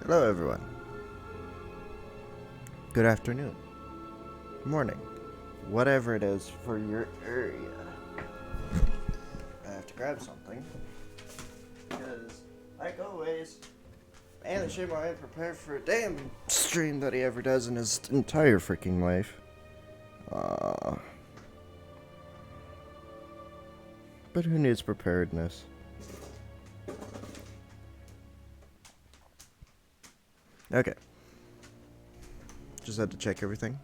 Hello, everyone. Good afternoon. Morning. Whatever it is for your area. I have to grab something. Because, like always, man, the Shimmer ain't prepared for a damn stream that he ever does in his entire freaking life. But who needs preparedness? Okay. Just had to check everything.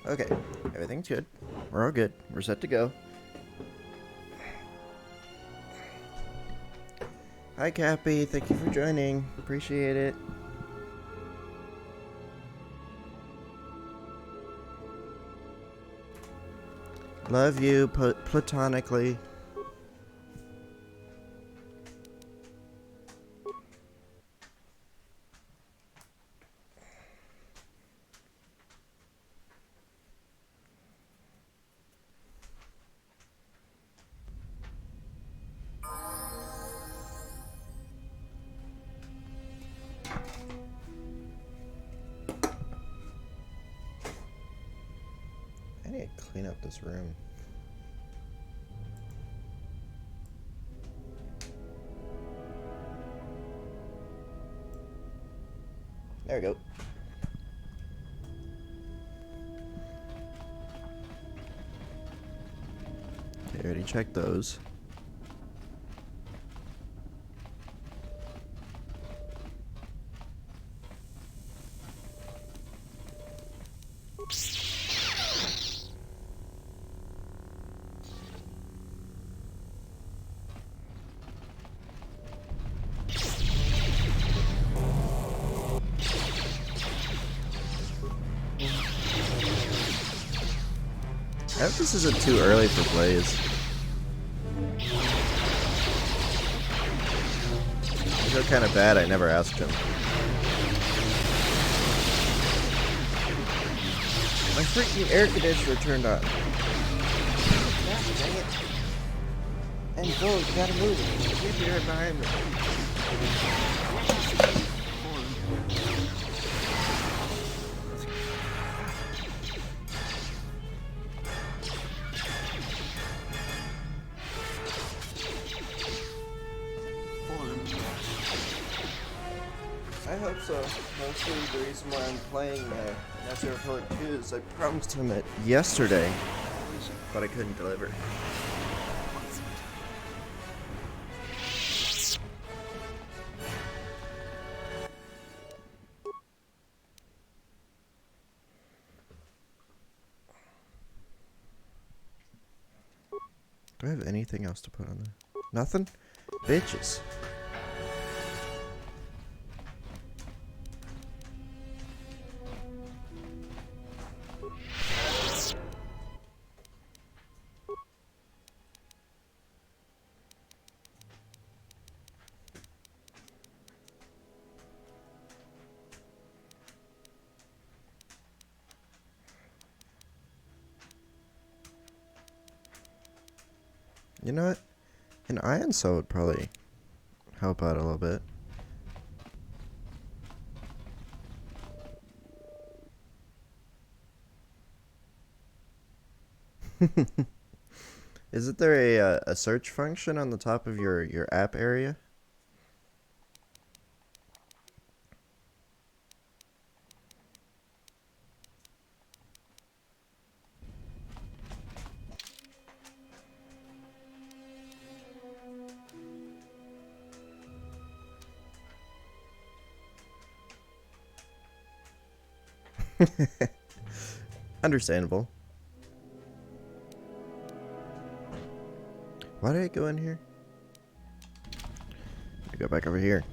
Okay, everything's good. We're all good. We're set to go. Hi, Cappy. Thank you for joining. Appreciate it. Love you platonically. I need to clean up this room. There we go. Okay, already checked those. I hope this isn't too early for plays. I feel kind of bad I never asked him. My freaking air conditioner turned on. God dang it. And go, you gotta move it. Keep it right behind me. I hope so. Mostly the reason why I'm playing Master Report 2 is I promised him it yesterday, but I couldn't deliver. Do I have anything else to put on there? Nothing? Bitches. You know what? An iron saw would probably help out a little bit. Isn't there a search function on the top of your app area? Understandable. Why did I go in here? I go back over here.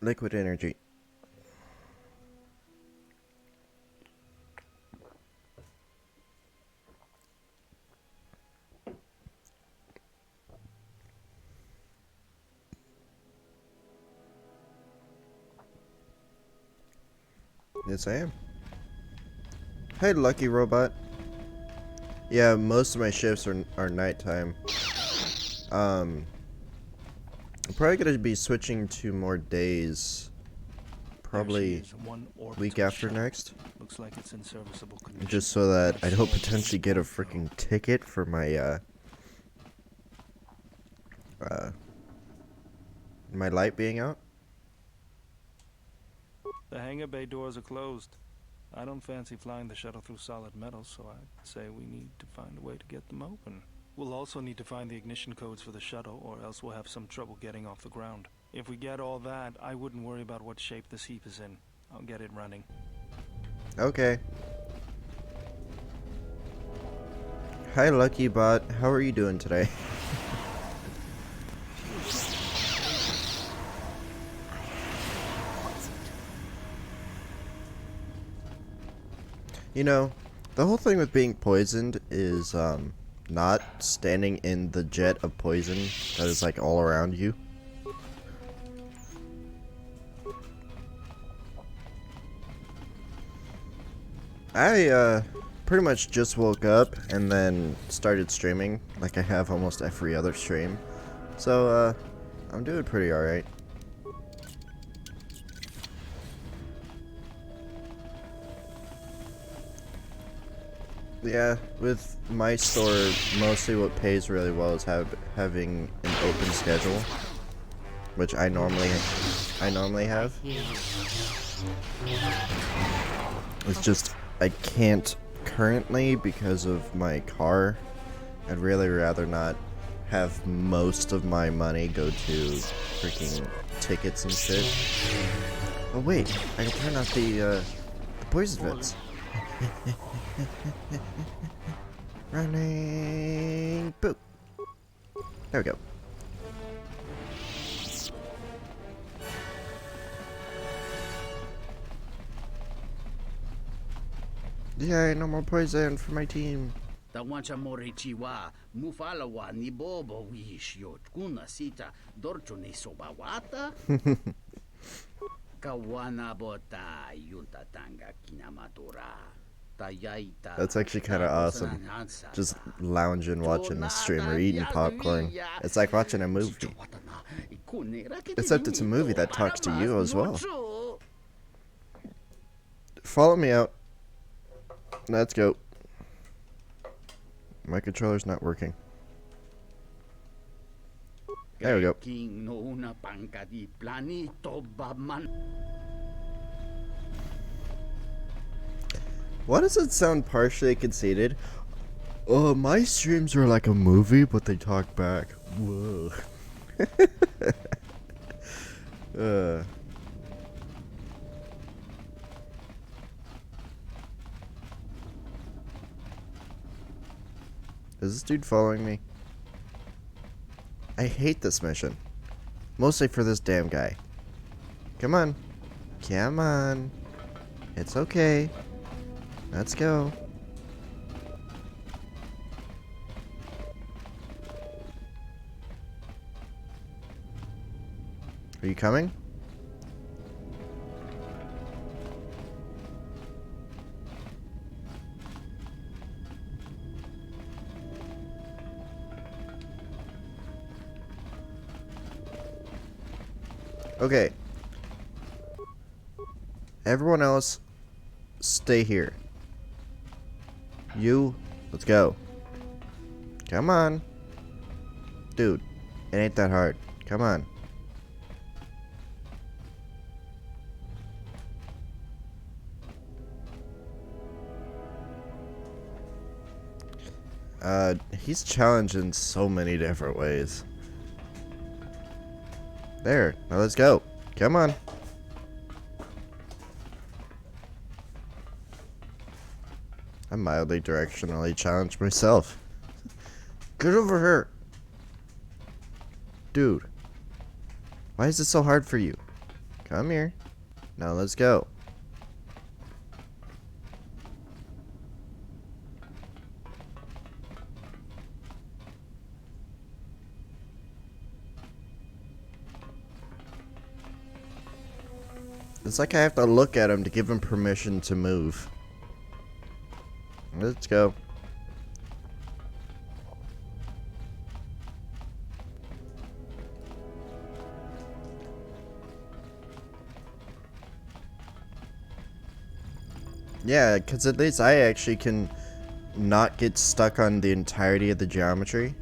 Liquid energy. Yes, I am. Hey, lucky robot. Yeah, most of my shifts are nighttime. I'm probably gonna be switching to more days. Probably week after next. Looks like it's in serviceable condition. Just so that I don't potentially get a freaking ticket for my my light being out. The hangar bay doors are closed. I don't fancy flying the shuttle through solid metal, so I'd say we need to find a way to get them open. We'll also need to find the ignition codes for the shuttle, or else we'll have some trouble getting off the ground. If we get all that, I wouldn't worry about what shape this heap is in. I'll get it running. Okay. Hi, Lucky Bot. How are you doing today? You know, the whole thing with being poisoned is, not standing in the jet of poison that is, like, all around you. I, pretty much just woke up and then started streaming, like I have almost every other stream. So, I'm doing pretty alright. Yeah, with my store, mostly what pays really well is having an open schedule, which I normally have. It's just I can't currently because of my car. I'd really rather not have most of my money go to freaking tickets and shit. Oh wait, I can turn off the poison vents. Running. Boop. There we go. Yay, no more poison for my team. Tawancha morichiwa, mufalawa ni bobo wish yot kuna sita dorcho ni sobawata. Kawana bota yunta tanga kinamatora. That's actually kind of awesome. Just lounging, watching a streamer, eating popcorn. It's like watching a movie. Except it's a movie that talks to you as well. Follow me out. Let's go. My controller's not working. There we go. Why does it sound partially conceited? My streams are like a movie, but they talk back. Whoa. Is this dude following me? I hate this mission. Mostly for this damn guy. Come on. Come on. It's okay. Let's go. Are you coming? Okay. Everyone else, stay here. You, let's go. Come on. Dude, it ain't that hard. Come on. He's challenged in so many different ways. There, now let's go. Come on. I mildly directionally challenged myself. Get over here. Dude. Why is it so hard for you? Come here. Now let's go. It's like I have to look at him to give him permission to move. Let's go. Yeah, because at least I actually can not get stuck on the entirety of the geometry.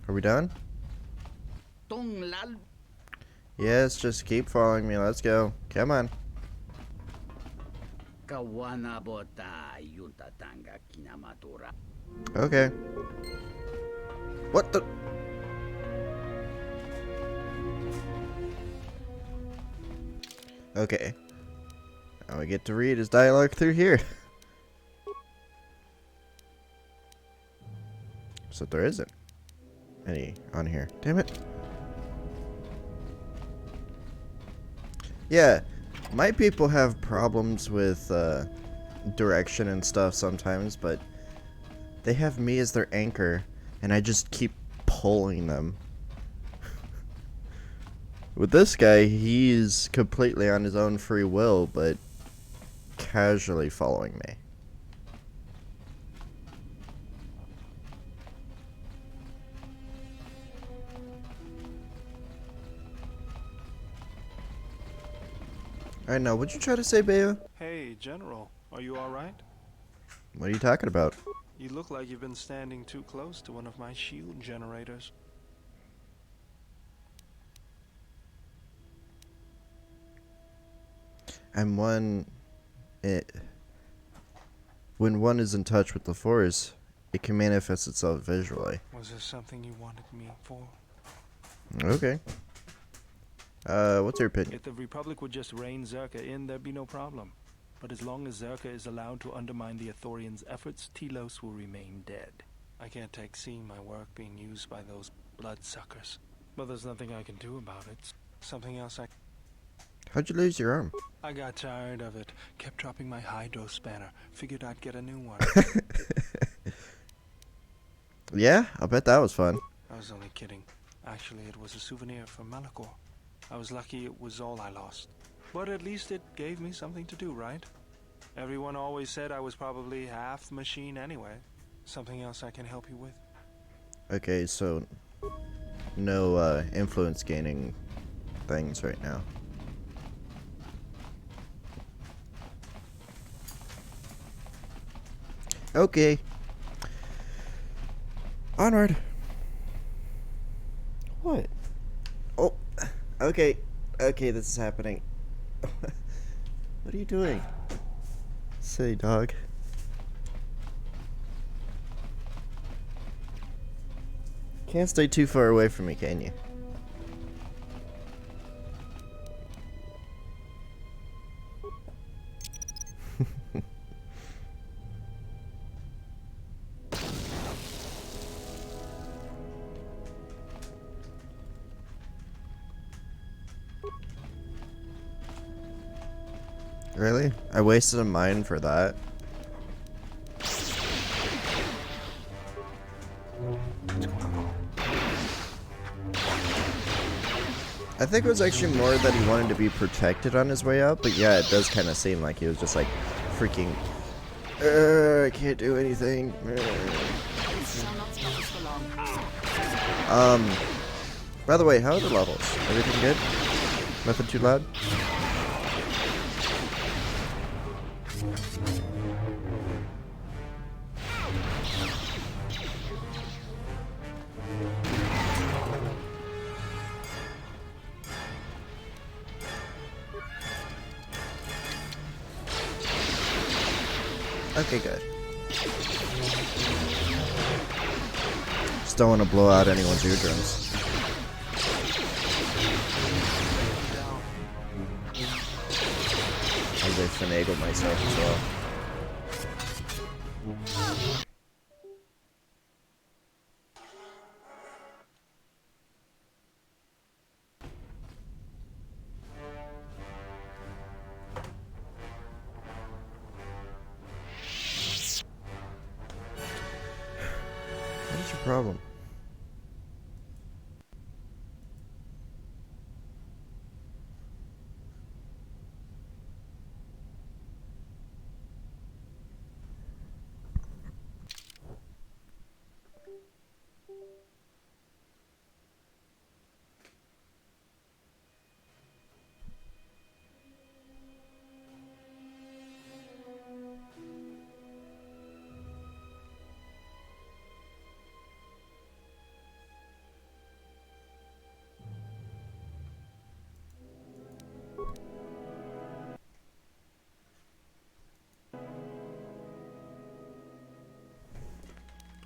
Are we done? Yes, just keep following me. Let's go. Come on. Okay. What the? Okay. Now we get to read his dialogue through here. So there isn't any on here. Damn it. Yeah, my people have problems with direction and stuff sometimes, but they have me as their anchor, and I just keep pulling them. With this guy, he's completely on his own free will, but casually following me. Alright, now, what'd you try to say, Bea? Hey, General, are you alright? What are you talking about? You look like you've been standing too close to one of my shield generators. And when one is in touch with the Force, it can manifest itself visually. Was there something you wanted me for? Okay. What's your opinion? If the Republic would just rein Zerka in, there'd be no problem. But as long as Zerka is allowed to undermine the Ithorians' efforts, Telos will remain dead. I can't take seeing my work being used by those bloodsuckers. But there's nothing I can do about it. Something else How'd you lose your arm? I got tired of it. Kept dropping my hydro spanner. Figured I'd get a new one. Yeah, I bet that was fun. I was only kidding. Actually, it was a souvenir from Malachor. I was lucky it was all I lost. But at least it gave me something to do, right? Everyone always said I was probably half machine anyway. Something else I can help you with? Okay, so no influence gaining things right now. Okay. Onward. What? Oh, okay. Okay, this is happening. What are you doing? Silly dog. Can't stay too far away from me, can you? Really? I wasted a mine for that. I think it was actually more that he wanted to be protected on his way up, but yeah, it does kind of seem like he was just like freaking, I can't do anything. By the way, how are the levels? Everything good? Nothing too loud? Okay, good. Just don't want to blow out anyone's eardrums. As I finagle myself as well. What is your problem?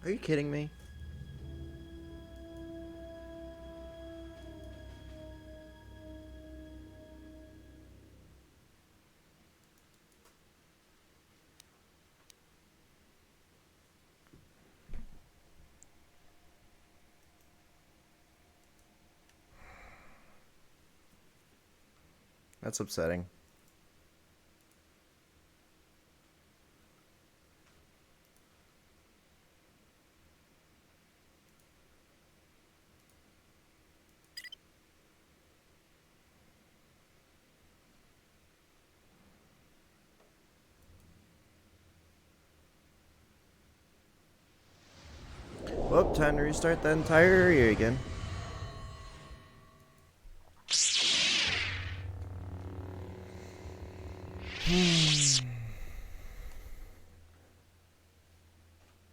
Are you kidding me? That's upsetting. Well, time to restart the entire area again.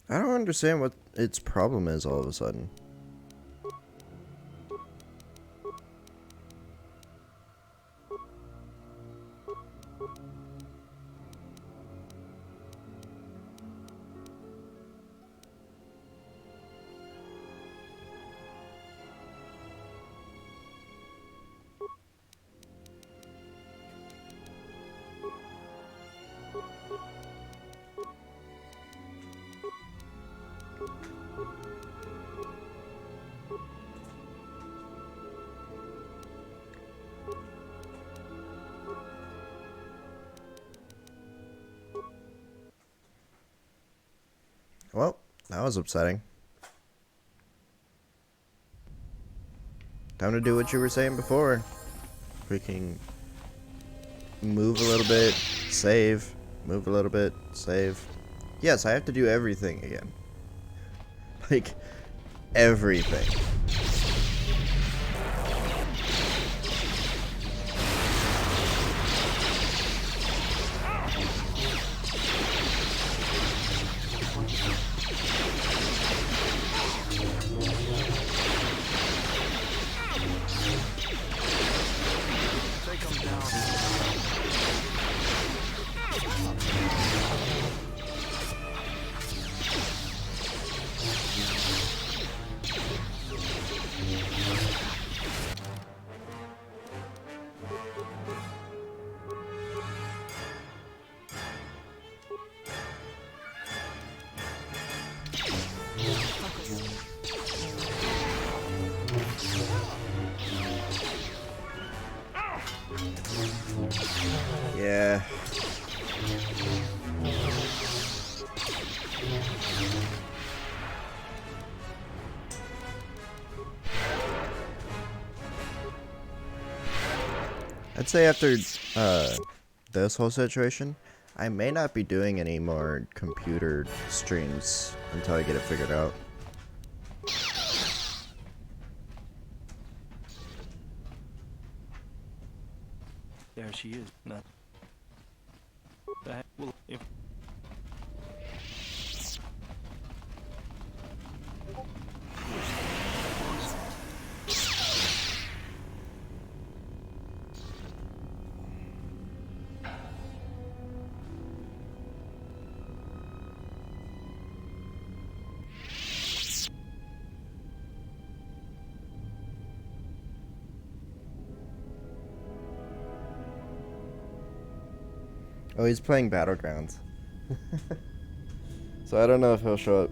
I don't understand what its problem is all of a sudden. Well, that was upsetting. Time to do what you were saying before. Freaking move a little bit, save, move a little bit, save. Yes, I have to do everything again. Like, everything. Yeah. I'd say after this whole situation, I may not be doing any more computer streams until I get it figured out. There she is. Not. Well, if Oh, he's playing Battlegrounds. So I don't know if he'll show up.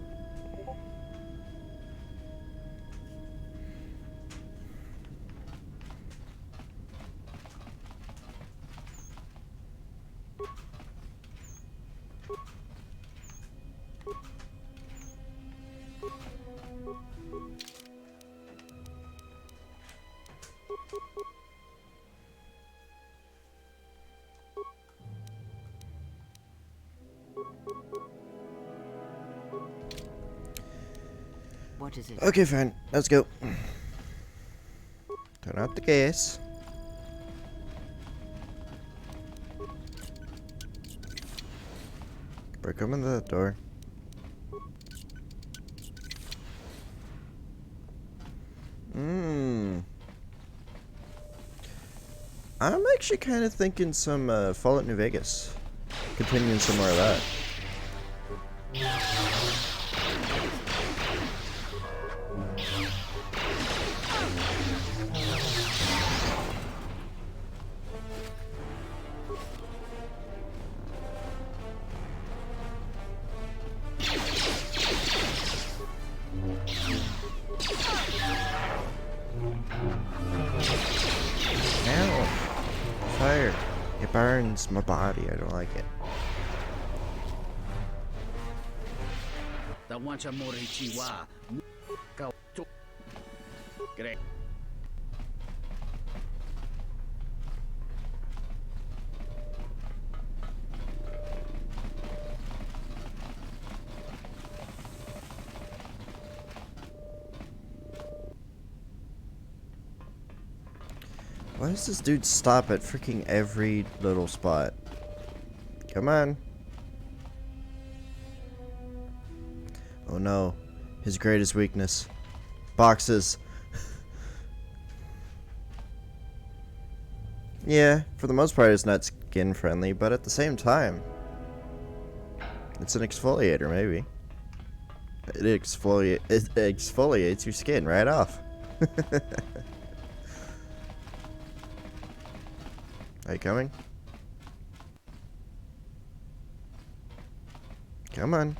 What is it? Okay, fine. Let's go. Turn out the gas. Break open the door. I'm actually kind of thinking some Fallout New Vegas. Continuing some more of that. Ow! Fire! It burns my body. I don't like it. The wancha mori chiwa. Great. Why does this dude stop at freaking every little spot? Come on. Oh no. His greatest weakness. Boxes. Yeah, for the most part it's not skin friendly, but at the same time, it's an exfoliator maybe. It exfoliates your skin right off. Are you coming? Come on.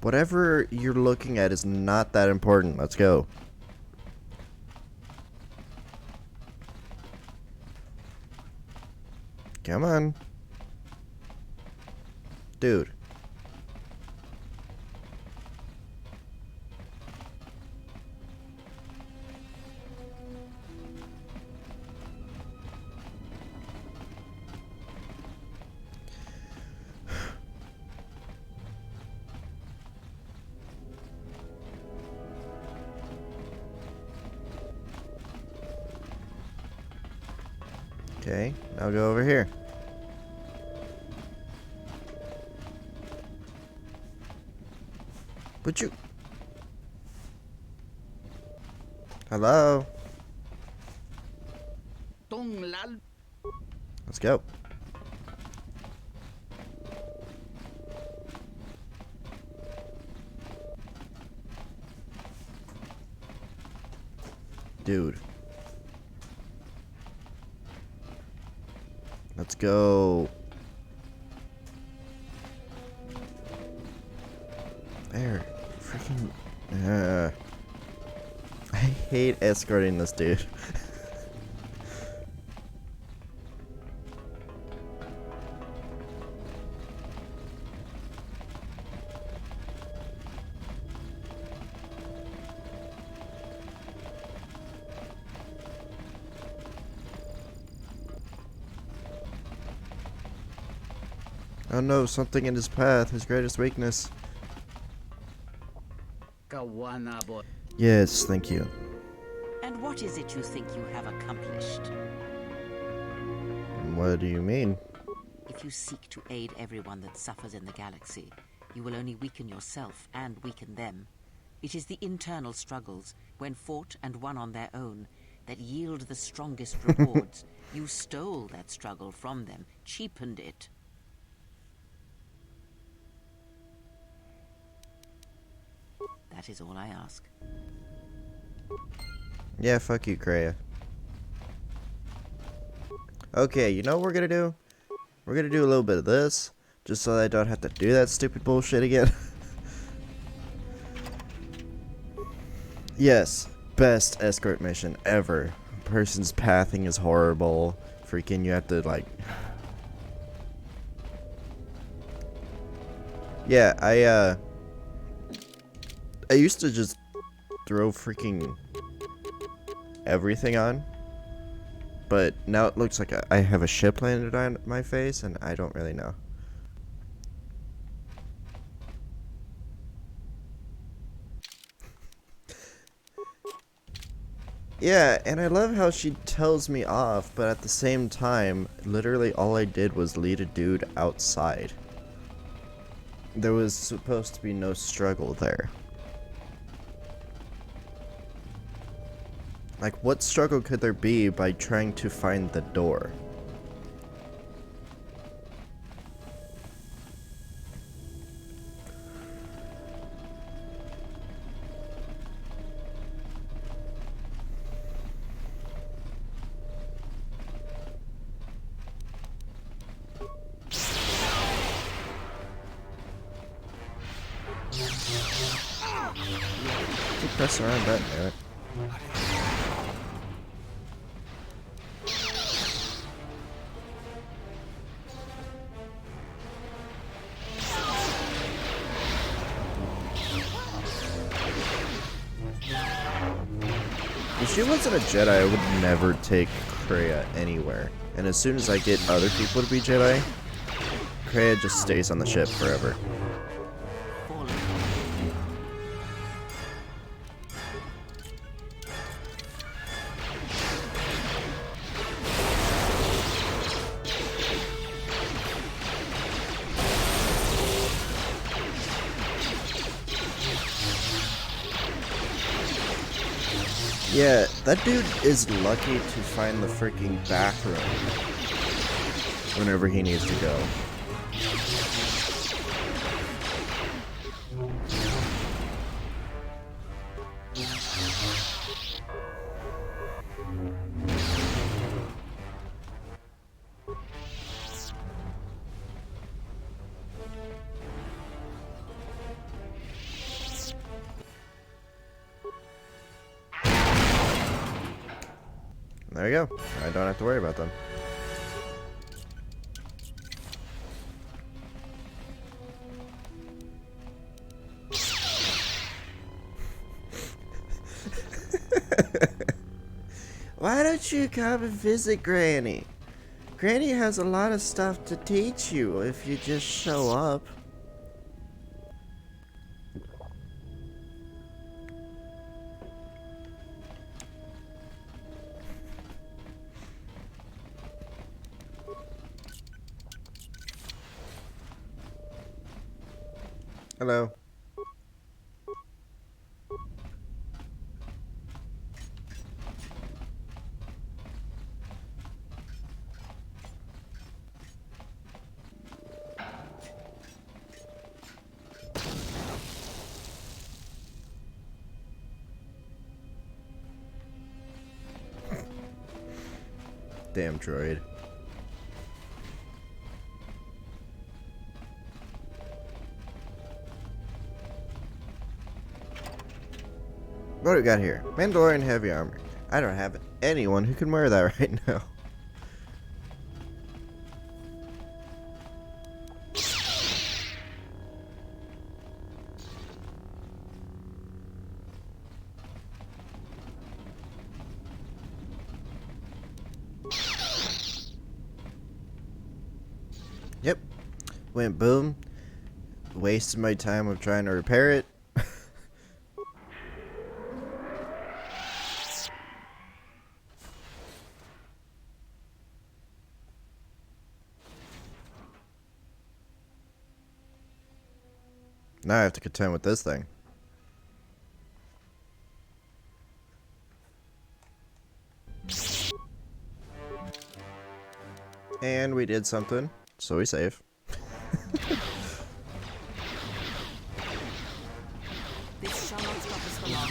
Whatever you're looking at is not that important. Let's go. Come on. Dude. Okay, now go over here. Would you? Hello? Let's go. Dude. Let's go. There. Freaking. I hate escorting this dude. Oh no, something in his path, his greatest weakness. Yes, thank you. And what is it you think you have accomplished? What do you mean? If you seek to aid everyone that suffers in the galaxy, you will only weaken yourself and weaken them. It is the internal struggles, when fought and won on their own, that yield the strongest rewards. You stole that struggle from them, cheapened it. That is all I ask. Yeah, fuck you, Kreia. Okay, you know what we're gonna do? We're gonna do a little bit of this, just so that I don't have to do that stupid bullshit again. Yes, best escort mission ever. Person's pathing is horrible. Freaking, you have to, like... Yeah, I used to just throw freaking everything on, but now it looks like I have a ship landed on my face, and I don't really know. Yeah, and I love how she tells me off, but at the same time, literally all I did was lead a dude outside. There was supposed to be no struggle there. Like, what struggle could there be by trying to find the door? Keep pressing around button, damn it. If she wasn't a Jedi, I would never take Kreia anywhere. And as soon as I get other people to be Jedi, Kreia just stays on the ship forever. Yeah, that dude is lucky to find the freaking bathroom whenever he needs to go. There you go. I don't have to worry about them. Why don't you come and visit Granny? Granny has a lot of stuff to teach you if you just show up. Hello. Damn droid. What do we got here? Mandorian heavy armor. I don't have anyone who can wear that right now. Yep. Went boom. Wasted my time of trying to repair it. Now I have to contend with this thing. And we did something, so we save. This shall not stop us for long.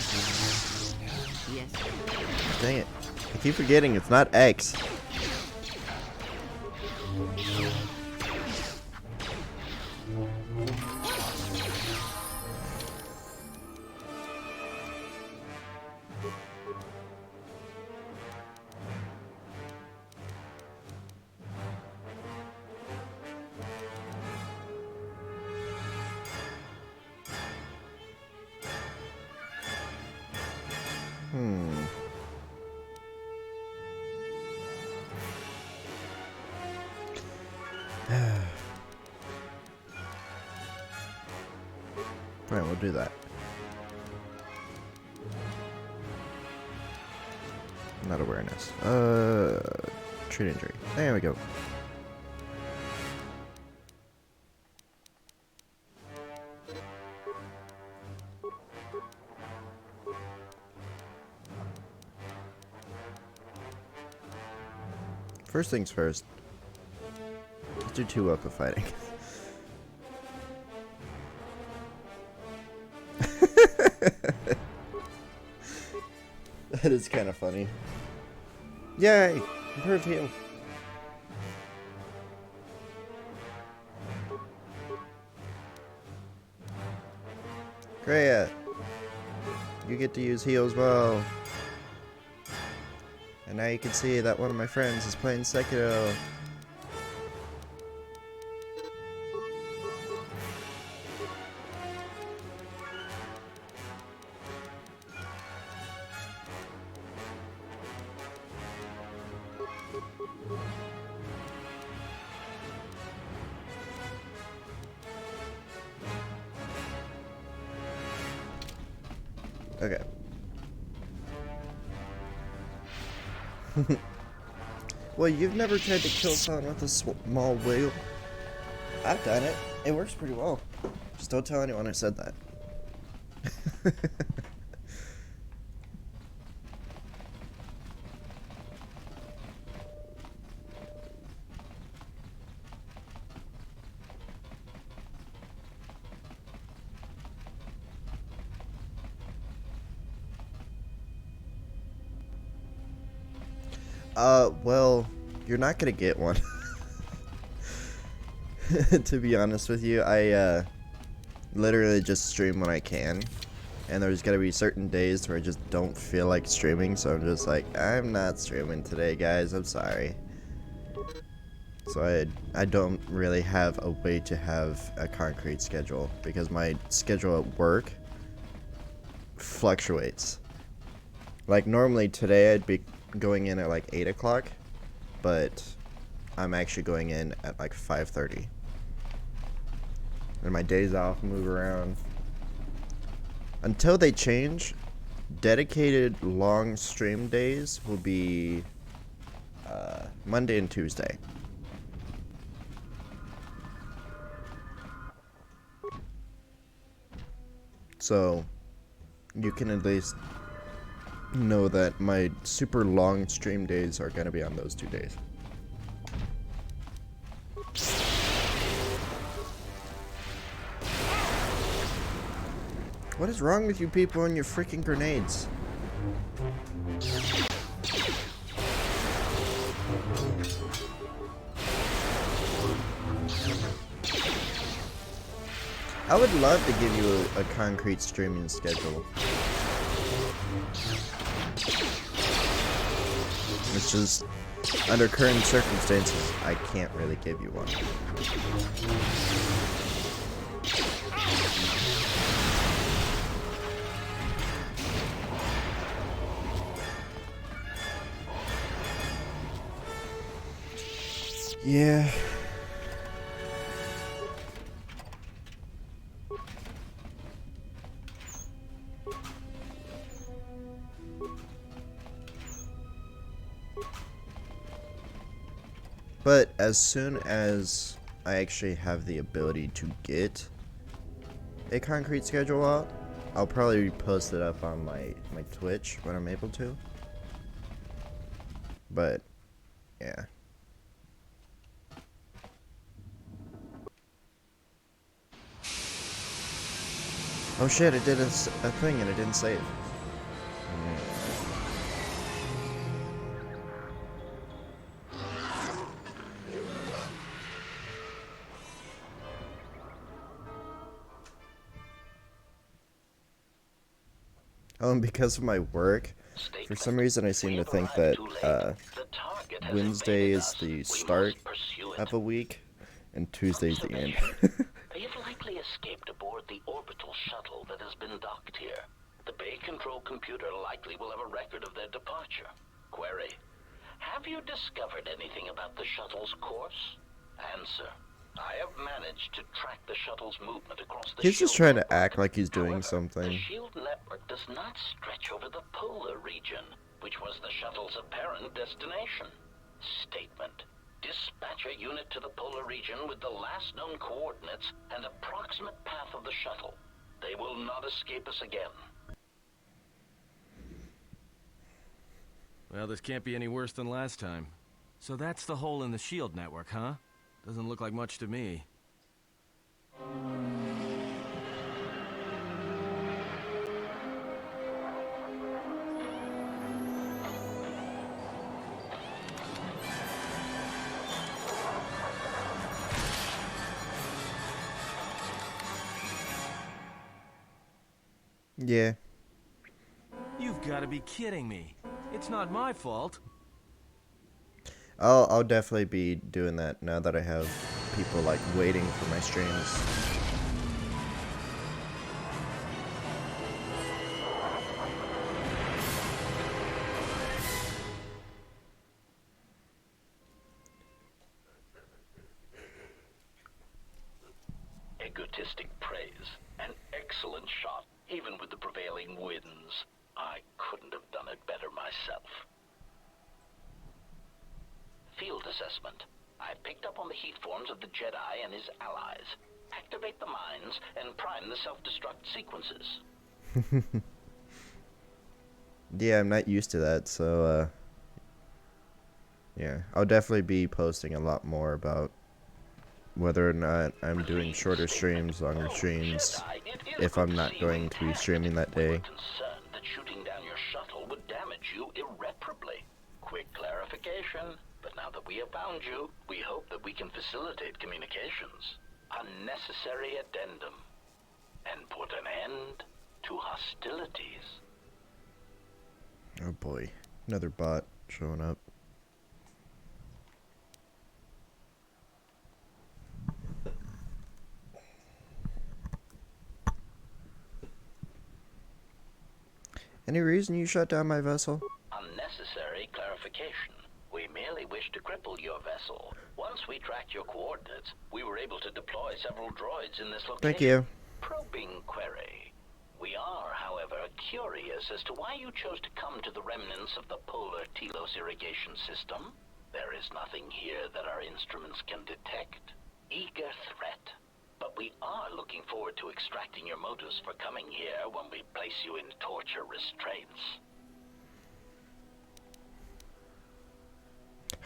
Yes. Dang it. I keep forgetting it's not X. Alright, we'll do that. Not awareness. Treat injury. There we go. First things first. Let's do 2 up of fighting. That is kind of funny. Yay! Improved heal. Great. You get to use heal as well. And now you can see that one of my friends is playing Sekiro. Okay. Well, you've never tried to kill someone with a small wheel? I've done it. It works pretty well. Just don't tell anyone I said that. Well, you're not gonna get one. To be honest with you, I, literally just stream when I can. And there's gonna be certain days where I just don't feel like streaming, so I'm just like, I'm not streaming today, guys, I'm sorry. So I don't really have a way to have a concrete schedule, because my schedule at work fluctuates. Like, normally today I'd be going in at like 8 o'clock, but I'm actually going in at like 5:30. And my days off move around. Until they change, dedicated long stream days will be Monday and Tuesday. So you can at least know that my super long stream days are gonna be on those 2 days. What is wrong with you people and your freaking grenades? I would love to give you a concrete streaming schedule. It's just, under current circumstances, I can't really give you one. Yeah. But as soon as I actually have the ability to get a concrete schedule out, I'll probably post it up on my Twitch when I'm able to. But, yeah. Oh shit, it did a thing and it didn't save. Oh, and because of my work, for some reason I seem to think that Wednesday is the start of a week and Tuesday is the end. They've likely escaped aboard the orbital shuttle that has been docked here. The bay control computer likely will have a record of their departure. Query: have you discovered anything about the shuttle's course? Answer: I have managed to track the shuttle's movement across the He's just shield trying to network. act like he's doing However, something. The shield network does not stretch over the polar region. which was the shuttle's apparent destination. Statement. Dispatch a unit to the polar region with the last known coordinates and approximate path of the shuttle. They will not escape us again. Well, this can't be any worse than last time. So that's the hole in the shield network, huh? Doesn't look like much to me. Yeah. You've got to be kidding me. It's not my fault. I'll definitely be doing that now that I have people like waiting for my streams. Egotistic praise. An excellent shot, even with the prevailing winds. I couldn't have done it better myself. Field assessment. I picked up on the heat forms of the Jedi and his allies. Activate the mines and prime the self-destruct sequences. Yeah, I'm not used to that, so yeah, I'll definitely be posting a lot more about whether or not I'm doing shorter streams, longer streams, if I'm not going to be streaming that We were day. concerned that shooting down your shuttle would damage you irreparably. Quick clarification, but now that we have found you, we hope that we can facilitate communications. Unnecessary addendum. And put an end to hostilities. Oh boy, another bot showing up. Any reason you shut down my vessel? Unnecessary clarification. We merely wish to cripple your vessel. Once we tracked your coordinates, we were able to deploy several droids in this location. Thank you. Probing query. We are, however, curious as to why you chose to come to the remnants of the polar Telos irrigation system. There is nothing here that our instruments can detect. Eager threat. But we are looking forward to extracting your motives for coming here when we place you in torture restraints.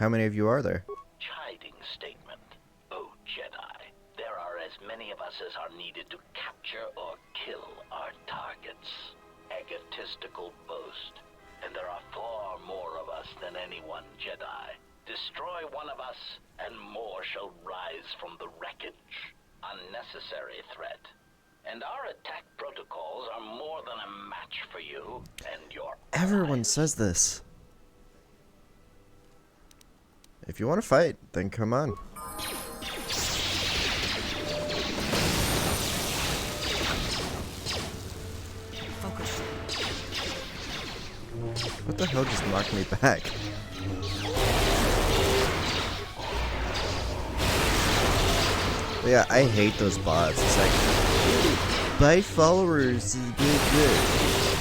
How many of you are there? Chiding statement. Oh, Jedi, there are as many of us as are needed to capture or kill our targets. Egotistical boast. And there are far more of us than any one Jedi. Destroy one of us, and more shall rise from the wreckage. Unnecessary threat. And our attack protocols are more than a match for you and your Everyone allies. says this. If you want to fight, then come on. Focus. What the hell just knocked me back? But yeah, I hate those bots. It's like, buy followers is good.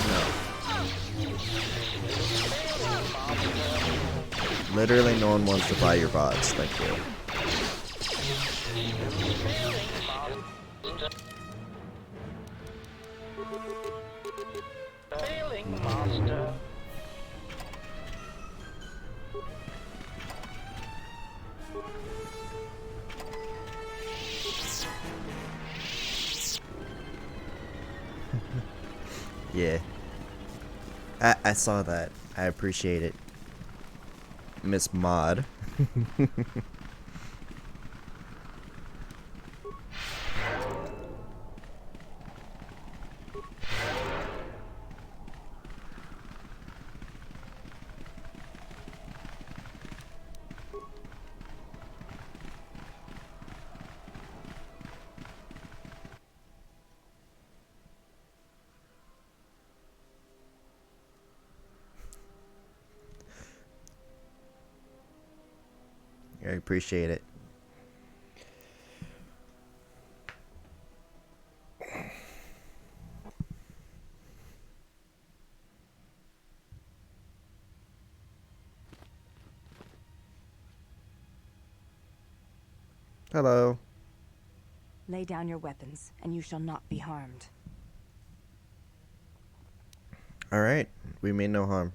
No. Literally no one wants to buy your bots. Thank you. Failing master. Yeah. I saw that. I appreciate it. Miss Mod. I appreciate it. Hello. Lay down your weapons, and you shall not be harmed. Alright, we mean no harm.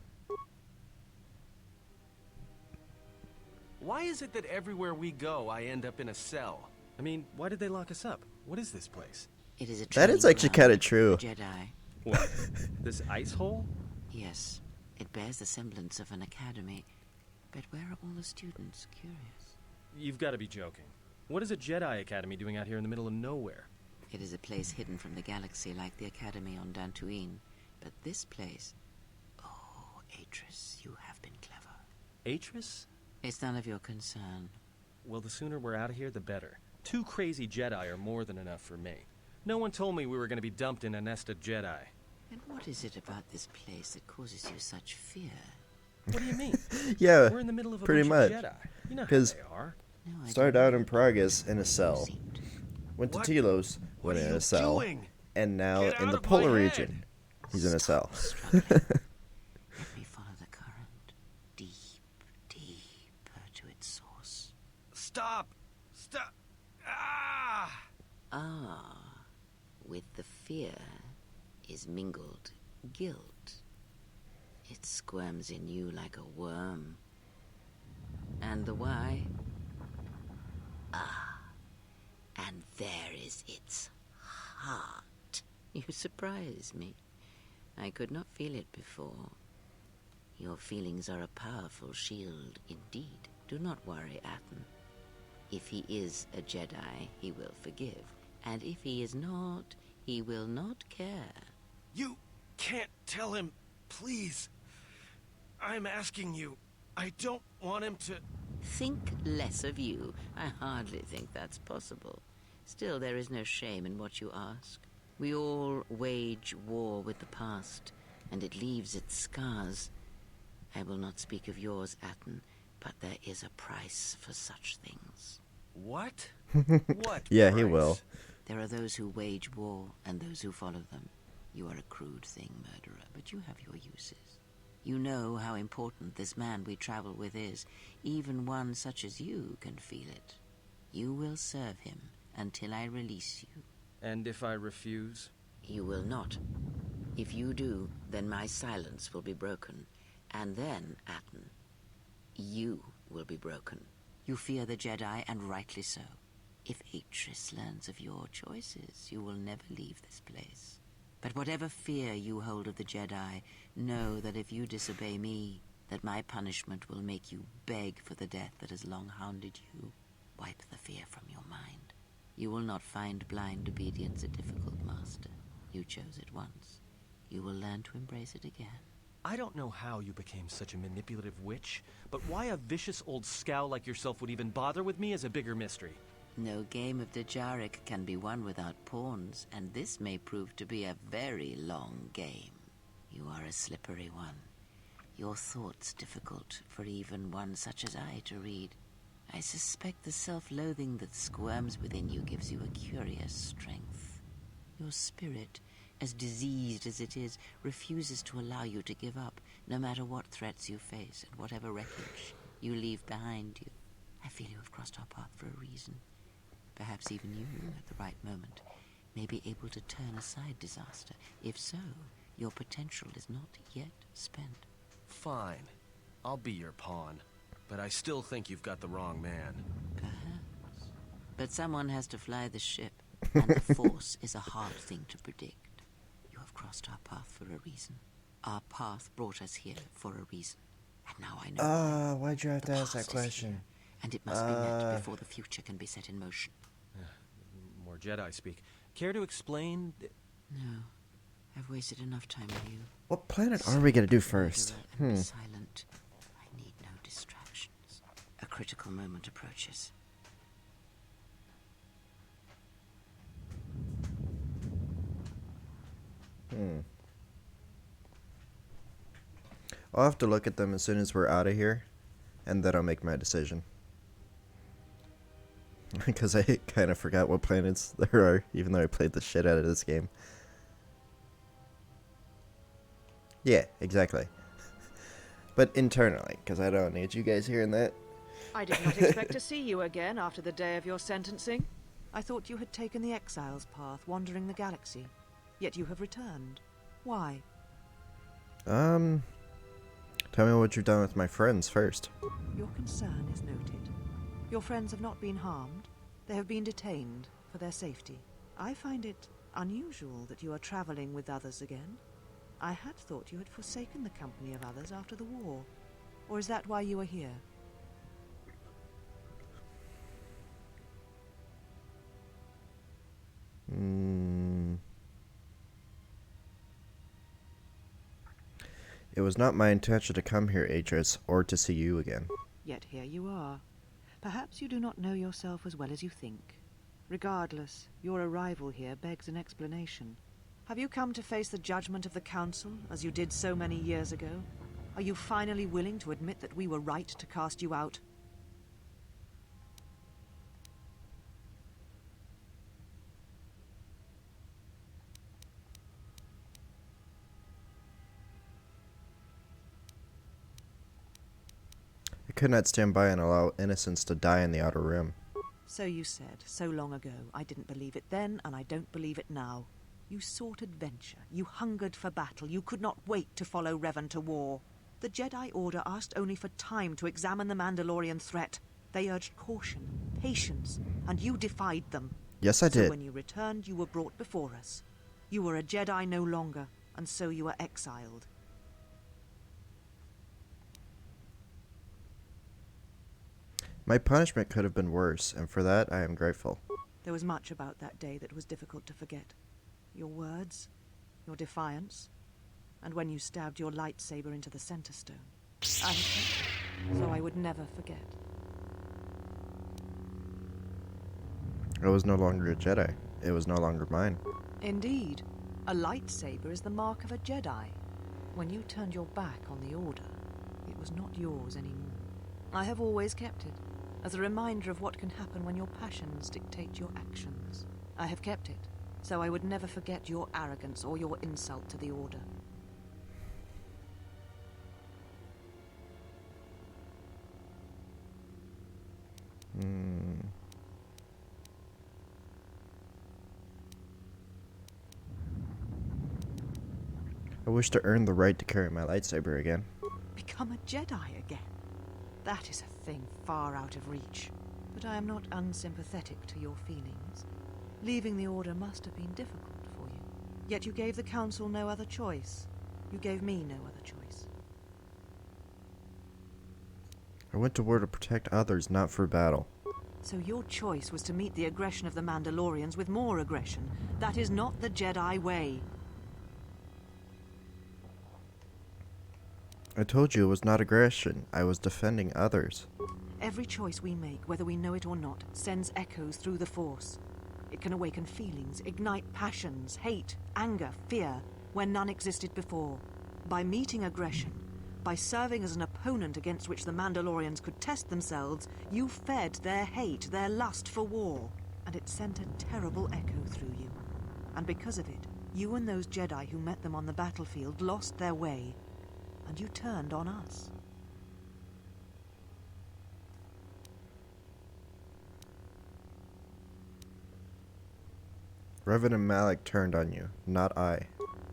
Why is it that everywhere we go, I end up in a cell? I mean, why did they lock us up? What is this place? It is a That is training actually ground kind of for true. Jedi. What? This ice hole? Yes, it bears the semblance of an academy. But where are all the students? Curious. You've got to be joking. What is a Jedi Academy doing out here in the middle of nowhere? It is a place hidden from the galaxy like the academy on Dantooine. But this place... Oh, Atris, you have been clever. Atris? It's none of your concern. Well, the sooner we're out of here, the better. 2 crazy Jedi are more than enough for me. No one told me we were going to be dumped in a nest of Jedi. And what is it about this place that causes you such fear? What do you mean? Yeah, We're in the middle of a pretty bunch much. of Jedi. You know how 'Cause they are. No, I started don't out know. in Pragus in a cell. Seemed. Went to What? Telos, What went are in you a cell. doing? And now Get in out the of my polar head. region. He's in a cell. Struggling. Let me follow the current. Deep, deeper to its source. Stop! Stop! Ah! Ah, with the fear is mingled guilt. It squirms in you like a worm. And the why? Ah, and there is its heart. You surprise me. I could not feel it before. Your feelings are a powerful shield indeed. Do not worry, Atten. If he is a Jedi, he will forgive. And if he is not, he will not care. You can't tell him, please. I'm asking you. I don't want him to... Think less of you. I hardly think that's possible. Still, there is no shame in what you ask. We all wage war with the past, and it leaves its scars. I will not speak of yours, Atten, but there is a price for such things. What? What? Yeah, he price? will. There are those who wage war and those who follow them. You are a crude thing, murderer, but you have your uses. You know how important this man we travel with is. Even one such as you can feel it. You will serve him until I release you. And if I refuse? You will not. If you do, then my silence will be broken. And then, Atten, you will be broken. You fear the Jedi, and rightly so. If Atris learns of your choices, you will never leave this place. But whatever fear you hold of the Jedi, know that if you disobey me, that my punishment will make you beg for the death that has long hounded you. Wipe the fear from your mind. You will not find blind obedience a difficult master. You chose it once. You will learn to embrace it again. I don't know how you became such a manipulative witch, but why a vicious old scowl like yourself would even bother with me is a bigger mystery. No game of Dajaric can be won without pawns, and this may prove to be a very long game. You are a slippery one. Your thoughts difficult for even one such as I to read. I suspect the self-loathing that squirms within you gives you a curious strength. Your spirit, as diseased as it is, refuses to allow you to give up, no matter what threats you face and whatever wreckage you leave behind you. I feel you have crossed our path for a reason. Perhaps even you, at the right moment, may be able to turn aside disaster. If so, your potential is not yet spent. Fine. I'll be your pawn. But I still think you've got the wrong man. Perhaps. But someone has to fly the ship, and the Force is a hard thing to predict. You have crossed our path for a reason. Our path brought us here for a reason. And now I know. Why'd you have The to ask that past is question? here, and it must be met before the future can be set in motion. More Jedi speak. Care to explain? No. I've wasted enough time with you. What planet are we gonna do first? Murderer and be silent. I need no distractions. A critical moment approaches. I'll have to look at them as soon as we're out of here, and then I'll make my decision. Because I kind of forgot what planets there are, even though I played the shit out of this game. Yeah, exactly. But internally, because I don't need you guys hearing that. I did not expect to see you again after the day of your sentencing. I thought you had taken the exile's path, wandering the galaxy. Yet you have returned. Why? Tell me what you've done with my friends first. Your concern is noted. Your friends have not been harmed. They have been detained for their safety. I find it unusual that you are traveling with others again. I had thought you had forsaken the company of others after the war. Or is that why you are here? It was not my intention to come here, Atris, or to see you again. Yet here you are. Perhaps you do not know yourself as well as you think. Regardless, your arrival here begs an explanation. Have you come to face the judgment of the Council, as you did so many years ago? Are you finally willing to admit that we were right to cast you out? I could not stand by and allow innocents to die in the Outer Rim. So you said, so long ago. I didn't believe it then, and I don't believe it now. You sought adventure. You hungered for battle. You could not wait to follow Revan to war. The Jedi Order asked only for time to examine the Mandalorian threat. They urged caution, patience, and you defied them. Yes, I did. So when you returned, you were brought before us. You were a Jedi no longer, and so you were exiled. My punishment could have been worse, and for that I am grateful. There was much about that day that was difficult to forget. Your words, your defiance, and when you stabbed your lightsaber into the center stone. I had kept it, so I would never forget. I was no longer a Jedi. It was no longer mine. Indeed. A lightsaber is the mark of a Jedi. When you turned your back on the Order, it was not yours anymore. I have always kept it, as a reminder of what can happen when your passions dictate your actions. I have kept it, so I would never forget your arrogance or your insult to the Order. I wish to earn the right to carry my lightsaber again. Become a Jedi again? That is a thing far out of reach. But I am not unsympathetic to your feelings. Leaving the Order must have been difficult for you. Yet you gave the Council no other choice. You gave me no other choice. I went to war to protect others, not for battle. So your choice was to meet the aggression of the Mandalorians with more aggression. That is not the Jedi way. I told you it was not aggression. I was defending others. Every choice we make, whether we know it or not, sends echoes through the Force. It can awaken feelings, ignite passions, hate, anger, fear, where none existed before. By meeting aggression, by serving as an opponent against which the Mandalorians could test themselves, you fed their hate, their lust for war. And it sent a terrible echo through you. And because of it, you and those Jedi who met them on the battlefield lost their way. And you turned on us. Revan and Malak turned on you, not I.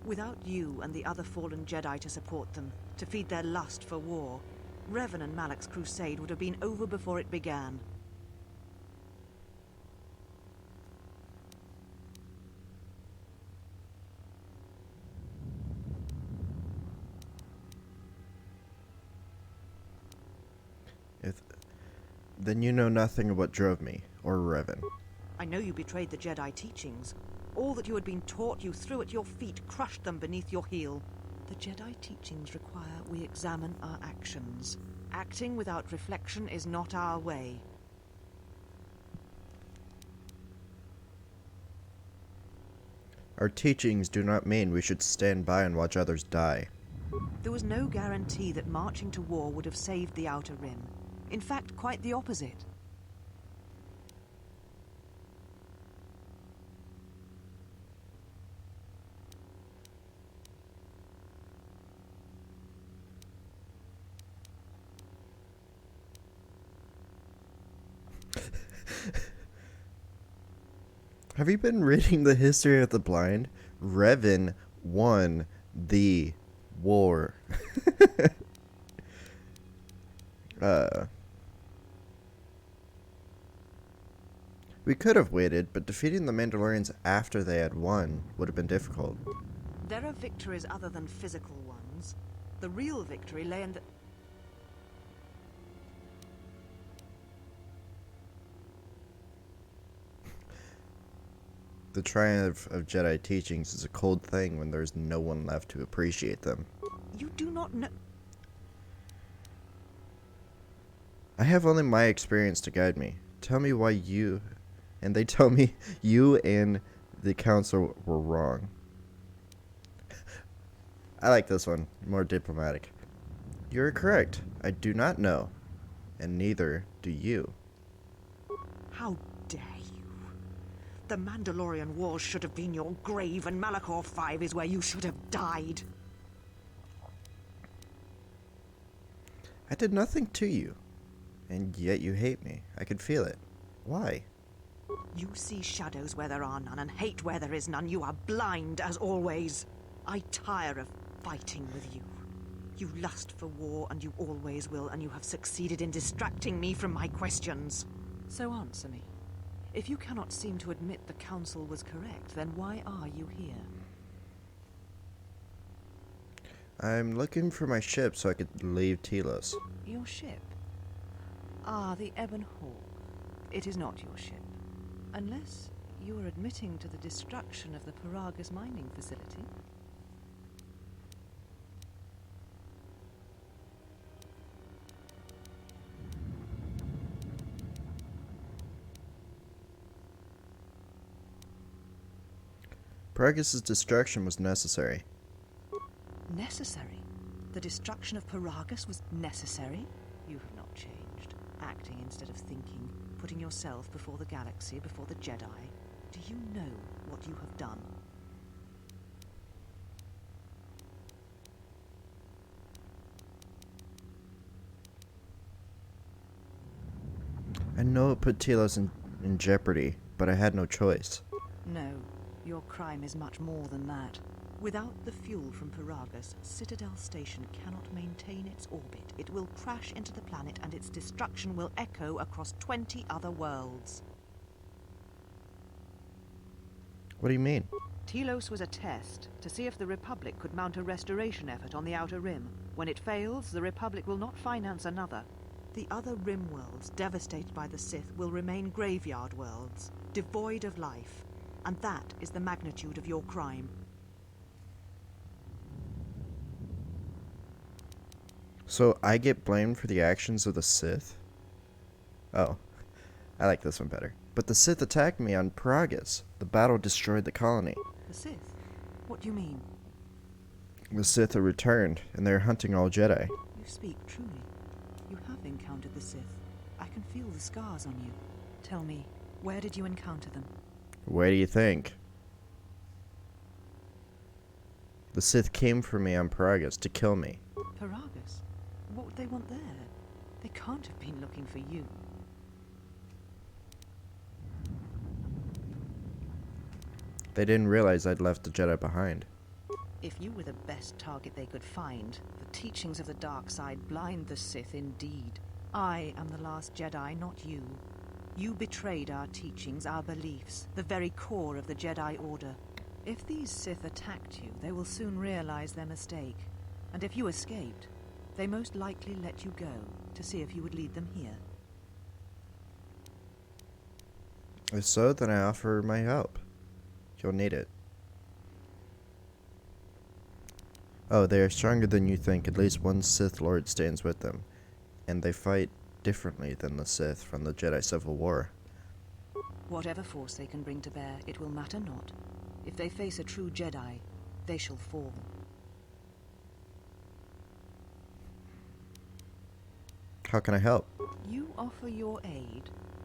Without you and the other fallen Jedi to support them, to feed their lust for war, Revan and Malak's crusade would have been over before it began. Then you know nothing of what drove me, or Revan. I know you betrayed the Jedi teachings. All that you had been taught you threw at your feet, crushed them beneath your heel. The Jedi teachings require we examine our actions. Acting without reflection is not our way. Our teachings do not mean we should stand by and watch others die. There was no guarantee that marching to war would have saved the Outer Rim. In fact, quite the opposite. Have you been reading the history of the blind? Revan won the war. We could have waited, but defeating the Mandalorians after they had won would have been difficult. There are victories other than physical ones. The real victory lay in the... The triumph of Jedi teachings is a cold thing when there's no one left to appreciate them. You do not know... I have only my experience to guide me. Tell me why you... And they tell me you and the council were wrong. I like this one. More diplomatic. You're correct. I do not know. And neither do you. How dare you? The Mandalorian Wars should have been your grave, and Malachor 5 is where you should have died. I did nothing to you. And yet you hate me. I could feel it. Why? You see shadows where there are none, and hate where there is none. You are blind, as always. I tire of fighting with you. You lust for war, and you always will, and you have succeeded in distracting me from my questions. So answer me. If you cannot seem to admit the Council was correct, then why are you here? I'm looking for my ship so I could leave Telos. Your ship? Ah, the Ebon Hawk. It is not your ship. Unless you are admitting to the destruction of the Paragus mining facility. Paragus' destruction was necessary. Necessary? The destruction of Paragus was necessary? You have not changed. Acting instead of thinking, putting yourself before the galaxy, before the Jedi. Do you know what you have done? I know it put Telos in jeopardy, but I had no choice. No, your crime is much more than that. Without the fuel from Paragus, Citadel Station cannot maintain its orbit. It will crash into the planet, and its destruction will echo across 20 other worlds. What do you mean? Telos was a test to see if the Republic could mount a restoration effort on the Outer Rim. When it fails, the Republic will not finance another. The other Rim worlds, devastated by the Sith, will remain graveyard worlds, devoid of life. And that is the magnitude of your crime. So I get blamed for the actions of the Sith? Oh, I like this one better. But the Sith attacked me on Paragus. The battle destroyed the colony. The Sith? What do you mean? The Sith are returned, and they're hunting all Jedi. You speak truly. You have encountered the Sith. I can feel the scars on you. Tell me, where did you encounter them? Where do you think? The Sith came for me on Paragus to kill me. Paragus? What would they want there? They can't have been looking for you. They didn't realize I'd left the Jedi behind. If you were the best target they could find, the teachings of the dark side blind the Sith indeed. I am the last Jedi, not you. You betrayed our teachings, our beliefs, the very core of the Jedi Order. If these Sith attacked you, they will soon realize their mistake. And if you escaped, they most likely let you go to see if you would lead them here. If so, then I offer my help. You'll need it. Oh, they are stronger than you think. At least one Sith Lord stands with them. And they fight differently than the Sith from the Jedi Civil War. Whatever force they can bring to bear, it will matter not. If they face a true Jedi, they shall fall. How can I help? You offer your aid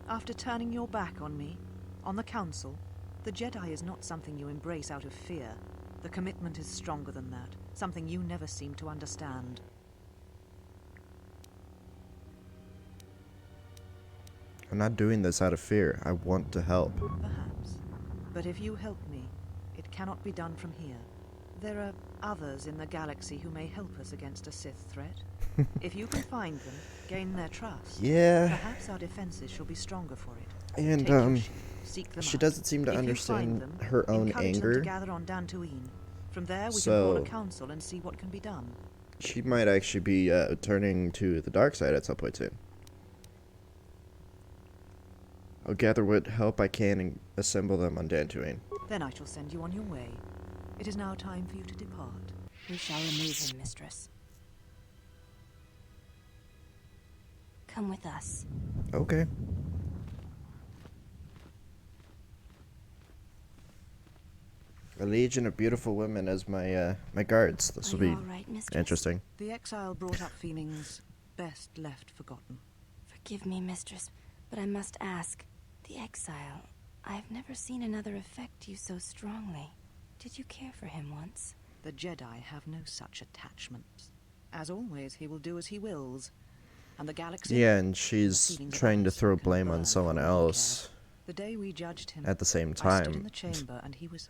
after turning your back on me, on the Council. The Jedi is not something you embrace out of fear. The commitment is stronger than that, something you never seem to understand. I'm not doing this out of fear. I want to help. Perhaps. But if you help me, it cannot be done from here. There are others in the galaxy who may help us against a Sith threat. If you can find them, gain their trust, Yeah. perhaps our defenses shall be stronger for it. And, Take your shield, seek them she out. doesn't seem to If you understand find them, her own encourage them anger. to gather on Dantooine. From there, we can So- call a council and see what can be done. She might actually be turning to the dark side at some point soon. I'll gather what help I can and assemble them on Dantooine. Then I shall send you on your way. It is now time for you to depart. We shall remove him, mistress. Come with us. Okay. A legion of beautiful women as my my guards. This will Are you be all right, mistress? interesting. The exile brought up feelings best left forgotten. Forgive me, mistress, but I must ask. The exile. I've never seen another affect you so strongly. Did you care for him once? The Jedi have no such attachments. As always, he will do as he wills. And the galaxy... Yeah, and she's trying to throw blame on someone else The day we judged him, at the same I stood in time. the chamber, and he was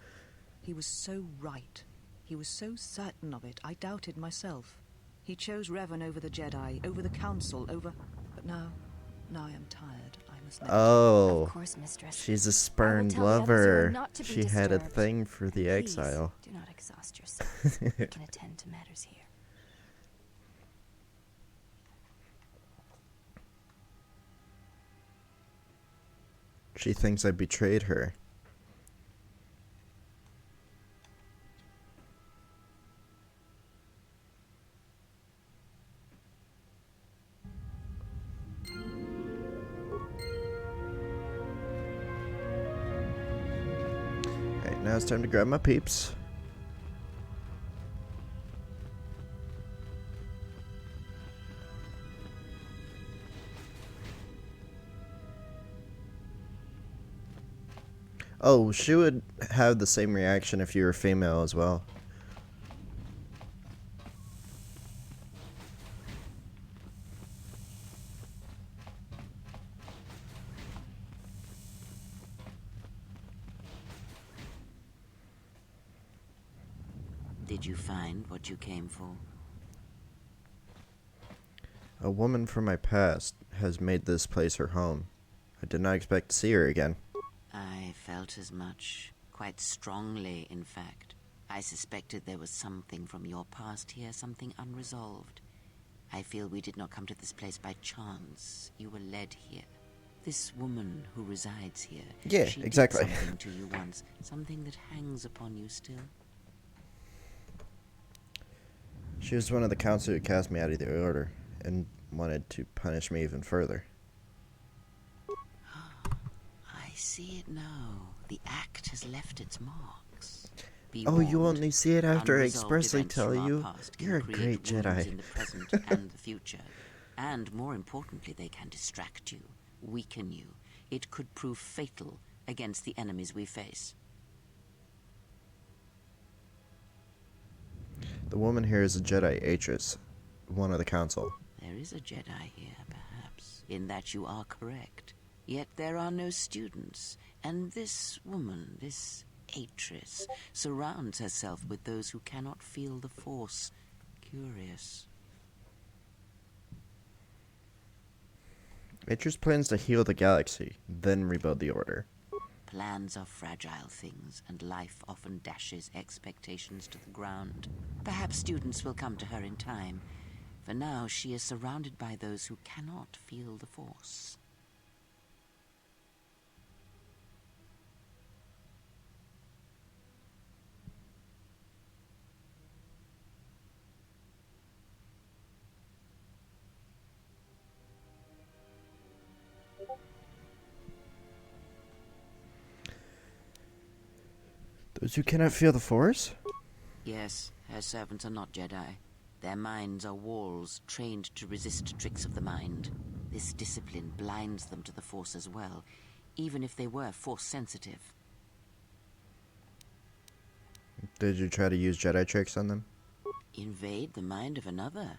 so right. He was so certain of it, I doubted myself. He chose Revan over the Jedi, over the Council, over... But now I am tired. I must meditate. Oh, Of course, mistress. she's a I will spurned tell the others you are lover. not to be She had a disturbed. thing for the Please, exile. do not exhaust yourself. We can attend to matters here. She thinks I betrayed her. Alright, now it's time to grab my peeps. Oh, she would have the same reaction if you were female as well. Did you find what you came for? A woman from my past has made this place her home. I did not expect to see her again. I felt as much. Quite strongly, in fact. I suspected there was something from your past here, something unresolved. I feel we did not come to this place by chance. You were led here. This woman who resides here. Yeah, she exactly. Did something to you once, something that hangs upon you still. She was one of the council who cast me out of the order and wanted to punish me even further. I see it now. The act has left its marks. Be Oh, you warned. only see it after I Unresolved expressly events tell from our you? past can You're a create great wounds Jedi. in the present and the future. And more importantly, they can distract you, weaken you. It could prove fatal against the enemies we face. The woman here is a Jedi Atrus, one of the council. There is a Jedi here, perhaps, in that you are correct. Yet there are no students, and this woman, this Atrus, surrounds herself with those who cannot feel the Force. Curious. Atrus plans to heal the galaxy, then rebuild the order. Plans are fragile things, and life often dashes expectations to the ground. Perhaps students will come to her in time. For now, she is surrounded by those who cannot feel the Force. Those who cannot feel the Force? Yes, her servants are not Jedi. Their minds are walls trained to resist tricks of the mind. This discipline blinds them to the Force as well, even if they were Force-sensitive. Did you try to use Jedi tricks on them? Invade the mind of another.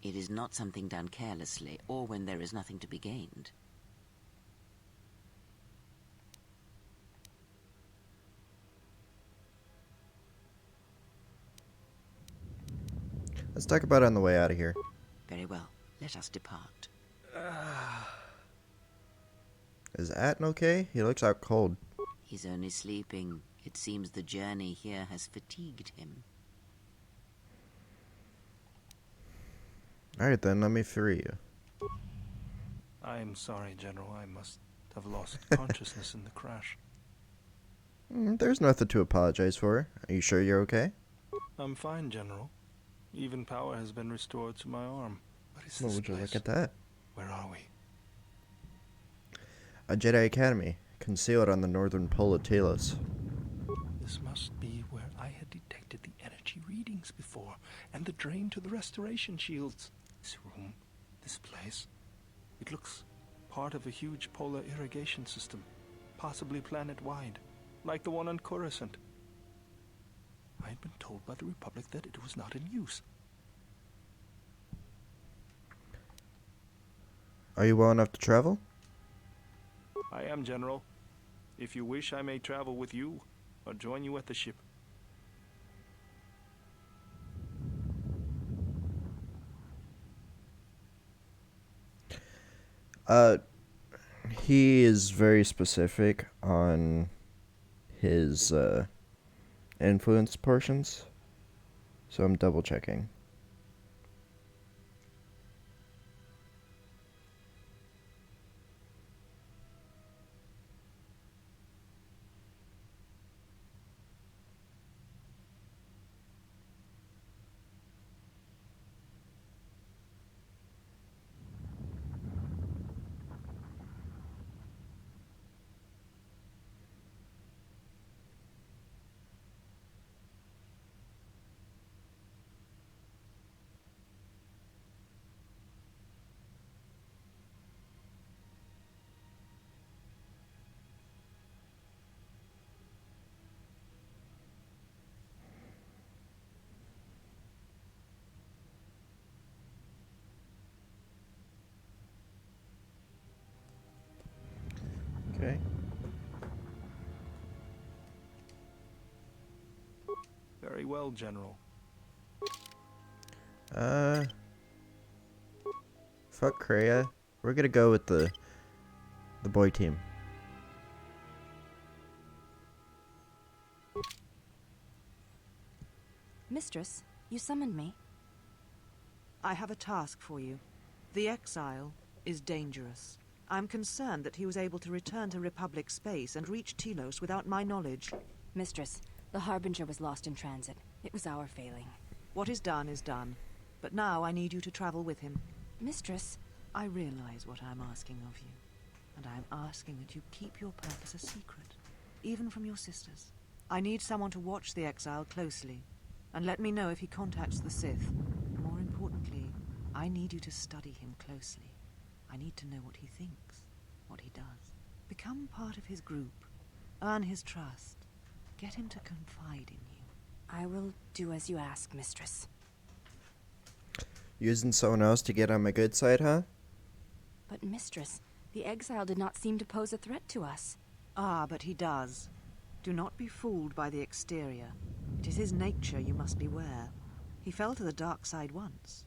It is not something done carelessly, or when there is nothing to be gained. Let's talk about it on the way out of here. Very well. Let us depart. Is Atten okay? He looks out cold. He's only sleeping. It seems the journey here has fatigued him. Alright then, let me free you. I am sorry, General. I must have lost consciousness in the crash. There's nothing to apologize for. Are you sure you're okay? I'm fine, General. Even power has been restored to my arm. What is Well, this would you place? look at that? Where are we? A Jedi Academy, concealed on the northern pole of Telos. This must be where I had detected the energy readings before, and the drain to the restoration shields. This room, this place, it looks part of a huge polar irrigation system, possibly planet-wide, like the one on Coruscant. I had been told by the Republic that it was not in use. Are you well enough to travel? I am, General. If you wish, I may travel with you, or join you at the ship. He is very specific on his, influence portions. So I'm double checking. Okay. Very well, General. Fuck Kreia. We're gonna go with the boy team. Mistress, you summoned me. I have a task for you. The exile is dangerous. I'm concerned that he was able to return to Republic space and reach Telos without my knowledge. Mistress, the Harbinger was lost in transit. It was our failing. What is done, but now I need you to travel with him. Mistress, I realize what I'm asking of you, and I'm asking that you keep your purpose a secret, even from your sisters. I need someone to watch the exile closely, and let me know if he contacts the Sith. More importantly, I need you to study him closely. I need to know what he thinks, what he does. Become part of his group, earn his trust, get him to confide in you. I will do as you ask, Mistress. Using someone else to get on my good side, huh? But Mistress, the exile did not seem to pose a threat to us. Ah, but he does. Do not be fooled by the exterior. It is his nature you must beware. He fell to the dark side once.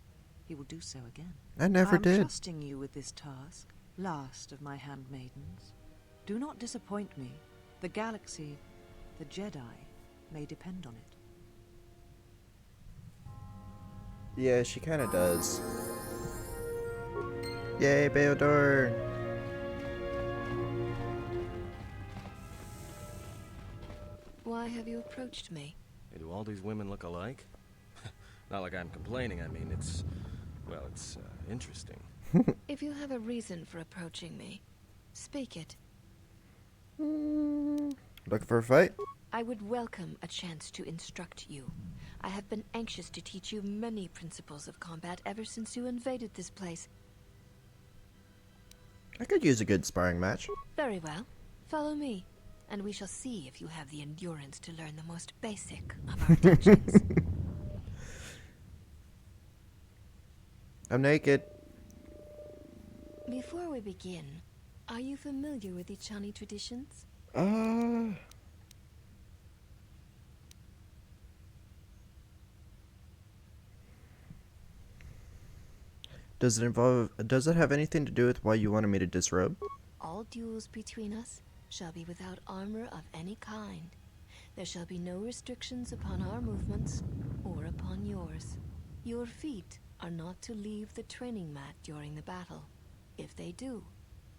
He will do so again. I never did. I'm trusting you with this task, last of my handmaidens. Do not disappoint me. The galaxy, the Jedi, may depend on it. Yeah, she kind of does. Yay, Beodor! Why have you approached me? Hey, do all these women look alike? Not like I'm complaining, I mean, it's interesting. If you have a reason for approaching me, speak it. Looking for a fight? I would welcome a chance to instruct you. I have been anxious to teach you many principles of combat ever since you invaded this place. I could use a good sparring match. Very well. Follow me, and we shall see if you have the endurance to learn the most basic of our teachings. I'm naked. Before we begin, are you familiar with the Chani traditions? Does it have anything to do with why you wanted me to disrobe? All duels between us shall be without armor of any kind. There shall be no restrictions upon our movements or upon yours. Your feet are not to leave the training mat during the battle. If they do,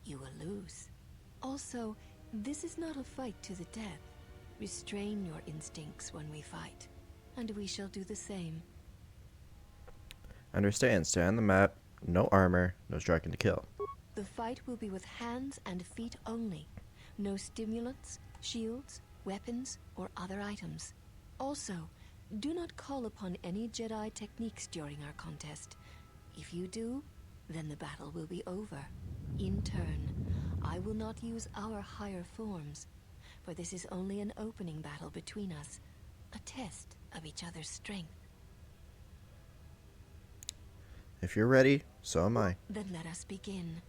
you will lose. Also, this is not a fight to the death. Restrain your instincts when we fight, and we shall do the same. Understand, stay on the map, no armor, no striking to kill. The fight will be with hands and feet only. No stimulants, shields, weapons, or other items. Also, do not call upon any Jedi techniques during our contest. If you do, then the battle will be over. In turn, I will not use our higher forms, for this is only an opening battle between us, a test of each other's strength. If you're ready, so am I. Then let us begin.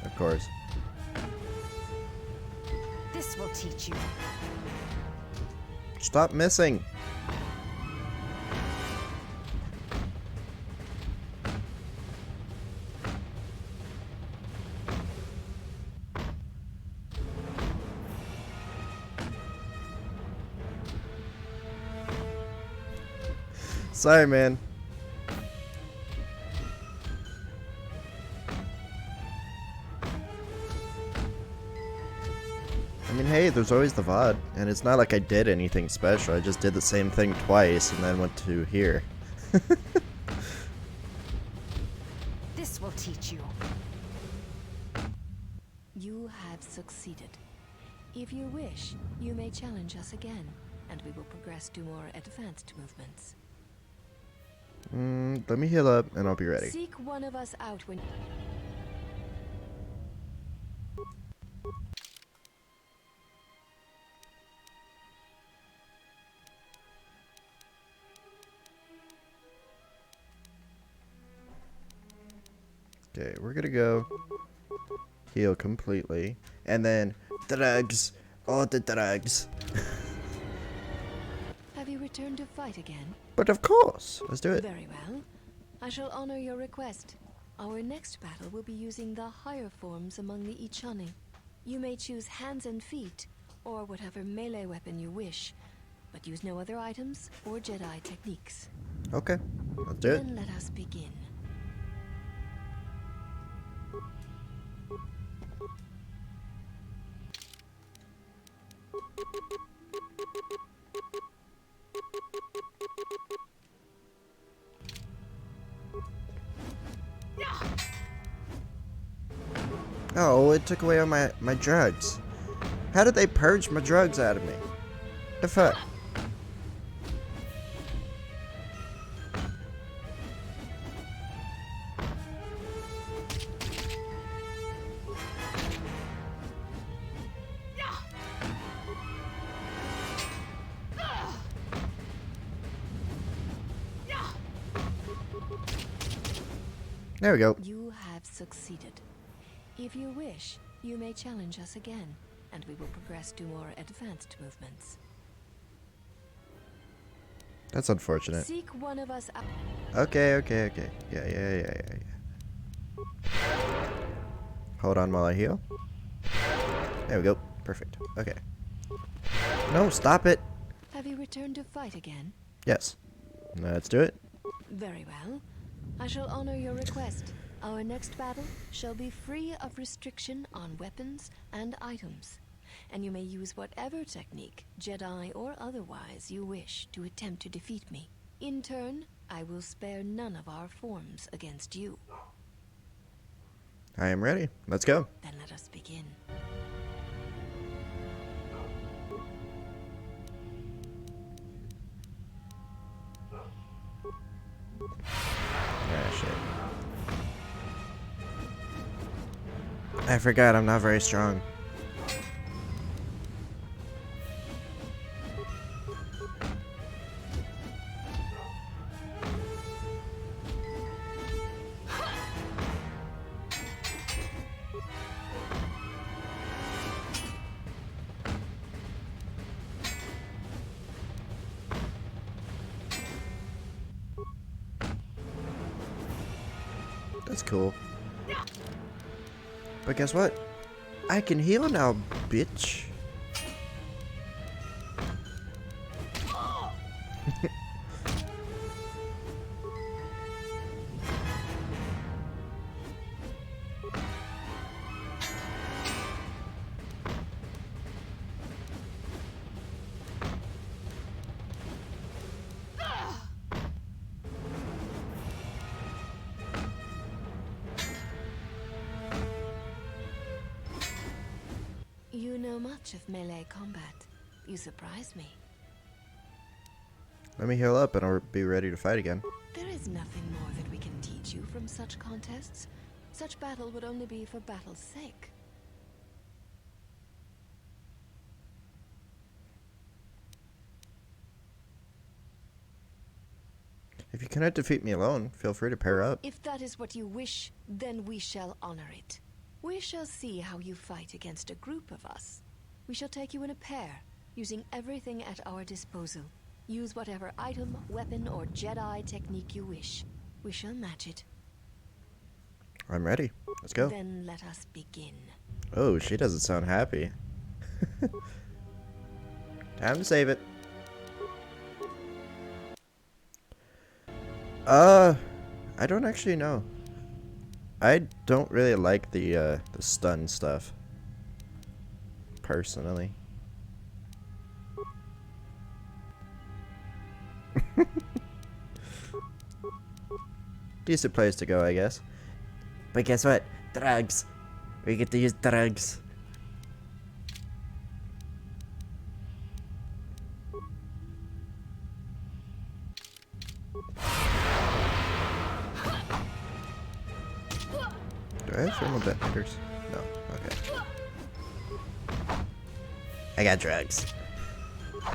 Of course. This will teach you. Stop missing! Sorry, man. I mean, hey, there's always the VOD, and it's not like I did anything special. I just did the same thing twice and then went to here. This will teach you. You have succeeded. If you wish, you may challenge us again, and we will progress to more advanced movements. Let me heal up, and I'll be ready. Seek one of us out when... Okay, we're gonna go heal completely, and then drugs, all the drugs. Have you returned to fight again? But of course, let's do it. Very well. I shall honor your request. Our next battle will be using the higher forms among the Ichani. You may choose hands and feet, or whatever melee weapon you wish, but use no other items or Jedi techniques. Okay, let's do it. Then let us begin. Oh, it took away all my drugs. How did they purge my drugs out of me? The fuck? There we go. You have succeeded. If you wish, you may challenge us again, and we will progress to more advanced movements. That's unfortunate. Seek one of us out. Okay. Yeah. Hold on while I heal. There we go. Perfect. Okay. No, stop it. Have you returned to fight again? Yes. Let's do it. Very well. I shall honor your request. Our next battle shall be free of restriction on weapons and items, and you may use whatever technique, Jedi or otherwise, you wish to attempt to defeat me. In turn, I will spare none of our forms against you. I am ready. Let's go. Then let us begin. Ah, shit. I forgot I'm not very strong. That's cool. But guess what? I can heal now, bitch. You know much of melee combat. You surprise me. Let me heal up and I'll be ready to fight again. There is nothing more that we can teach you from such contests. Such battle would only be for battle's sake. If you cannot defeat me alone, feel free to pair up. If that is what you wish, then we shall honor it. We shall see how you fight against a group of us. We shall take you in a pair, using everything at our disposal. Use whatever item, weapon, or Jedi technique you wish. We shall match it. I'm ready. Let's go. Then let us begin. Oh, she doesn't sound happy. Time to save it. I don't actually know. I don't really like the stun stuff. Personally. Decent place to go, I guess. But guess what? Drugs. We get to use drugs. Do I have thermal detonators? No. Okay. I got drugs.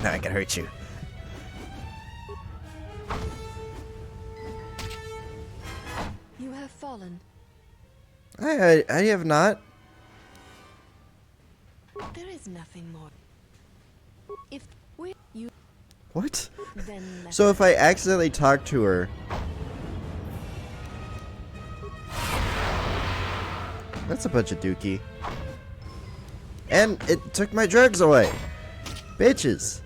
Now I can hurt you. You have fallen. I have not. There is nothing more. If we you What? then let So if I accidentally talk to her, that's a bunch of dookie. And it took my drugs away. Bitches.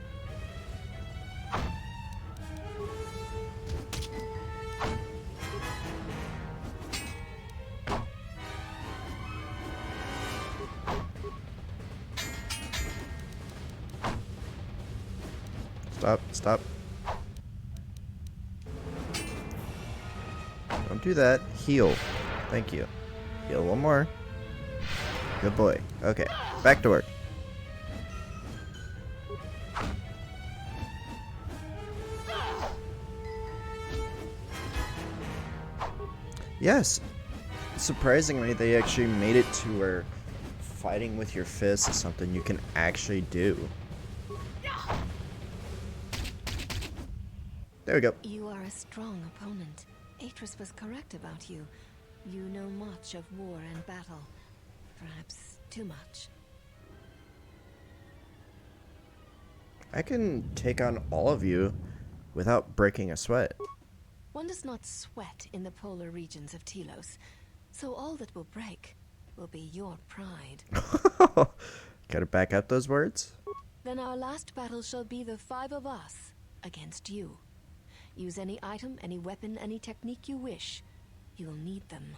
Stop, stop. Don't do that. Heal. Thank you. Heal one more. Good boy. Okay, back to work. Yes. Surprisingly, they actually made it to where fighting with your fists is something you can actually do. There we go. You are a strong opponent. Atris was correct about you. You know much of war and battle. Perhaps too much. I can take on all of you without breaking a sweat. One does not sweat in the polar regions of Telos, so all that will break will be your pride. Gotta back up those words? Then our last battle shall be the 5 of us against you. Use any item, any weapon, any technique you wish. You'll need them.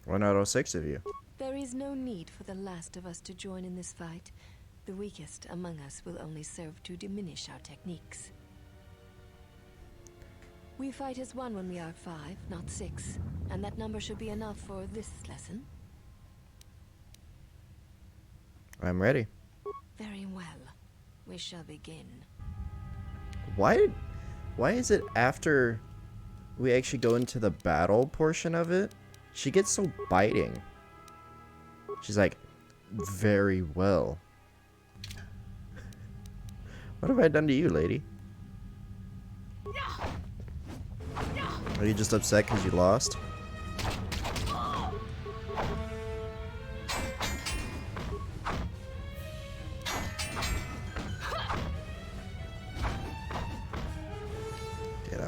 One out of 6 of you. There is no need for the last of us to join in this fight. The weakest among us will only serve to diminish our techniques. We fight as one when we are 5, not 6. And that number should be enough for this lesson. I'm ready. Very well. We shall begin. Why is it after we actually go into the battle portion of it, she gets so biting? She's like, very well. What have I done to you, lady? Are you just upset because you lost?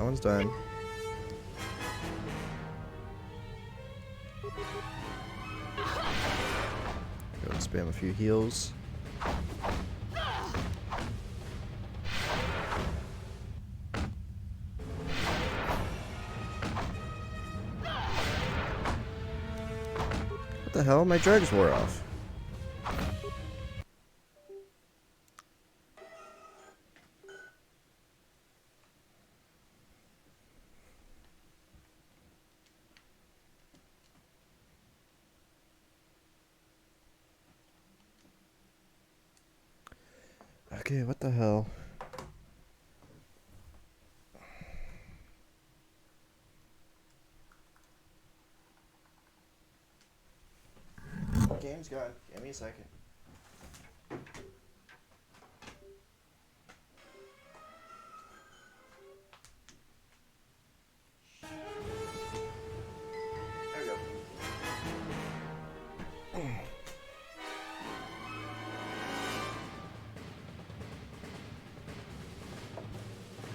that one's done. Go and spam a few heals. What the hell? My drugs wore off. Okay, what the hell? Game's gone. Give me a second. There we go.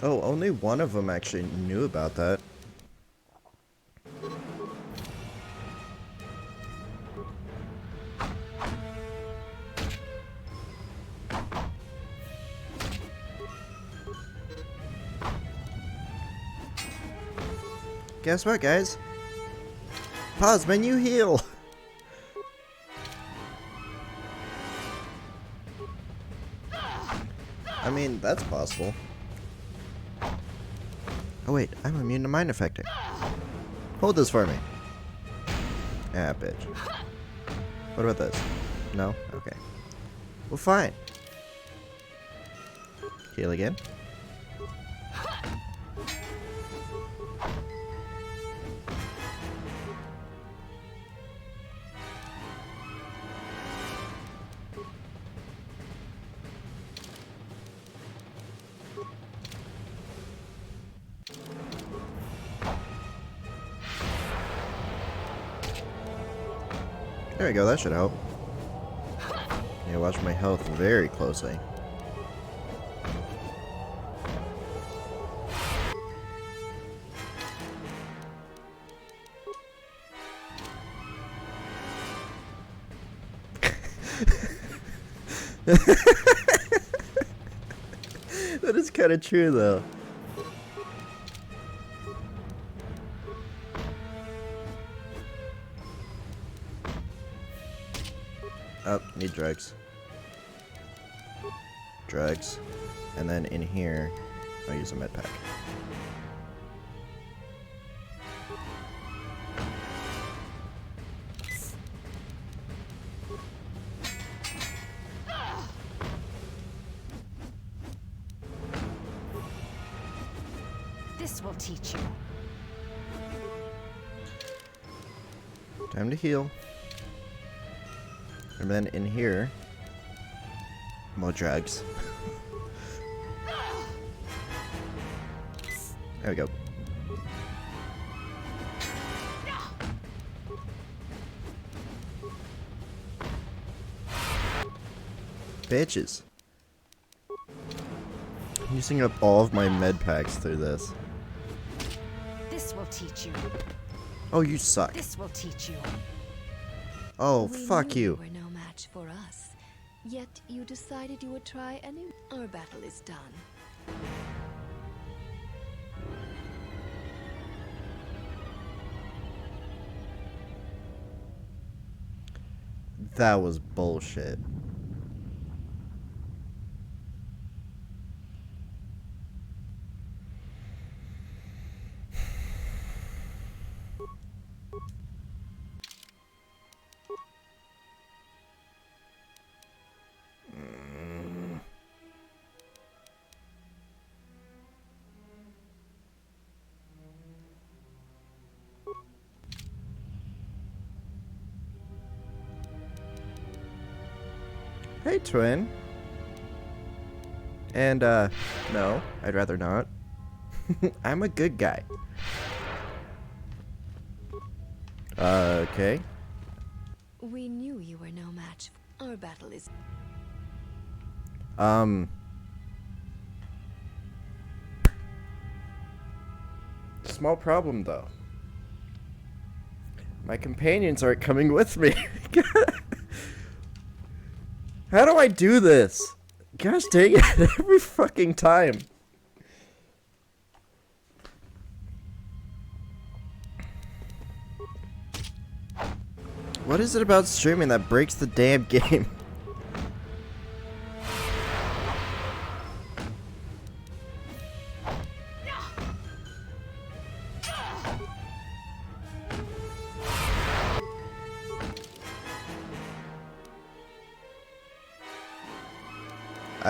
Oh, only one of them actually knew about that. Guess what, guys? Pause menu heal. I mean, that's possible. Oh wait, I'm immune to mind affecting. Hold this for me. Ah, bitch. What about this? No? Okay. Well, fine. Heal again. There we go, that should help. Yeah, watch my health very closely. That is kind of true, though. Oh, need drugs. Drugs. And then in here, I'll use a med pack. This will teach you. Time to heal. And then in here, more drugs. There we go. Bitches. I'm using up all of my med packs through this. This will teach you. Oh, you suck. This will teach you. Oh, We fuck knew you. were no match for us. Yet you decided you would try anyway. Our battle is done. That was bullshit. Hey, twin. And, no, I'd rather not. I'm a good guy. Okay. We knew you were no match. Our battle is... Small problem, though. My companions aren't coming with me. How do I do this? Gosh dang it, every fucking time. What is it about streaming that breaks the damn game?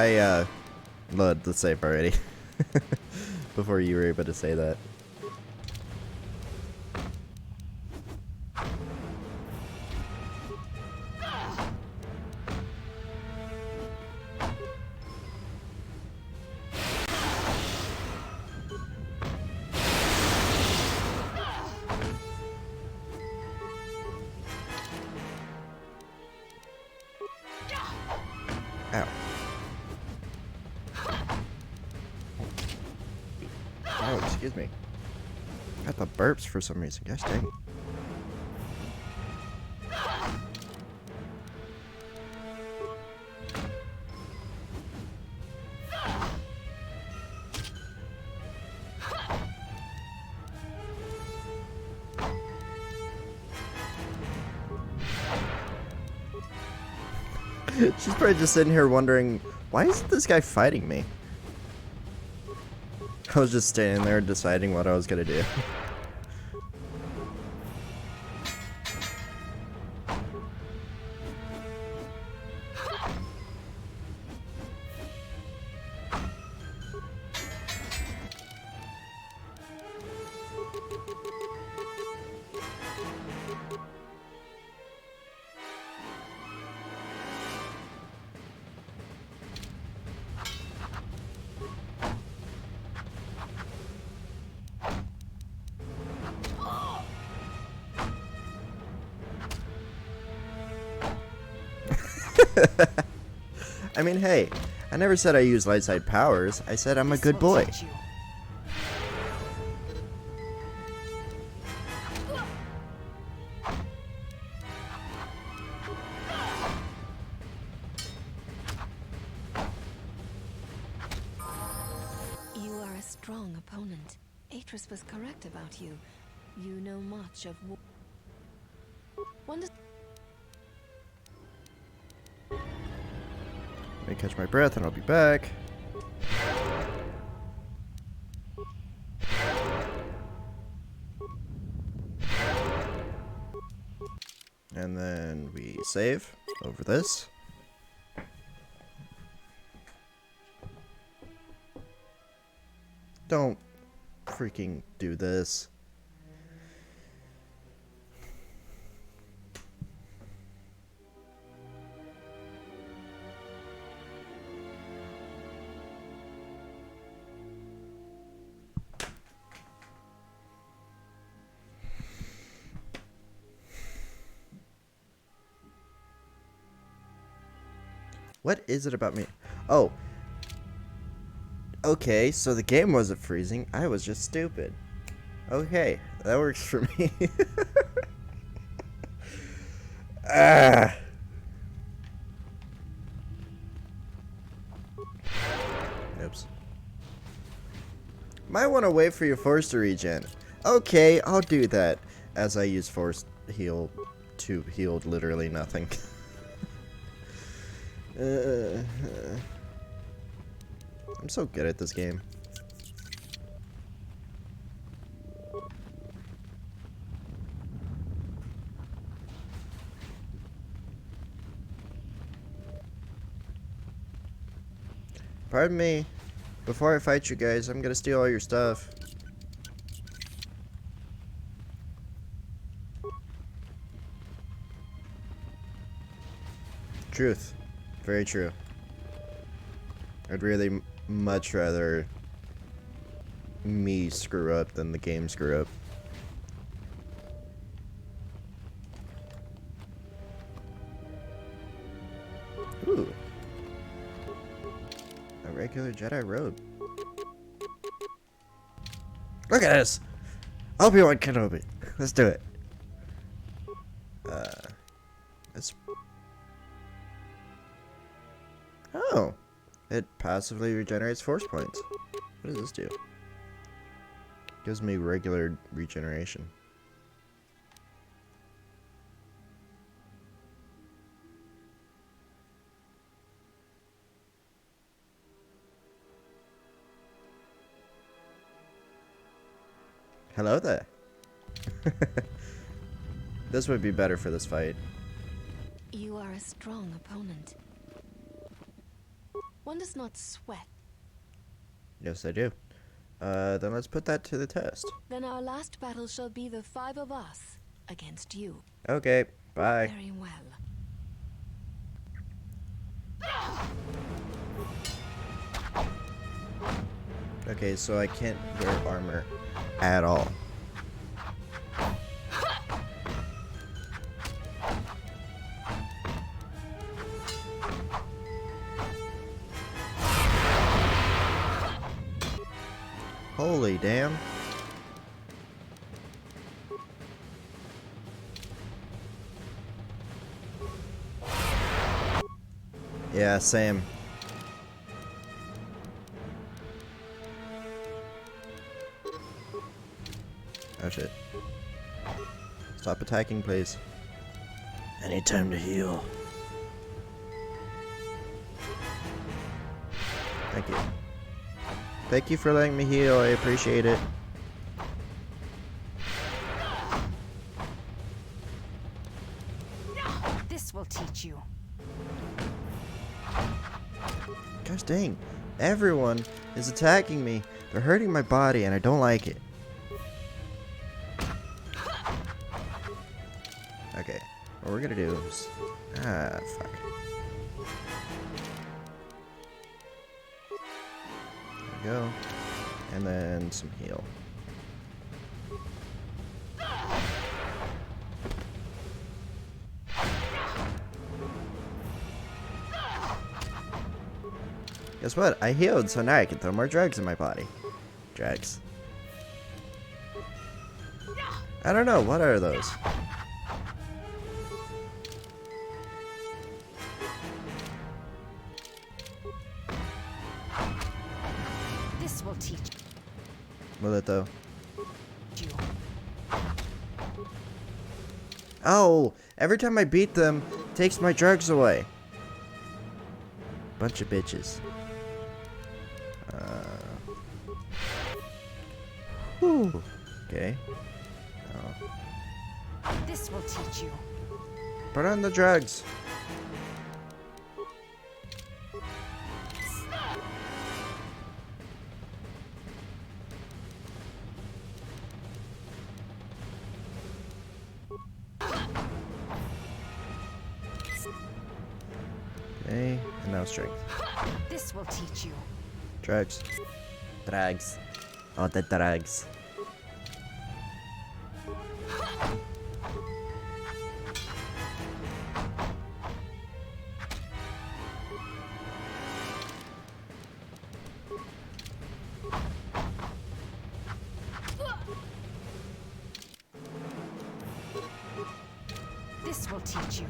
I loaded the save already. Before you were able to say that. Ow. Oh, excuse me. Got the burps for some reason. Gosh dang. She's probably just sitting here wondering, why isn't this guy fighting me? I was just standing there deciding what I was gonna do. I mean, hey, I never said I use light side powers. I said I'm a good boy. You are a strong opponent. Atris was correct about you. You know much of war. One does. Let me catch my breath and I'll be back. And then we save over this. Don't freaking do this. What is it about me? Oh. Okay, so the game wasn't freezing. I was just stupid. Okay, that works for me. Ah. Oops. Might want to wait for your force to regen. Okay, I'll do that. As I use force heal to heal literally nothing. I'm so good at this game. Pardon me. Before I fight you guys, I'm gonna steal all your stuff. Truth. Very true. I'd really much rather me screw up than the game screw up. Ooh. A regular Jedi robe. Look at this! Obi-Wan Kenobi. Let's do it. Let's... Oh. It passively regenerates force points. What does this do? Gives me regular regeneration. Hello there. This would be better for this fight. You are a strong opponent. One does not sweat. Yes, I do. Then let's put that to the test. Then our last battle shall be the 5 of us against you. Okay, bye. Very well. Okay, so I can't wear armor at all. Holy damn. Yeah, same. Oh shit. Stop attacking, please. I need time to heal. Thank you. Thank you for letting me heal, I appreciate it. This will teach you. Gosh dang. Everyone is attacking me. They're hurting my body and I don't like it. Okay. What we're gonna do is... Ah, fuck. There we go. And then some heal. Guess what? I healed, so now I can throw more drugs in my body. Drugs. I don't know, what are those? This will teach Will it though? you. Oh! Every time I beat them, it takes my drugs away. Bunch of bitches. Whew. Okay. Oh. This will teach you. Put on the drugs. Okay, and now strength. This will teach you. Drugs. Drugs. Oh, the drugs. This will teach you.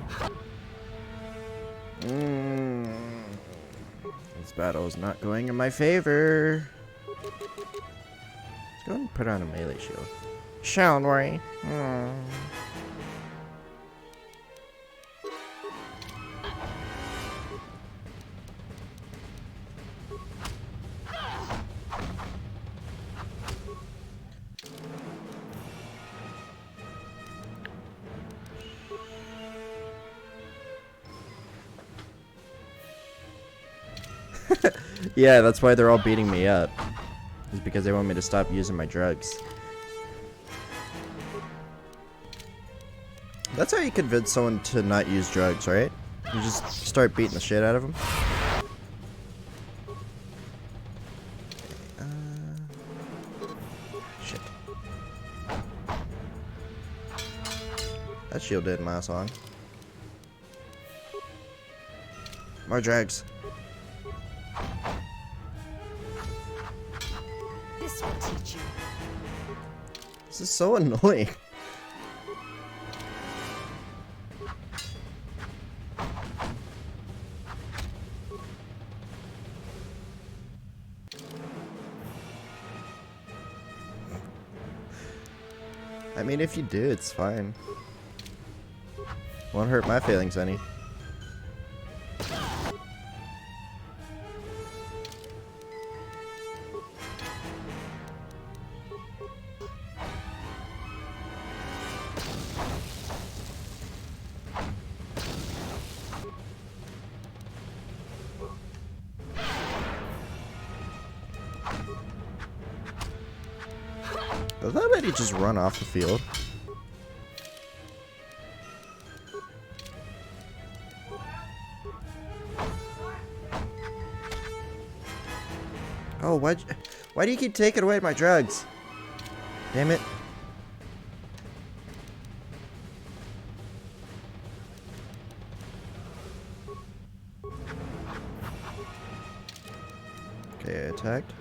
This battle is not going in my favor. Let's go and put on a melee shield. Shall we? Yeah, that's why they're all beating me up. Is because they want me to stop using my drugs. That's how you convince someone to not use drugs, right? You just start beating the shit out of them. Shit. That shield didn't last long. More drugs. This will teach you. This is so annoying. I mean, if you do, it's fine. Won't hurt my feelings any. Does that lady just run off the field? Oh, why do you keep taking away my drugs? Damn it. Okay, I attacked.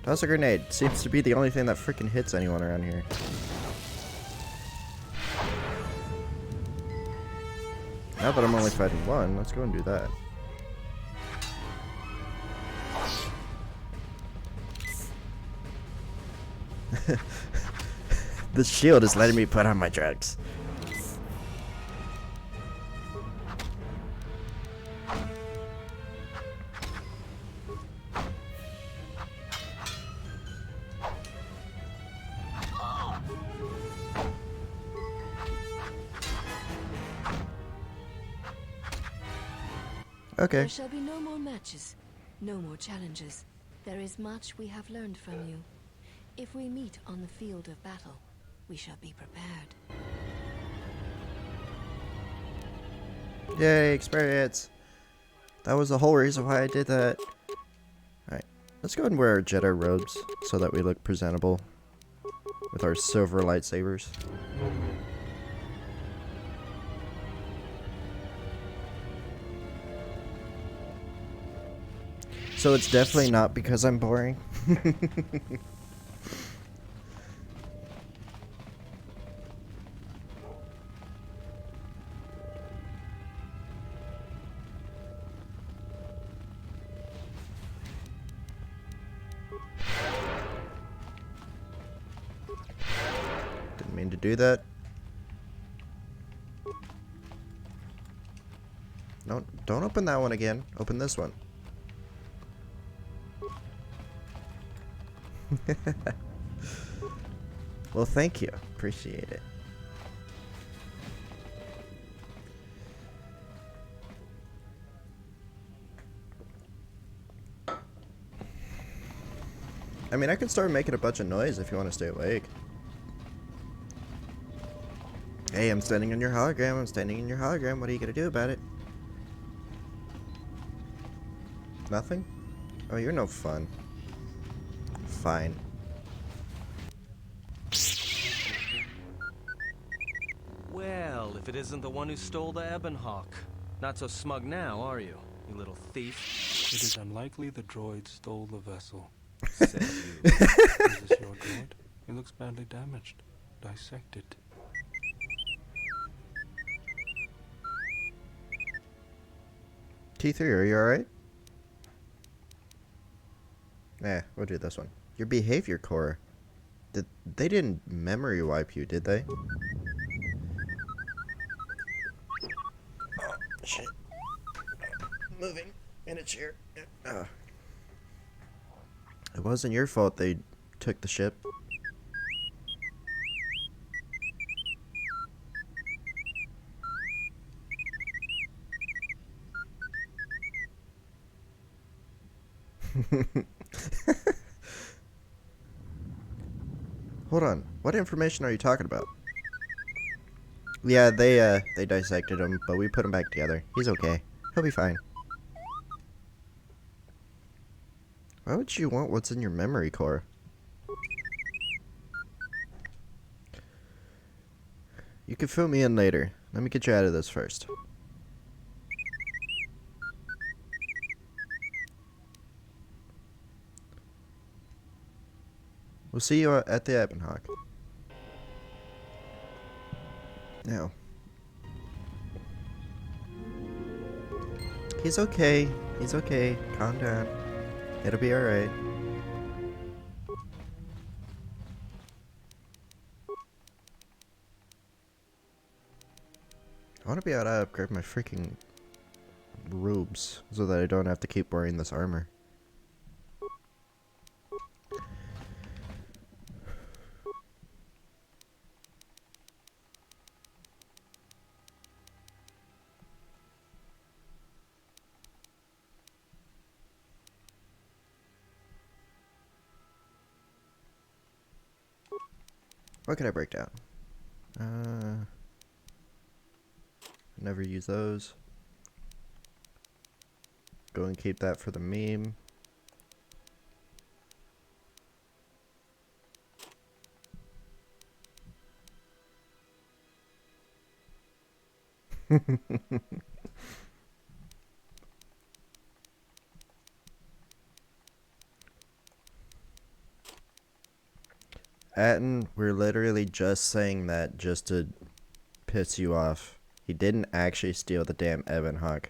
Toss a grenade. Seems to be the only thing that freaking hits anyone around here. Now that I'm only fighting one, let's go and do that. The shield is letting me put on my drugs. Okay. There shall be no more matches, no more challenges. There is much we have learned from you. If we meet on the field of battle, we shall be prepared. Yay, experience. That was the whole reason why I did that. Alright, let's go ahead and wear our Jedi robes so that we look presentable with our silver lightsabers. So it's definitely not because I'm boring. Didn't mean to do that. No, don't open that one again. Open this one. Well, thank you. Appreciate it. I mean, I could start making a bunch of noise if you want to stay awake. Hey, I'm standing in your hologram. I'm standing in your hologram. What are you gonna do about it? Nothing? Oh, you're no fun. Fine. Well, if it isn't the one who stole the Ebon Hawk. Not so smug now, are you, you little thief? It is unlikely the droid stole the vessel. Said you. Is this your droid? It looks badly damaged. Dissect it. T3, are you alright? Nah, we'll do this one. Your behavior core. They didn't memory wipe you, did they? Oh, shit. Moving in a chair. It wasn't your fault they took the ship. Hold on. What information are you talking about? Yeah, they dissected him, but we put him back together. He's okay. He'll be fine. Why would you want what's in your memory core? You can fill me in later. Let me get you out of this first. We'll see you at the Ebonhawk. Now. He's okay. He's okay. Calm down. It'll be alright. I want to be able to upgrade my freaking robes so that I don't have to keep wearing this armor. What can I break down? Never use those. Go and keep that for the meme. Atten, we're literally just saying that just to piss you off. He didn't actually steal the damn Ebonhawk.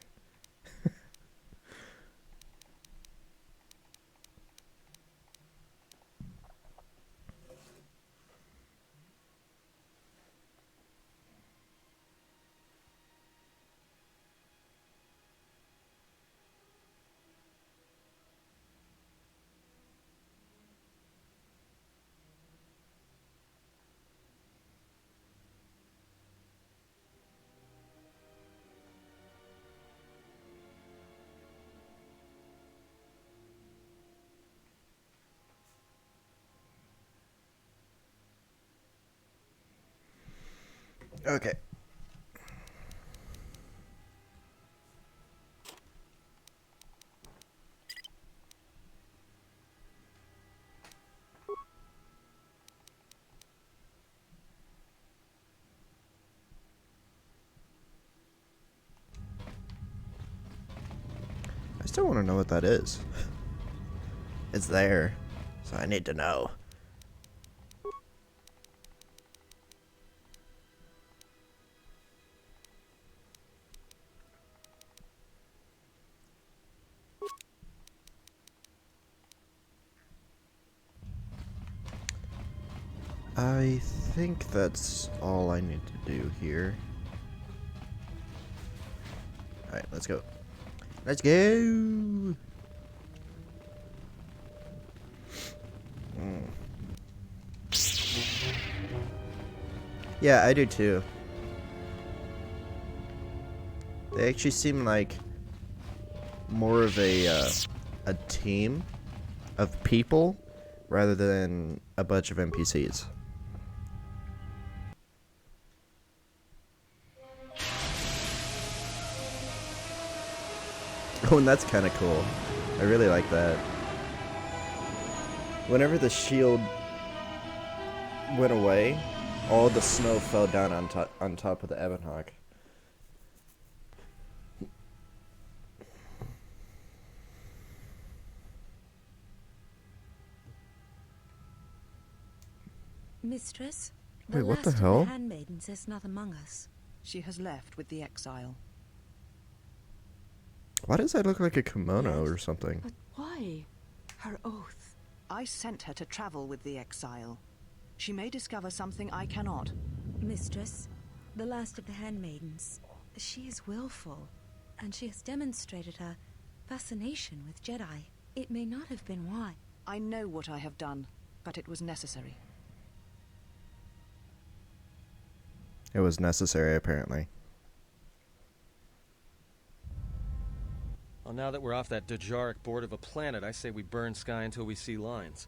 Okay. I still want to know what that is. It's there, so I need to know. I think that's all I need to do here. Alright, let's go. Let's go! Yeah, I do too. They actually seem like more of a team of people rather than a bunch of NPCs. Oh, and that's kind of cool. I really like that. Whenever the shield went away, all the snow fell down on top of the Ebonhawk. Mistress, Wait, what the last hell? of the handmaidens is not among us. She has left with the exile. Why does that look like a kimono Yes, or something? But why? Her oath. I sent her to travel with the exile. She may discover something I cannot. Mistress, the last of the handmaidens. She is willful, and she has demonstrated her fascination with Jedi. It may not have been why. I know what I have done, but it was necessary. It was necessary, apparently. Well, now that we're off that Dajaric board of a planet, I say we burn sky until we see lines.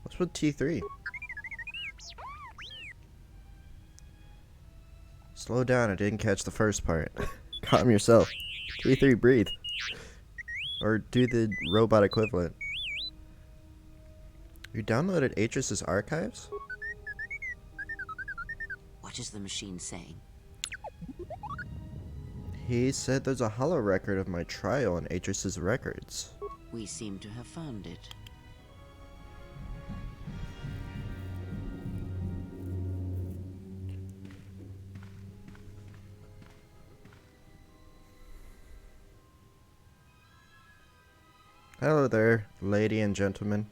What's with T3? Slow down, I didn't catch the first part. Calm yourself. T3, breathe. Or do the robot equivalent. You downloaded Atris's archives? What is the machine saying? He said there's a hollow record of my trial in Atris's records. We seem to have found it. Hello there, lady and gentlemen.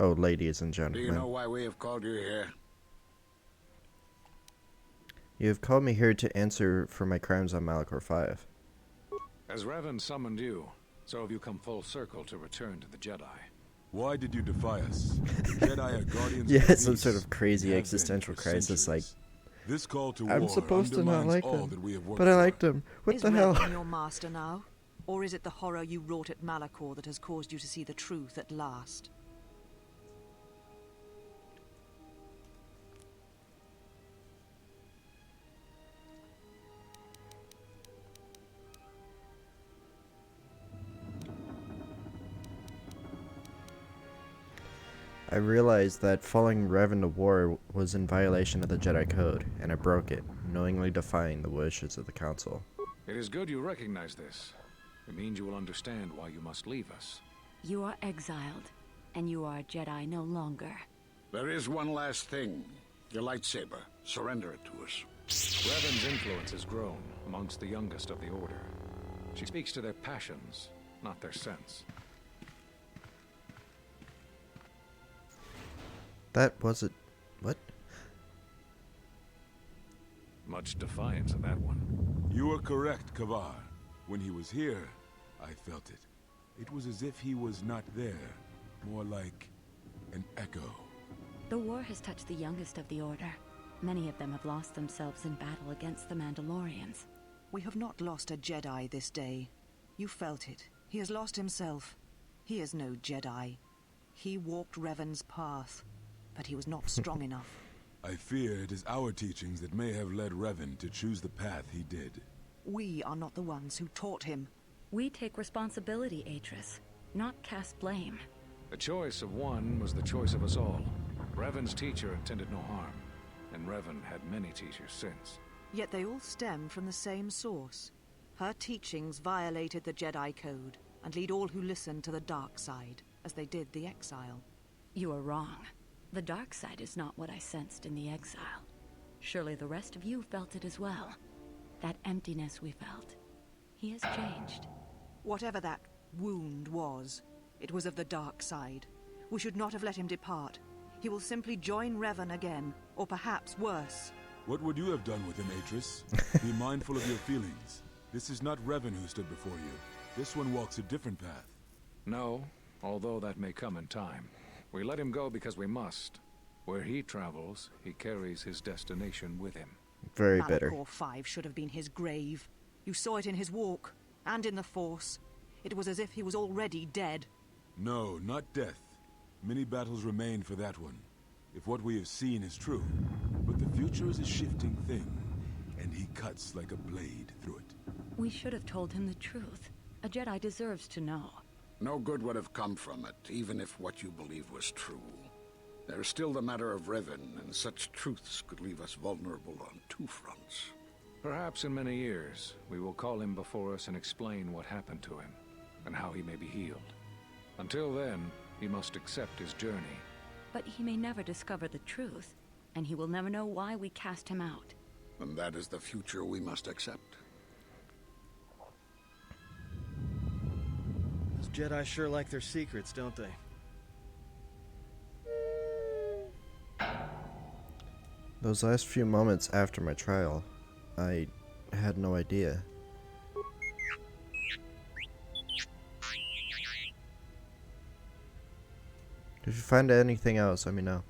Oh, ladies and Do gentlemen. you know why we have called you here? You have called me here to answer for my crimes on Malachor 5. As Revan summoned you, so have you come full circle to return to the Jedi. Why did you defy us? Jedi are guardians Yeah, of it's some peace, sort of crazy and have existential been for crisis, like, centuries. This call to I'm war supposed to not undermines like all them, that we have worked but I for. liked them. What Is the hell? Revan your master now? Or is it the horror you wrought at Malachor that has caused you to see the truth at last? I realized that following Revan to war was in violation of the Jedi Code, and I broke it, knowingly defying the wishes of the Council. It is good you recognize this. It means you will understand why you must leave us. You are exiled, and you are a Jedi no longer. There is one last thing. Your lightsaber. Surrender it to us. Revan's influence has grown amongst the youngest of the Order. She speaks to their passions, not their sense. That wasn't... what? Much defiance in that one. You were correct, Kavar. When he was here, I felt it. It was as if he was not there. More like an echo. The war has touched the youngest of the Order. Many of them have lost themselves in battle against the Mandalorians. We have not lost a Jedi this day. You felt it. He has lost himself. He is no Jedi. He walked Revan's path, but he was not strong enough. I fear it is our teachings that may have led Revan to choose the path he did. We are not the ones who taught him. We take responsibility, Atris, not cast blame. The choice of one was the choice of us all. Revan's teacher intended no harm, and Revan had many teachers since. Yet they all stem from the same source. Her teachings violated the Jedi Code and lead all who listen to the dark side, as they did the exile. You are wrong. The dark side is not what I sensed in the exile. Surely the rest of you felt it as well. That emptiness we felt. He has changed. Whatever that wound was, it was of the dark side. We should not have let him depart. He will simply join Revan again, or perhaps worse. What would you have done with him, Atris? Be mindful of your feelings. This is not Revan who stood before you. This one walks a different path. No, although that may come in time. We let him go because we must. Where he travels, he carries his destination with him. Very bitter. Malachor 5 should have been his grave. You saw it in his walk, and in the Force. It was as if he was already dead. No, not death. Many battles remain for that one, if what we have seen is true. But the future is a shifting thing, and he cuts like a blade through it. We should have told him the truth. A Jedi deserves to know. No good would have come from it, even if what you believe was true. There is still the matter of Revan, and such truths could leave us vulnerable on two fronts. Perhaps in many years, we will call him before us and explain what happened to him, and how he may be healed. Until then, he must accept his journey. But he may never discover the truth, and he will never know why we cast him out. And that is the future we must accept. Those Jedi sure like their secrets, don't they? Those last few moments after my trial, I had no idea. If you find anything else, let me know.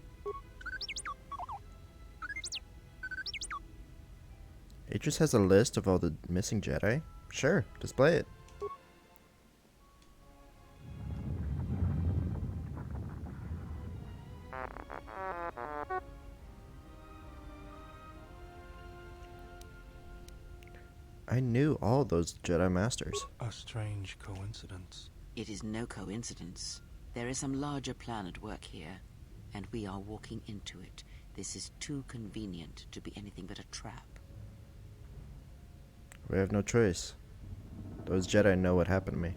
It just has a list of all the missing Jedi? Sure, display it. I knew all those Jedi Masters. A strange coincidence. It is no coincidence. There is some larger plan at work here, and we are walking into it. This is too convenient to be anything but a trap. We have no choice. Those Jedi know what happened to me.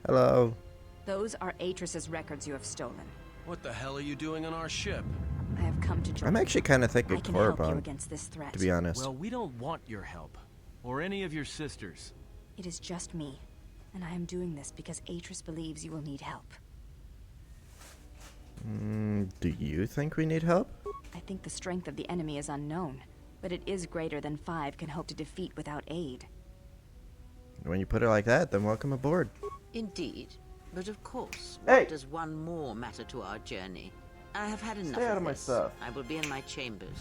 Hello. Those are Atris's records you have stolen. What the hell are you doing on our ship? I have come to join. I'm actually kind of thinking I can help you Korriban, against this threat. to be honest. Well, we don't want your help. Or any of your sisters. It is just me. And I am doing this because Atris believes you will need help. Do you think we need help? I think the strength of the enemy is unknown, but it is greater than 5 can hope to defeat without aid. When you put it like that, then welcome aboard. Indeed. But of course, Hey! what does one more matter to our journey? I have had enough Stay out of my this. stuff. I will be in my chambers.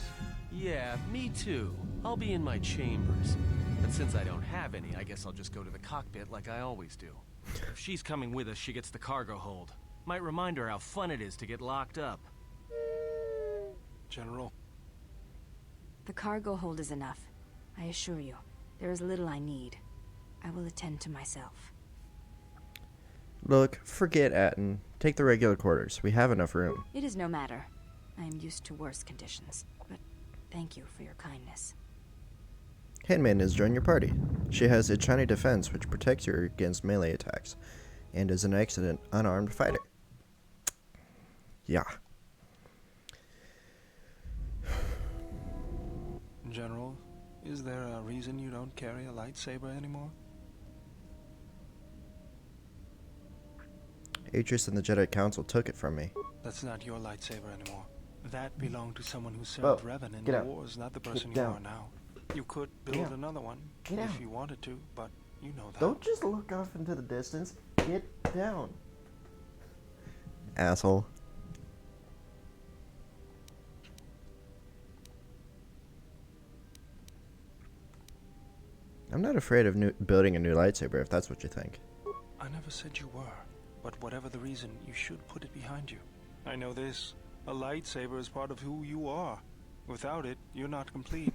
Yeah, me too. I'll be in my chambers. But since I don't have any, I guess I'll just go to the cockpit like I always do. If she's coming with us, she gets the cargo hold. Might remind her how fun it is to get locked up. General. The cargo hold is enough. I assure you, there is little I need. I will attend to myself. Look, forget Atten. Take the regular quarters. We have enough room. It is no matter. I am used to worse conditions, but thank you for your kindness. Handmaiden has joined your party. She has a Chani defense which protects her against melee attacks, and is an excellent unarmed fighter. Yeah. General, is there a reason you don't carry a lightsaber anymore? Atris and the Jedi Council took it from me. That's not your lightsaber anymore. That belonged to someone who served Whoa, Revan in get the out. wars, not the Get person you down. are now. You could Get build out. another one Get if out. you wanted to, but you know that. Don't just look off into the distance. Get down. Asshole. I'm not afraid of building a new lightsaber if that's what you think. I never said you were, but whatever the reason, you should put it behind you. I know this. A lightsaber is part of who you are. Without it, you're not complete.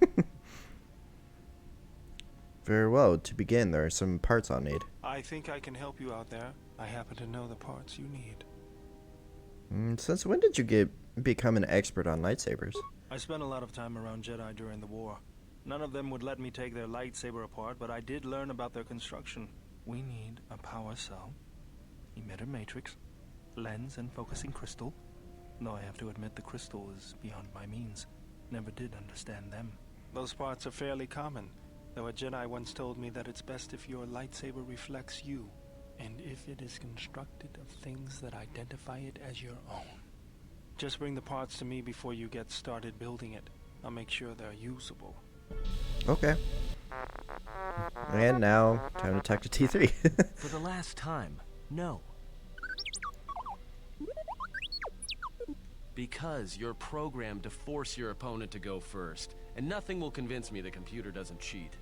Very well. To begin, there are some parts I'll need. I think I can help you out there. I happen to know the parts you need. Since when did you become an expert on lightsabers? I spent a lot of time around Jedi during the war. None of them would let me take their lightsaber apart, but I did learn about their construction. We need a power cell, emitter matrix, lens and focusing crystal. Though I have to admit the crystal is beyond my means. Never did understand them. Those parts are fairly common, though a Jedi once told me that it's best if your lightsaber reflects you, and if it is constructed of things that identify it as your own. Just bring the parts to me before you get started building it. I'll make sure they're usable. Okay. And now, time to talk to T3. For the last time, no. Because you're programmed to force your opponent to go first, and nothing will convince me the computer doesn't cheat.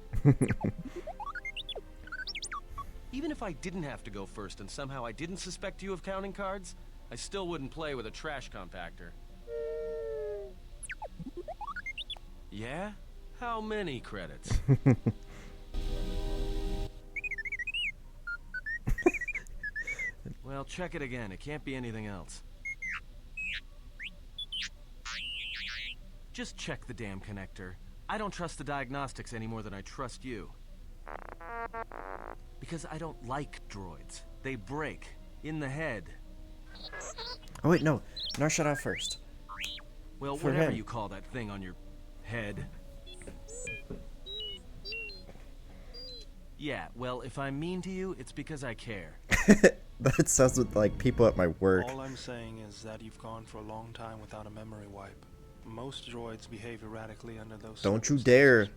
Even if I didn't have to go first and somehow I didn't suspect you of counting cards, I still wouldn't play with a trash compactor. Yeah? How many credits? Well, check it again. It can't be anything else. Just check the damn connector. I don't trust the diagnostics any more than I trust you. Because I don't like droids. They break. In the head. Oh wait, no. Nar shut off first. Well, For whatever him. you call that thing on your head. Yeah, well, if I'm mean to you, it's because I care. That sounds like people at my work. All I'm saying is that you've gone for a long time without a memory wipe. Most droids behave erratically under those Don't you dare.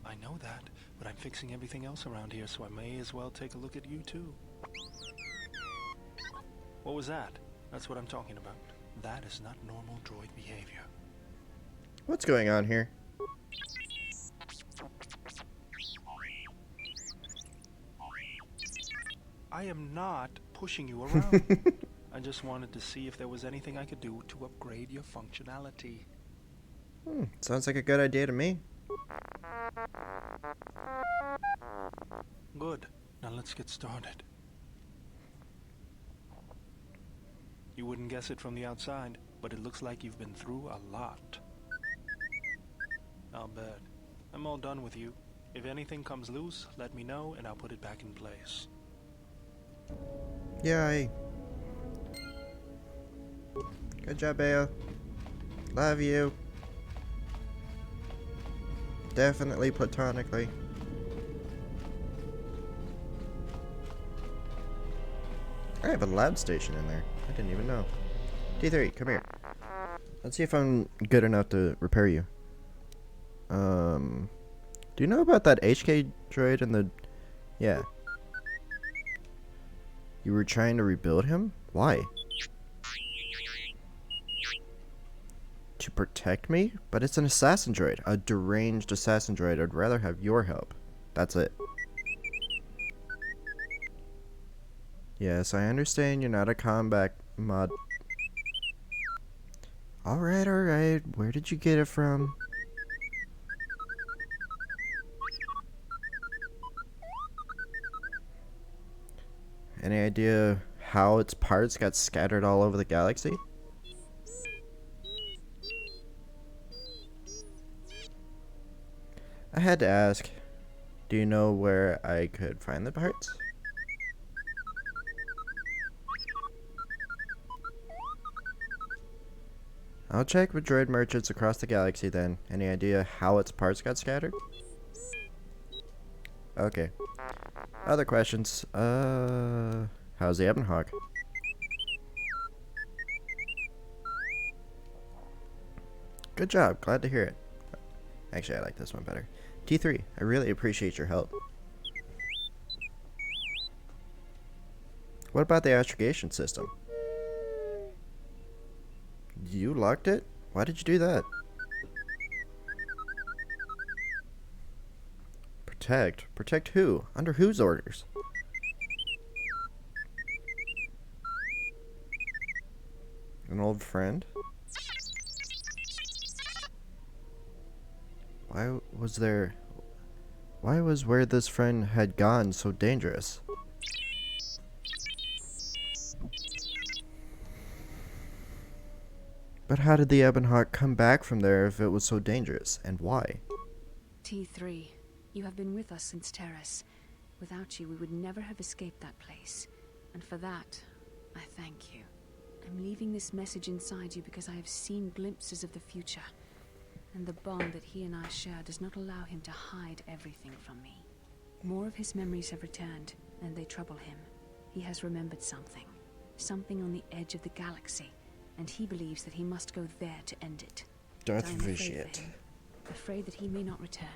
I know that, but I'm fixing everything else around here, so I may as well take a look at you too. What was that? That's what I'm talking about. That is not normal droid behavior. What's going on here? I am not pushing you around. I just wanted to see if there was anything I could do to upgrade your functionality. Sounds like a good idea to me. Good. Now let's get started. You wouldn't guess it from the outside, but it looks like you've been through a lot. I'll bet. I'm all done with you. If anything comes loose, let me know and I'll put it back in place. Yay. Good job, Bea. Love you. Definitely platonically. I have a lab station in there. I didn't even know. T3, come here. Let's see if I'm good enough to repair you. Do you know about that HK droid and the... Yeah. You were trying to rebuild him? Why? To protect me? But it's an assassin droid. A deranged assassin droid. I'd rather have your help. That's it. Yes, I understand you're not a combat mod. Alright, alright. Where did you get it from? Any idea how its parts got scattered all over the galaxy? I had to ask. Do you know where I could find the parts? I'll check with droid merchants across the galaxy then. Any idea how its parts got scattered? Okay. Other questions. How's the Ebon Hawk? Good job. Glad to hear it. Actually, I like this one better. T3, I really appreciate your help. What about the astrogation system? You locked it? Why did you do that? Protect? Protect who? Under whose orders? An old friend? Why was where this friend had gone so dangerous? But how did the Ebon Hawk come back from there if it was so dangerous, and why? T3, you have been with us since Telos. Without you, we would never have escaped that place. And for that, I thank you. I'm leaving this message inside you because I have seen glimpses of the future. And the bond that he and I share does not allow him to hide everything from me. More of his memories have returned, and they trouble him. He has remembered something. Something on the edge of the galaxy, and he believes that he must go there to end it. Darth I'm afraid for Vitiate. him, afraid that he may not return.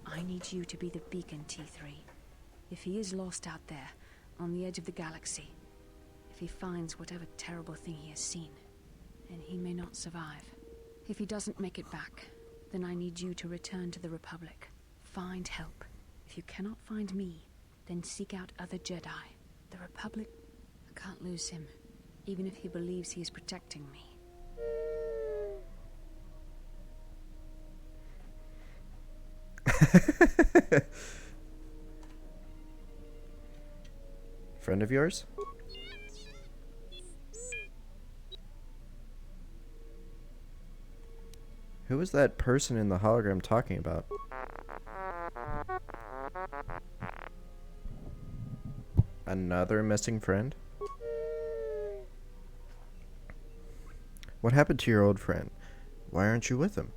I need you to be the beacon, T3. If he is lost out there, on the edge of the galaxy, if he finds whatever terrible thing he has seen, and he may not survive. If he doesn't make it back, then I need you to return to the Republic. Find help. If you cannot find me, then seek out other Jedi. The Republic... I can't lose him, even if he believes he is protecting me. Friend of yours? Who was that person in the hologram talking about? Another missing friend? What happened to your old friend? Why aren't you with him?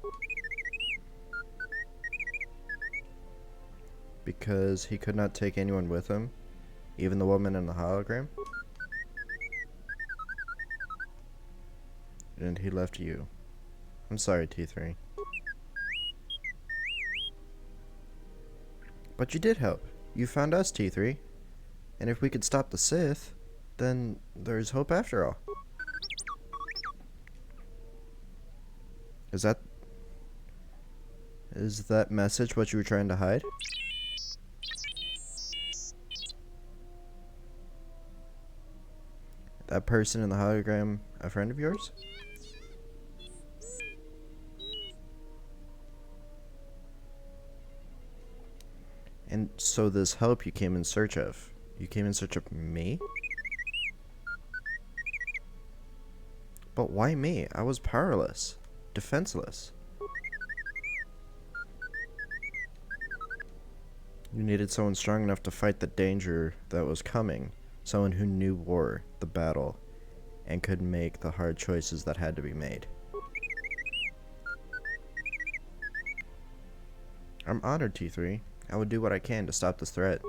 Because he could not take anyone with him? Even the woman in the hologram? And he left you. I'm sorry, T3. But you did help. You found us, T3. And if we could stop the Sith, then there's hope after all. Is that message what you were trying to hide? That person in the hologram a friend of yours? And so this help you came in search of. You came in search of me? But why me? I was powerless. Defenseless. You needed someone strong enough to fight the danger that was coming. Someone who knew war, the battle, and could make the hard choices that had to be made. I'm honored, T3. I would do what I can to stop this threat.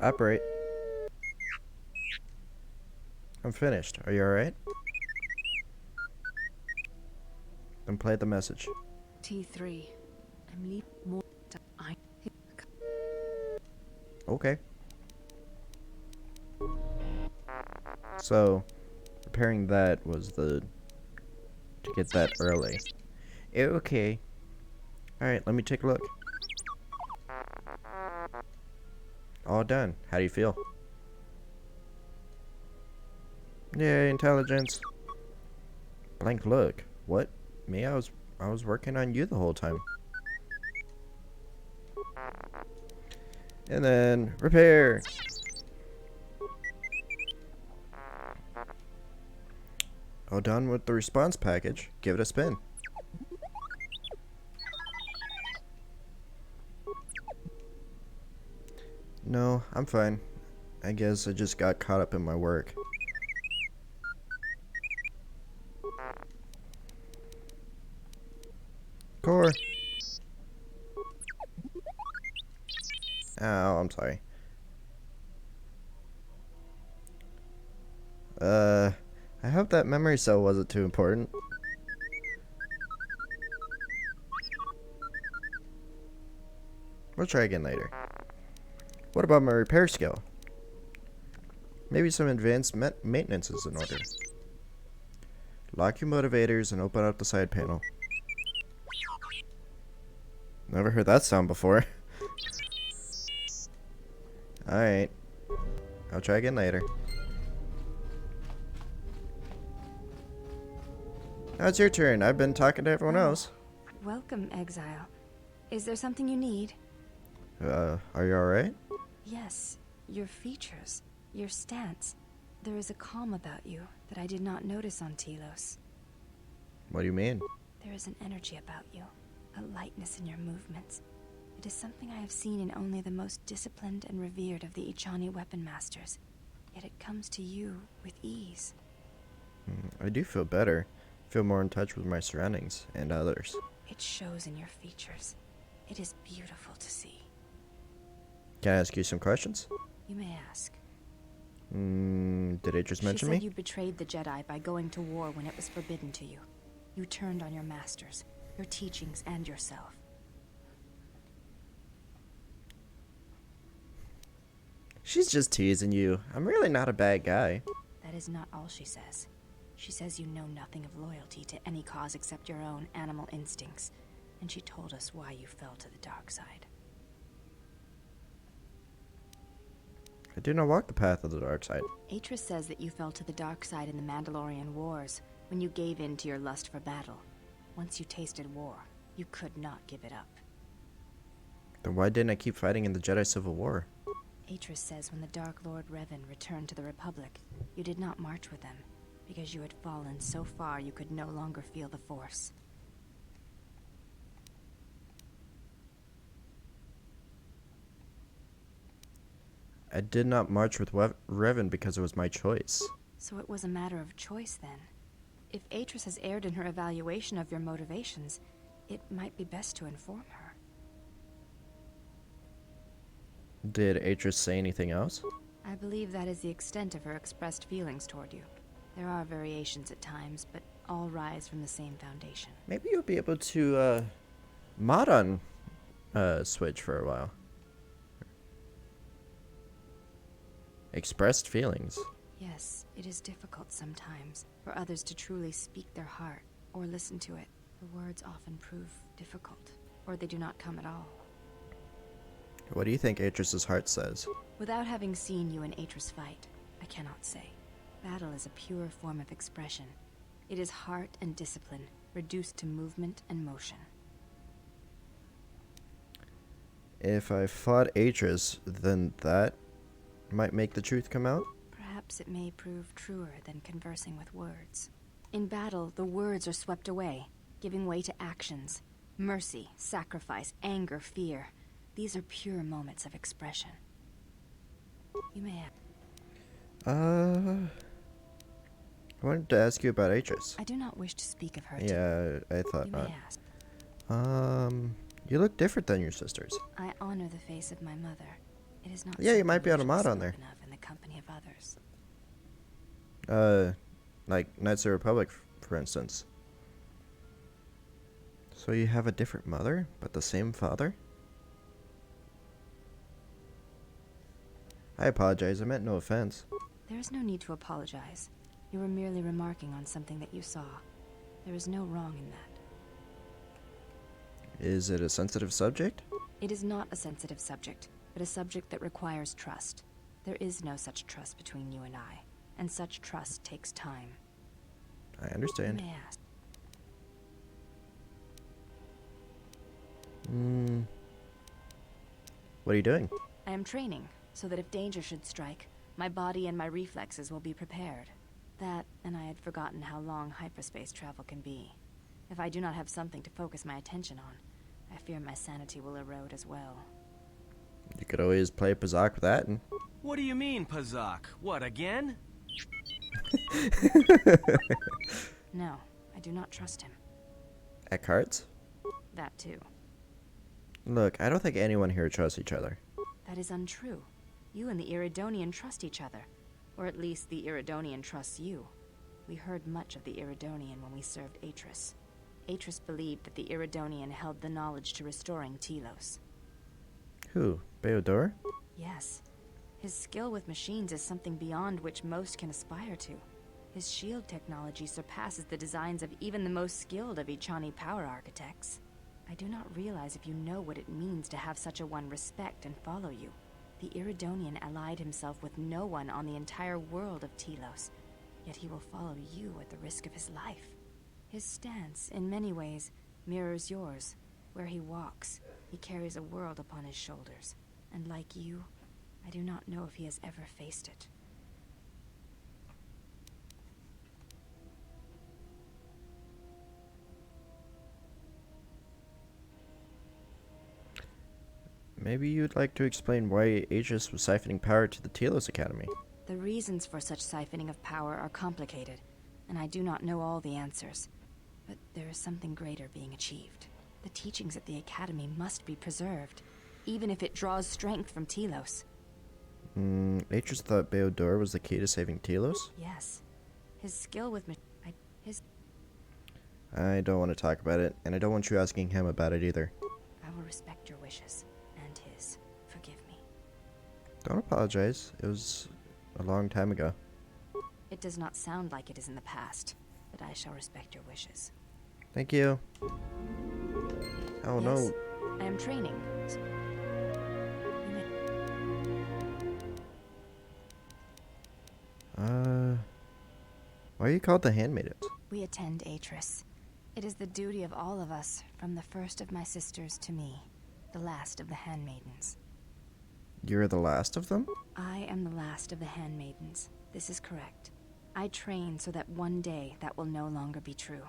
Operate. I'm finished. Are you alright? Then play the message. T3. I'm leaving more I Okay. So, repairing that was to get that early. Okay. Alright, let me take a look. All done. How do you feel? Yay, intelligence. Blank look. What? Me? I was working on you the whole time. And then repair. All done with the response package. Give it a spin. No, I'm fine. I guess I just got caught up in my work. Core. Oh, I'm sorry. I hope that memory cell wasn't too important. We'll try again later. What about my repair skill? Maybe some advanced maintenance is in order. Lock your motivators and open up the side panel. Never heard that sound before. Alright. I'll try again later. Now it's your turn. I've been talking to everyone else. Welcome, Exile. Is there something you need? Are you alright? Yes, your features, your stance. There is a calm about you that I did not notice on Telos. What do you mean? There is an energy about you, a lightness in your movements. It is something I have seen in only the most disciplined and revered of the Ichani weapon masters. Yet it comes to you with ease. I do feel better. Feel more in touch with my surroundings and others. It shows in your features. It is beautiful to see. Can I ask you some questions? You may ask. Did it just mention She me? said you betrayed the Jedi by going to war when it was forbidden to you. You turned on your masters, your teachings, and yourself. She's just teasing you. I'm really not a bad guy. That is not all she says. She says you know nothing of loyalty to any cause except your own animal instincts. And she told us why you fell to the dark side. I do not walk the path of the dark side. Atris says that you fell to the dark side in the Mandalorian Wars, when you gave in to your lust for battle. Once you tasted war, you could not give it up. Then why didn't I keep fighting in the Jedi Civil War? Atris says when the Dark Lord Revan returned to the Republic, you did not march with them, because you had fallen so far you could no longer feel the Force. I did not march with Revan because it was my choice. So it was a matter of choice then. If Atris has erred in her evaluation of your motivations, it might be best to inform her. Did Atris say anything else? I believe that is the extent of her expressed feelings toward you. There are variations at times, but all rise from the same foundation. Maybe you'll be able to mod on Switch for a while. Expressed feelings. Yes, it is difficult sometimes for others to truly speak their heart or listen to it. The words often prove difficult, or they do not come at all. What do you think Atris's heart says? Without having seen you and Atris fight, I cannot say. Battle is a pure form of expression. It is heart and discipline, reduced to movement and motion. If I fought Atris, then that might make the truth come out? Perhaps it may prove truer than conversing with words. In battle, the words are swept away, giving way to actions. Mercy, sacrifice, anger, fear. These are pure moments of expression. You may have... I wanted to ask you about Atris. I do not wish to speak of her. Yeah, I thought You not. may ask. You look different than your sisters. I honor the face of my mother. It is not. Yeah, you might be something on a which is mod on there. spoken of in the company of others. Like Knights of the Republic, for instance. So you have a different mother, but the same father? I apologize, I meant no offense. There is no need to apologize. You were merely remarking on something that you saw. There is no wrong in that. Is it a sensitive subject? It is not a sensitive subject, but a subject that requires trust. There is no such trust between you and I, and such trust takes time. I understand. You may ask. What are you doing? I am training, so that if danger should strike, my body and my reflexes will be prepared. That, and I had forgotten how long hyperspace travel can be. If I do not have something to focus my attention on, I fear my sanity will erode as well. You could always play Pazak with that. And... What do you mean, Pazak? What, again? No, I do not trust him. At cards? That too. Look, I don't think anyone here trusts each other. That is untrue. You and the Iridonian trust each other. Or at least the Iridonian trusts you. We heard much of the Iridonian when we served Atris. Atris believed that the Iridonian held the knowledge to restoring Telos. Who? Beodor? Yes. His skill with machines is something beyond which most can aspire to. His shield technology surpasses the designs of even the most skilled of Ichani power architects. I do not realize if you know what it means to have such a one respect and follow you. The Iridonian allied himself with no one on the entire world of Telos, yet he will follow you at the risk of his life. His stance, in many ways, mirrors yours. Where he walks, he carries a world upon his shoulders, and like you, I do not know if he has ever faced it. Maybe you'd like to explain why Aegis was siphoning power to the Telos Academy. The reasons for such siphoning of power are complicated, and I do not know all the answers. But there is something greater being achieved. The teachings at the Academy must be preserved, even if it draws strength from Telos. Aegis thought Beodor was the key to saving Telos? Yes. His skill with I don't want to talk about it, and I don't want you asking him about it either. I will respect your wishes, and his. Forgive me. Don't apologize. It was a long time ago. It does not sound like it is in the past, but I shall respect your wishes. Thank you. Oh Yes, no. I am training. So you may... Why are you called the Handmaidens? We attend Atris. It is the duty of all of us, from the first of my sisters to me, the last of the handmaidens. You're the last of them? I am the last of the handmaidens. This is correct. I train so that one day that will no longer be true.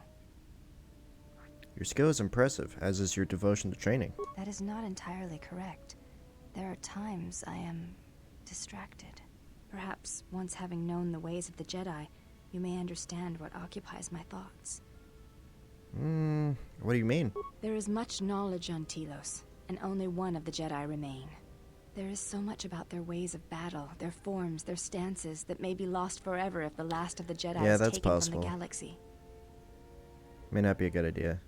Your skill is impressive, as is your devotion to training. That is not entirely correct. There are times I am distracted. Perhaps once having known the ways of the Jedi, you may understand what occupies my thoughts. What do you mean? There is much knowledge on Telos, and only one of the Jedi remain. There is so much about their ways of battle, their forms, their stances, that may be lost forever if the last of the Jedi is that's taken possible. from the galaxy. May not be a good idea.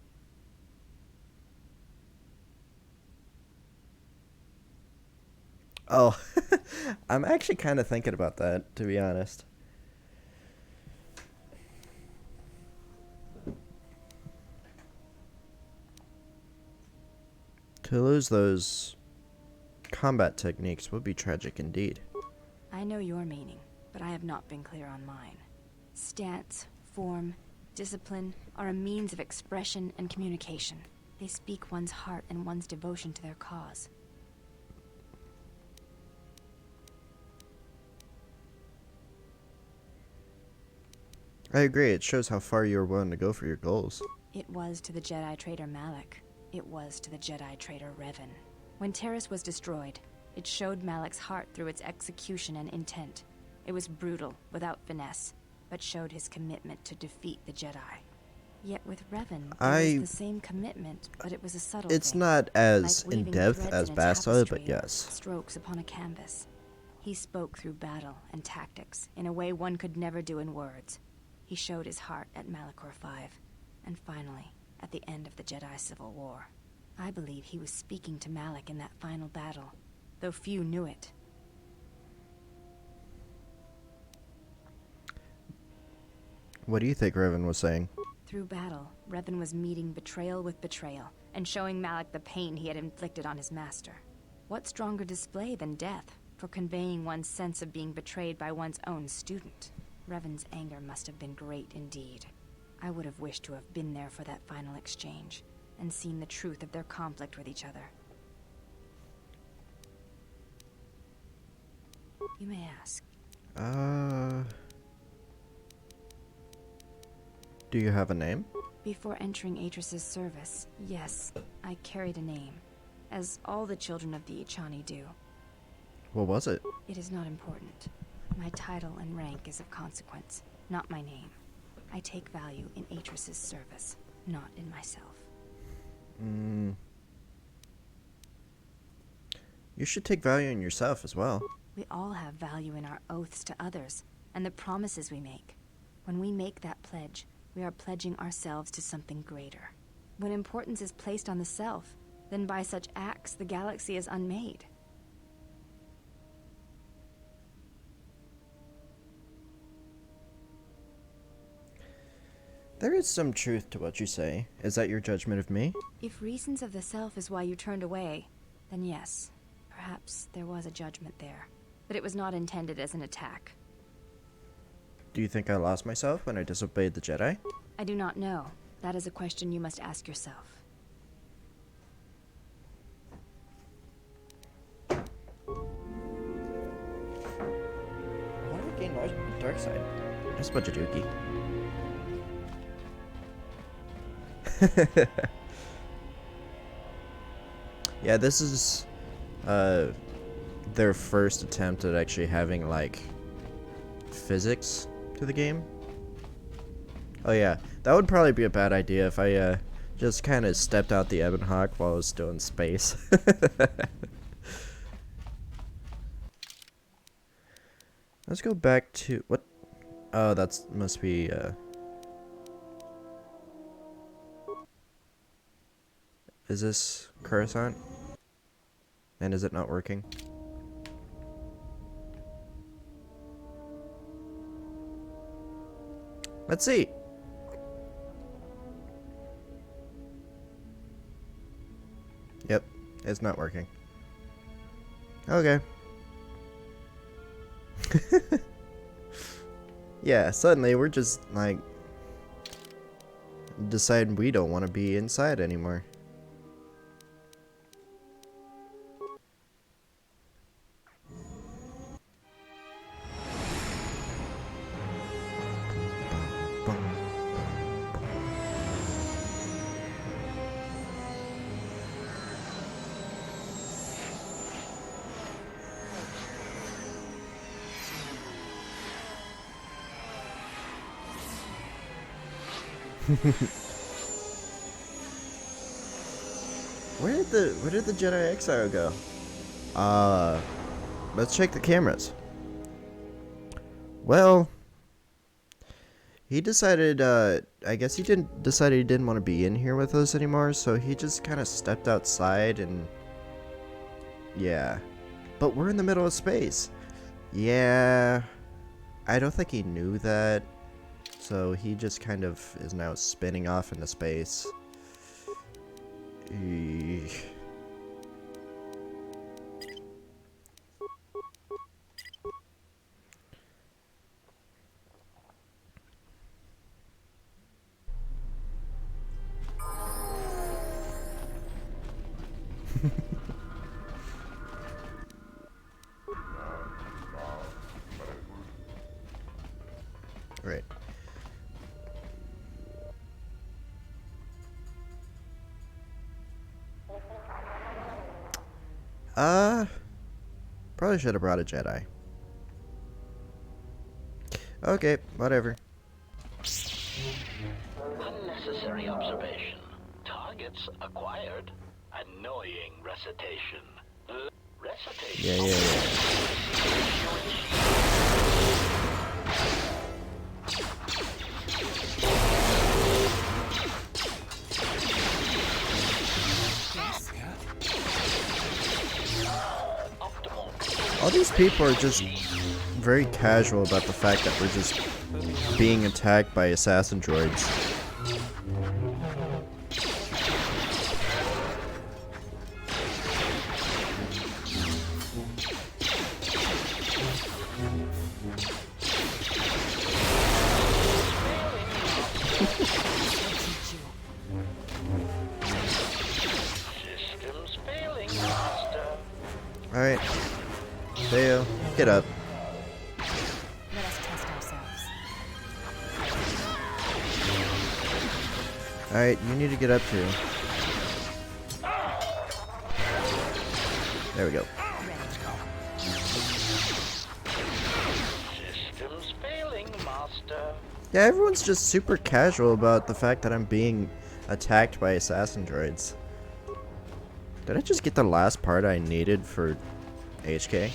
Oh, I'm actually kind of thinking about that, to be honest. To lose those combat techniques would be tragic indeed. I know your meaning. but I have not been clear on mine. Stance, form, discipline are a means of expression and communication. They speak one's heart and one's devotion to their cause. I agree, it shows how far you are willing to go for your goals. It was to the Jedi traitor Malak. It was to the Jedi traitor Revan. When Telos was destroyed, it showed Malak's heart through its execution and intent. It was brutal, without finesse, but showed his commitment to defeat the Jedi. Yet with Revan, there was the same commitment, but it was a subtle It's thing, not as like in-depth weaving as threads in a Basta, but tapestry, yes. strokes upon a canvas. He spoke through battle and tactics in a way one could never do in words. He showed his heart at Malachor V, and finally, at the end of the Jedi Civil War. I believe he was speaking to Malak in that final battle, though few knew it. What do you think Revan was saying? Through battle, Revan was meeting betrayal with betrayal, and showing Malak the pain he had inflicted on his master. What stronger display than death for conveying one's sense of being betrayed by one's own student? Revan's anger must have been great indeed. I would have wished to have been there for that final exchange, and seen the truth of their conflict with each other. You may ask. Do you have a name? Before entering Atris's service, yes, I carried a name, as all the children of the Ichani do. What was it? It is not important. My title and rank is of consequence, not my name. I take value in Atris's service, not in myself. You should take value in yourself as well. We all have value in our oaths to others, and the promises we make. When we make that pledge, we are pledging ourselves to something greater. When importance is placed on the self, then by such acts the galaxy is unmade. There is some truth to what you say. Is that your judgment of me? If reasons of the self is why you turned away, then yes, perhaps there was a judgment there. But it was not intended as an attack. Do you think I lost myself when I disobeyed the Jedi? I do not know. That is a question you must ask yourself. How do I gain knowledge of the dark side? Just a bunch of dookie. Yeah, this is their first attempt at actually having like physics to the game. Oh yeah, that would probably be a bad idea if I just kind of stepped out the Ebon Hawk while I was still in space. Let's go back to what? Oh, that's must be Is this Coruscant? And is it not working? Let's see. Yep, it's not working. Okay. Yeah, suddenly we're just like deciding we don't want to be inside anymore. Where did the Jedi Exile go? Let's check the cameras. Well, he decided, I guess he decided he didn't want to be in here with us anymore, so he just kind of stepped outside and, yeah. But we're in the middle of space. Yeah, I don't think he knew that, so he just kind of is now spinning off into space. Probably should have brought a Jedi. Okay, whatever. Unnecessary observation. Targets acquired. Annoying recitation. Recitation. All these people are just very casual about the fact that we're just being attacked by assassin droids. Systems failing, Master. Alright. Theo, get up. Let us test ourselves. Alright, you need to get up too. There we go. Systems failing, Master. Yeah, everyone's just super casual about the fact that I'm being attacked by assassin droids. Did I just get the last part I needed for HK?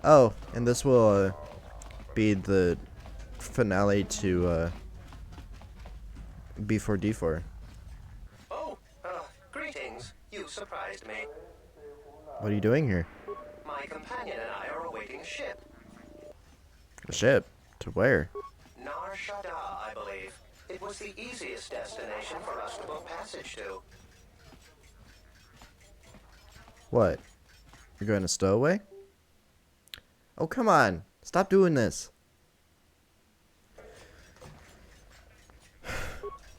Oh, and this will be the finale to B4D4. Oh, greetings. You surprised me. What are you doing here? My companion and I are awaiting a ship. A ship? To where? Nar Shaddaa, I believe. It was the easiest destination for us to book passage to. What? You're going to Stowaway? Oh, come on. Stop doing this.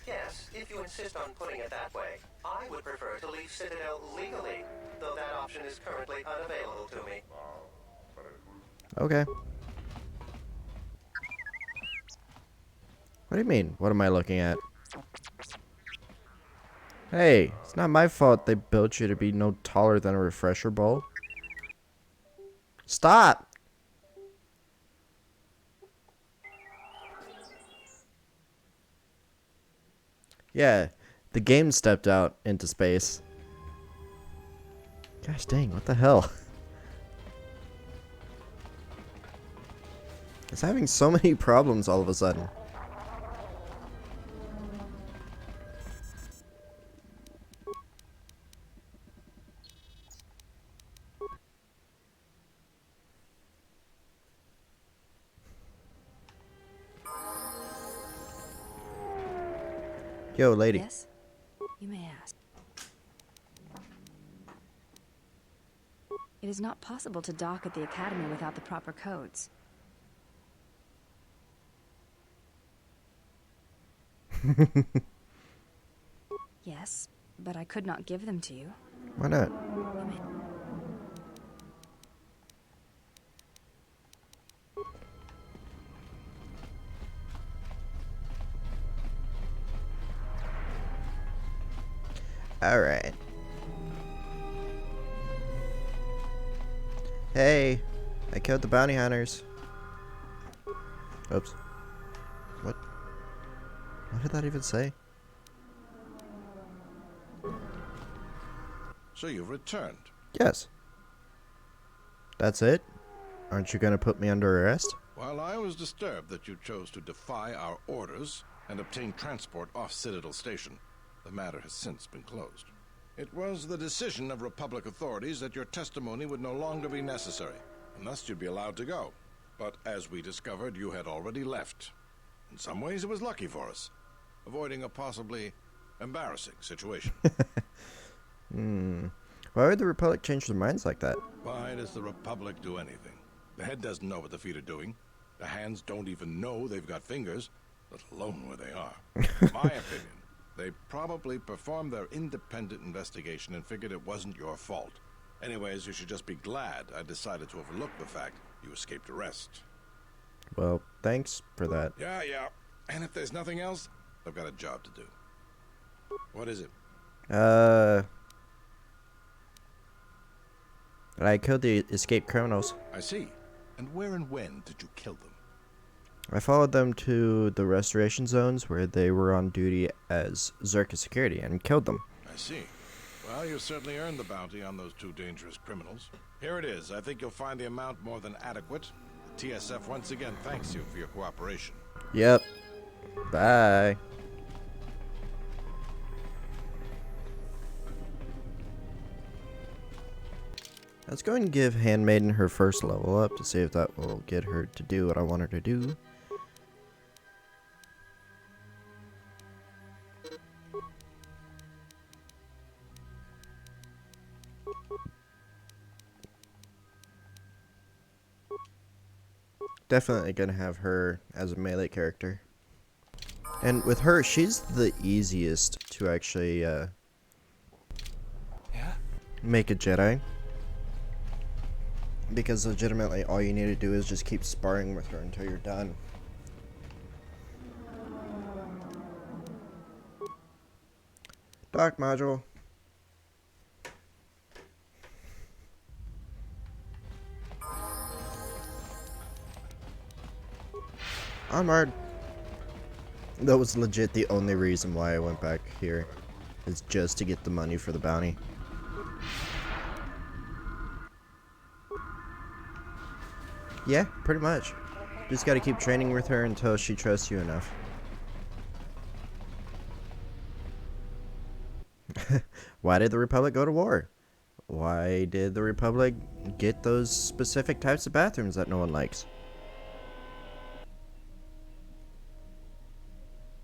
Yes, if you insist on putting it that way. I would prefer to leave Citadel legally, though that option is currently unavailable to me. Okay. What do you mean? What am I looking at? Hey, it's not my fault they built you to be no taller than a refresher bowl. Stop! Yeah, the game stepped out into space. Gosh dang, what the hell? It's having so many problems all of a sudden. Yo, lady. Yes? You may ask. It is not possible to dock at the Academy without the proper codes. Yes, but I could not give them to you. Why not? You may... Alright. Hey, I killed the bounty hunters. Oops. What? What did that even say? So you've returned? Yes. That's it? Aren't you gonna put me under arrest? While I was disturbed that you chose to defy our orders and obtain transport off Citadel Station, the matter has since been closed. It was the decision of Republic authorities that your testimony would no longer be necessary, and thus you'd be allowed to go. But as we discovered, you had already left. In some ways, it was lucky for us, avoiding a possibly embarrassing situation. Why would the Republic change their minds like that? Why does the Republic do anything? The head doesn't know what the feet are doing. The hands don't even know they've got fingers, let alone where they are. My opinion, they probably performed their independent investigation and figured it wasn't your fault. Anyways, you should just be glad I decided to overlook the fact you escaped arrest. Well, thanks for that. Yeah. And if there's nothing else, I've got a job to do. What is it? I killed the escaped criminals. I see. And where and when did you kill them? I followed them to the restoration zones where they were on duty as Zerka security and killed them. I see. Well, you certainly earned the bounty on those two dangerous criminals. Here it is. I think you'll find the amount more than adequate. The TSF once again thanks you for your cooperation. Yep. Bye. Let's go and give Handmaiden her first level up to see if that will get her to do what I want her to do. Definitely gonna have her as a melee character. And with her, she's the easiest to actually make a Jedi. Because legitimately all you need to do is just keep sparring with her until you're done. Dock module. Onward. That was legit the only reason why I went back here. Is just to get the money for the bounty. Yeah, pretty much. Just gotta keep training with her until she trusts you enough. Why did the Republic go to war? Why did the Republic get those specific types of bathrooms that no one likes?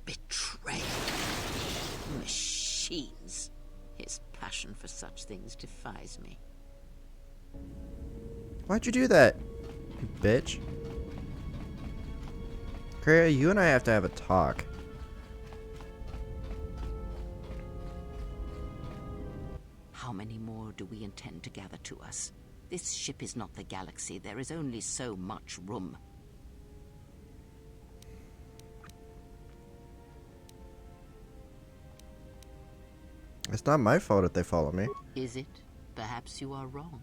Betrayal. Machines. His passion for such things defies me. Why'd you do that? You bitch. Kreia, you and I have to have a talk. How many more do we intend to gather to us? This ship is not the galaxy. There is only so much room. It's not my fault if they follow me. Is it? Perhaps you are wrong.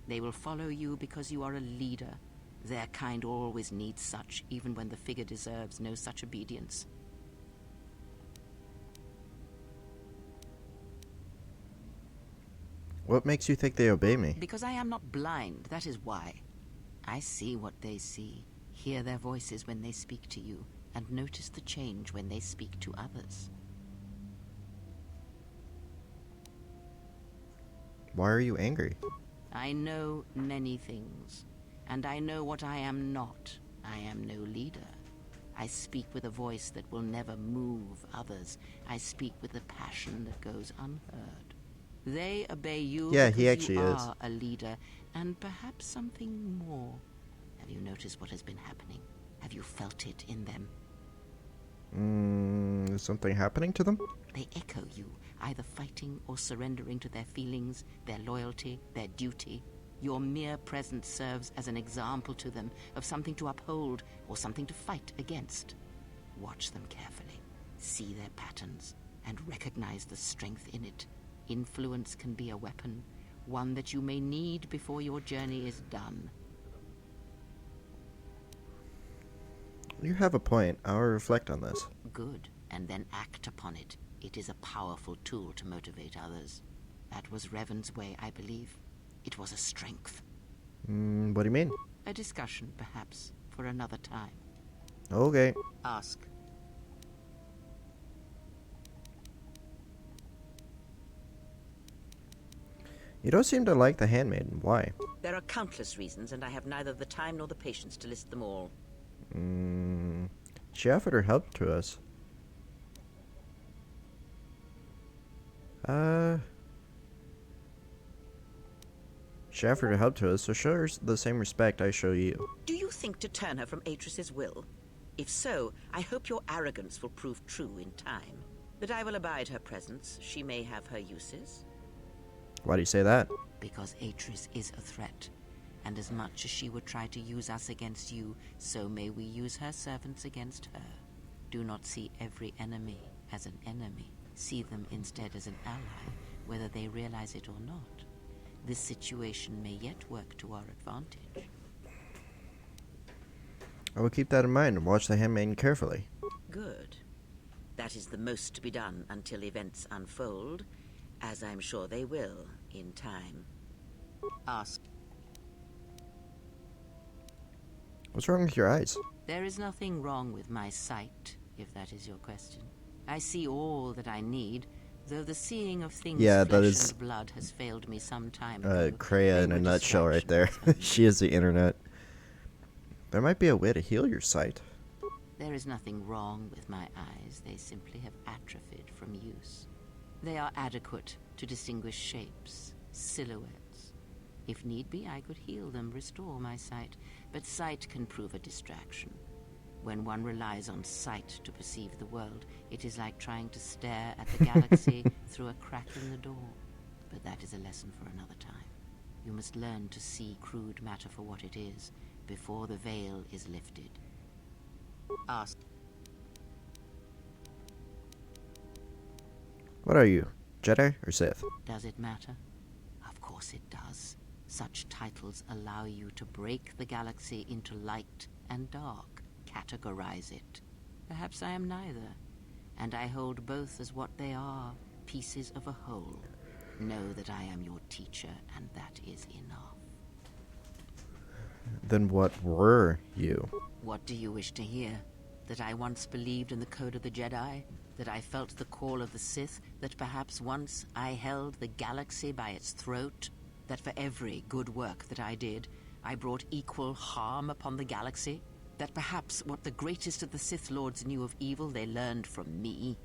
They will follow you because you are a leader. Their kind always needs such, even when the figure deserves no such obedience. What makes you think they obey me? Because I am not blind, that is why. I see what they see, hear their voices when they speak to you, and notice the change when they speak to others. Why are you angry? I know many things, and I know what I am not. I am no leader. I speak with a voice that will never move others. I speak with a passion that goes unheard. They obey you yeah, because he actually you is. are a leader, and perhaps something more. Have you noticed what has been happening? Have you felt it in them? Is something happening to them? They echo you, either fighting or surrendering to their feelings, their loyalty, their duty. Your mere presence serves as an example to them of something to uphold or something to fight against. Watch them carefully, see their patterns, and recognize the strength in it. Influence can be a weapon, one that you may need before your journey is done. You have a point. I'll reflect on this. Good, and then act upon it. It is a powerful tool to motivate others. That was Revan's way, I believe. It was a strength. What do you mean? A discussion, perhaps, for another time. Okay. Ask. You don't seem to like the handmaiden. Why? There are countless reasons, and I have neither the time nor the patience to list them all. She offered her help to us. She offered her help to us, so show her the same respect I show you. Do you think to turn her from Atris's will? If so, I hope your arrogance will prove true in time. That I will abide her presence. She may have her uses. Why do you say that? Because Atris is a threat. And as much as she would try to use us against you, so may we use her servants against her. Do not see every enemy as an enemy. See them instead as an ally, whether they realize it or not. This situation may yet work to our advantage. I will keep that in mind and watch the handmaiden carefully. Good. That is the most to be done until events unfold, as I'm sure they will in time. Ask. What's wrong with your eyes? There is nothing wrong with my sight, if that is your question. I see all that I need, though the seeing of things flesh and blood has failed me some time ago. Kreia in a nutshell right there. She is the internet. There might be a way to heal your sight. There is nothing wrong with my eyes. They simply have atrophied from use. They are adequate to distinguish shapes, silhouettes. If need be, I could heal them, restore my sight. But sight can prove a distraction. When one relies on sight to perceive the world, it is like trying to stare at the galaxy through a crack in the door. But that is a lesson for another time. You must learn to see crude matter for what it is, before the veil is lifted. Ask. What are you, Jedi or Sith? Does it matter? Of course it does. Such titles allow you to break the galaxy into light and dark, categorize it. Perhaps I am neither, and I hold both as what they are, pieces of a whole. Know that I am your teacher, and that is enough. Then what were you? What do you wish to hear? That I once believed in the code of the Jedi? That I felt the call of the Sith? That perhaps once I held the galaxy by its throat? That for every good work that I did, I brought equal harm upon the galaxy? That perhaps what the greatest of the Sith Lords knew of evil they learned from me?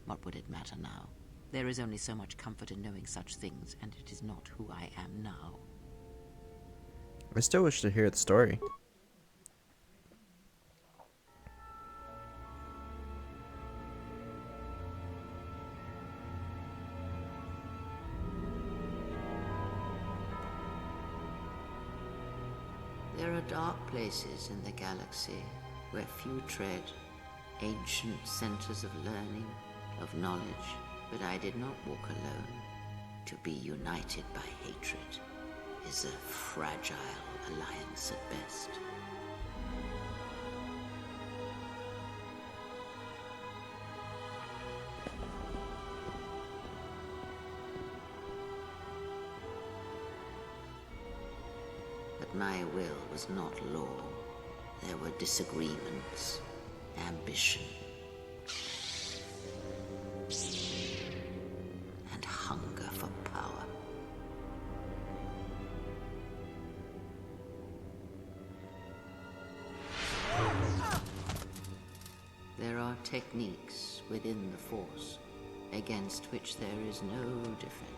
What would it matter now? There is only so much comfort in knowing such things, and it is not who I am now. I still wish to hear the story. There are dark places in the galaxy where few tread, ancient centers of learning, of knowledge, but I did not walk alone. To be united by hatred is a fragile alliance at best. But my will was not law. There were disagreements, ambition, and hunger for power. There are techniques within the Force against which there is no defense.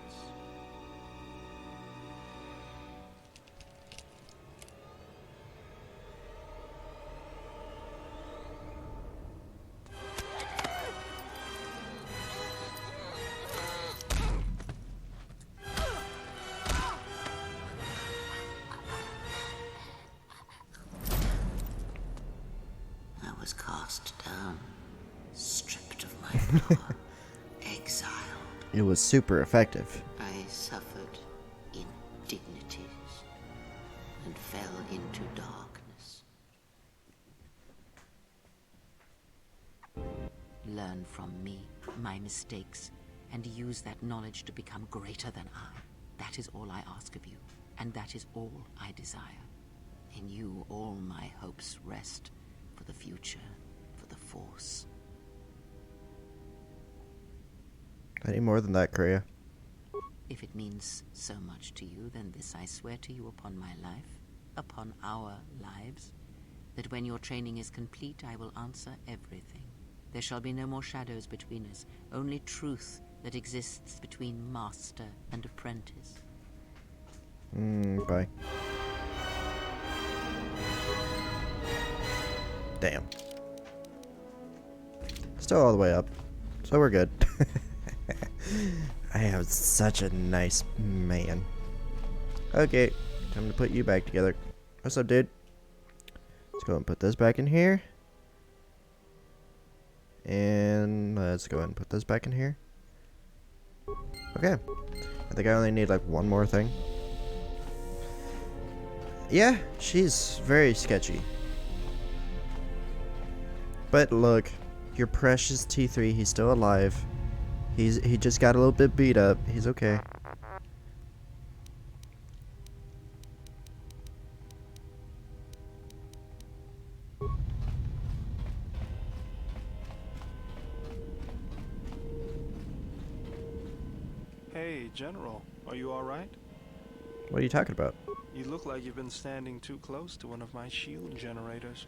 Was cast down, stripped of my power, exiled. It was super effective. I suffered indignities and fell into darkness. Learn from me, my mistakes, and use that knowledge to become greater than I. That is all I ask of you, and that is all I desire. In you all my hopes rest. For the future, for the Force. Any more than that, Kreia? If it means so much to you, then this I swear to you upon my life, upon our lives, that when your training is complete, I will answer everything. There shall be no more shadows between us, only truth that exists between master and apprentice. Bye. Damn. Still all the way up. So we're good. I am such a nice man. Okay, time to put you back together. What's up, dude? Let's go and put this back in here. And let's go ahead and put this back in here. Okay. I think I only need like one more thing. Yeah, she's very sketchy. But look, your precious T3, he's still alive. He just got a little bit beat up. He's okay. Hey, General, are you alright? What are you talking about? You look like you've been standing too close to one of my shield generators.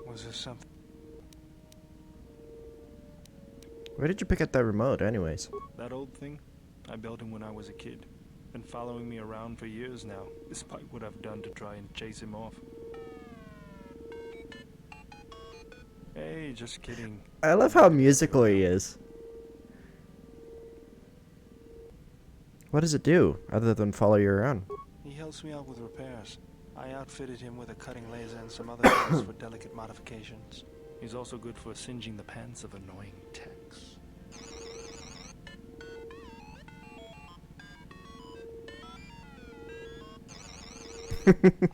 Was there something? Where did you pick up that remote, anyways? That old thing? I built him when I was a kid. Been following me around for years now, despite what I've done to try and chase him off. Hey, just kidding. I love how musical he is. What does it do, other than follow you around? He helps me out with repairs. I outfitted him with a cutting laser and some other tools for delicate modifications. He's also good for singeing the pants of annoying techs.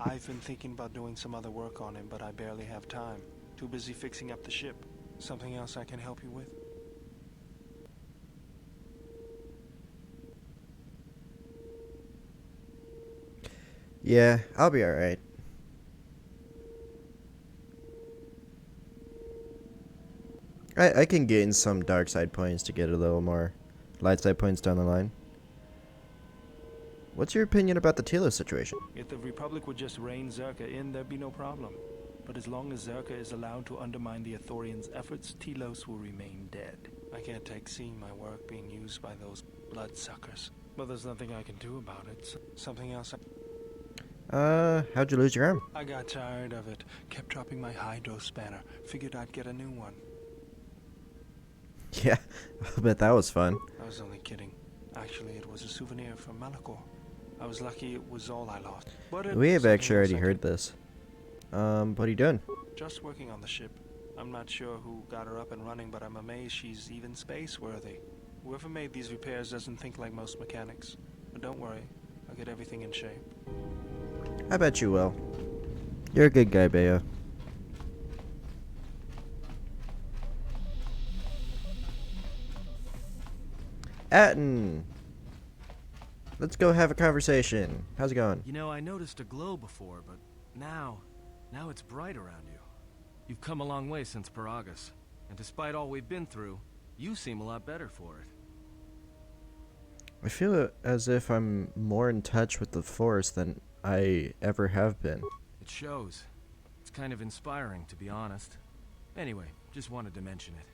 I've been thinking about doing some other work on him, but I barely have time. Too busy fixing up the ship. Something else I can help you with? Yeah, I'll be alright. I can gain some dark side points to get a little more light side points down the line. What's your opinion about the Telos situation? If the Republic would just rein Zerka in, there'd be no problem. But as long as Zerka is allowed to undermine the Ithorians' efforts, Telos will remain dead. I can't take seeing my work being used by those bloodsuckers. But there's nothing I can do about it. Something else how'd you lose your arm? I got tired of it. Kept dropping my hydro spanner. Figured I'd get a new one. Yeah, I bet that was fun. I was only kidding. Actually, it was a souvenir from Malachor. I was lucky it was all I lost. But We have actually already heard this. What are you doing? Just working on the ship. I'm not sure who got her up and running, but I'm amazed she's even space-worthy. Whoever made these repairs doesn't think like most mechanics. But don't worry, I'll get everything in shape. I bet you will. You're a good guy, Bea. Atten! Let's go have a conversation. How's it going? You know, I noticed a glow before, but now it's bright around you. You've come a long way since Paragus, and despite all we've been through, you seem a lot better for it. I feel as if I'm more in touch with the Force than I ever have been. It shows. It's kind of inspiring, to be honest. Anyway, just wanted to mention it.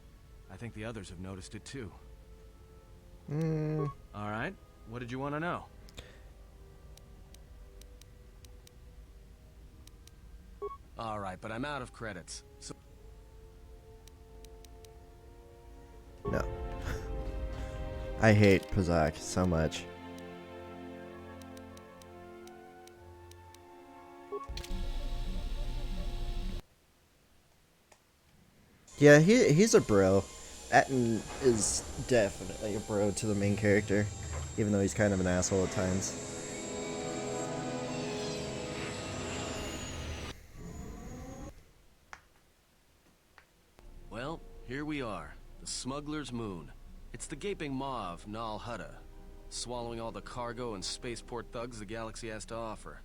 I think the others have noticed it too. Alright, what did you want to know? Alright, but I'm out of credits, so... No. I hate Pazak so much. Yeah, he's a bro. Atten is definitely a bro to the main character, even though he's kind of an asshole at times. Well, here we are. The Smuggler's Moon. It's the gaping maw of Nal Hutta, swallowing all the cargo and spaceport thugs the galaxy has to offer.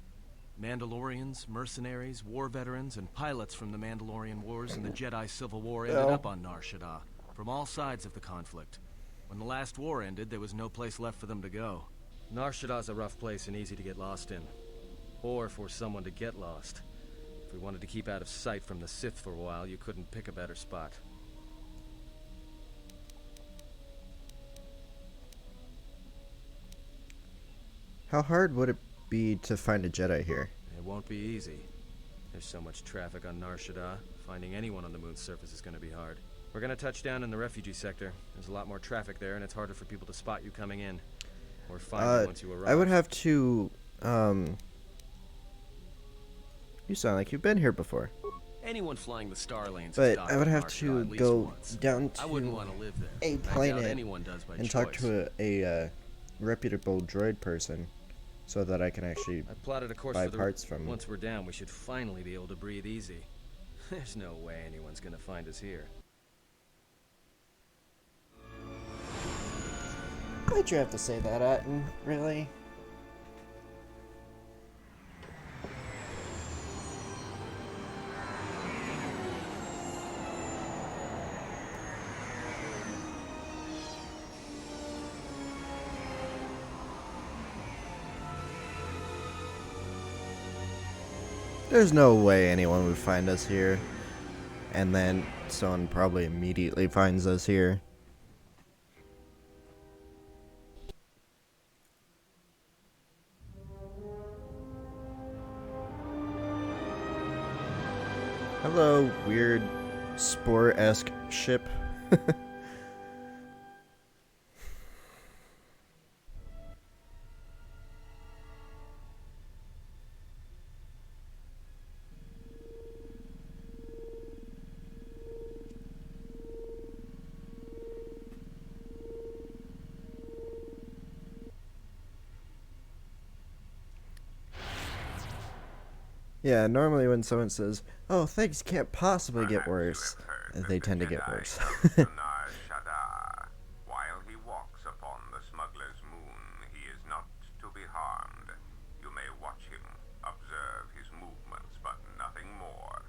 Mandalorians, mercenaries, war veterans, and pilots from the Mandalorian Wars and the Jedi Civil War ended up on Nar Shaddaa, from all sides of the conflict. When the last war ended, there was no place left for them to go. Nar Shaddaa's a rough place and easy to get lost in. Or for someone to get lost. If we wanted to keep out of sight from the Sith for a while, you couldn't pick a better spot. How hard would it be to find a Jedi here? It won't be easy. There's so much traffic on Nar Shaddaa. Finding anyone on the moon's surface is going to be hard. We're going to touch down in the Refugee Sector. There's a lot more traffic there, and it's harder for people to spot you coming in. Or find you once you arrive. I would have to, You sound like you've been here before. Anyone flying the star lanes But has docked I would on have Narshada to at least go once. down I wouldn't to want to live there. a I doubt planet anyone does by and choice. talk to a reputable droid person so that I can actually I plotted a course buy for the parts from. Once we're down, we should finally be able to breathe easy. There's no way anyone's gonna find us here. Why'd you have to say that, Atten? Really? There's no way anyone would find us here. And then someone probably immediately finds us here. Hello, weird spore-esque ship. Yeah, normally when someone says, "Oh, things can't possibly get worse," they tend to get worse. While he walks upon the smuggler's moon, he is not to be harmed. You may watch him, observe his movements, but nothing more.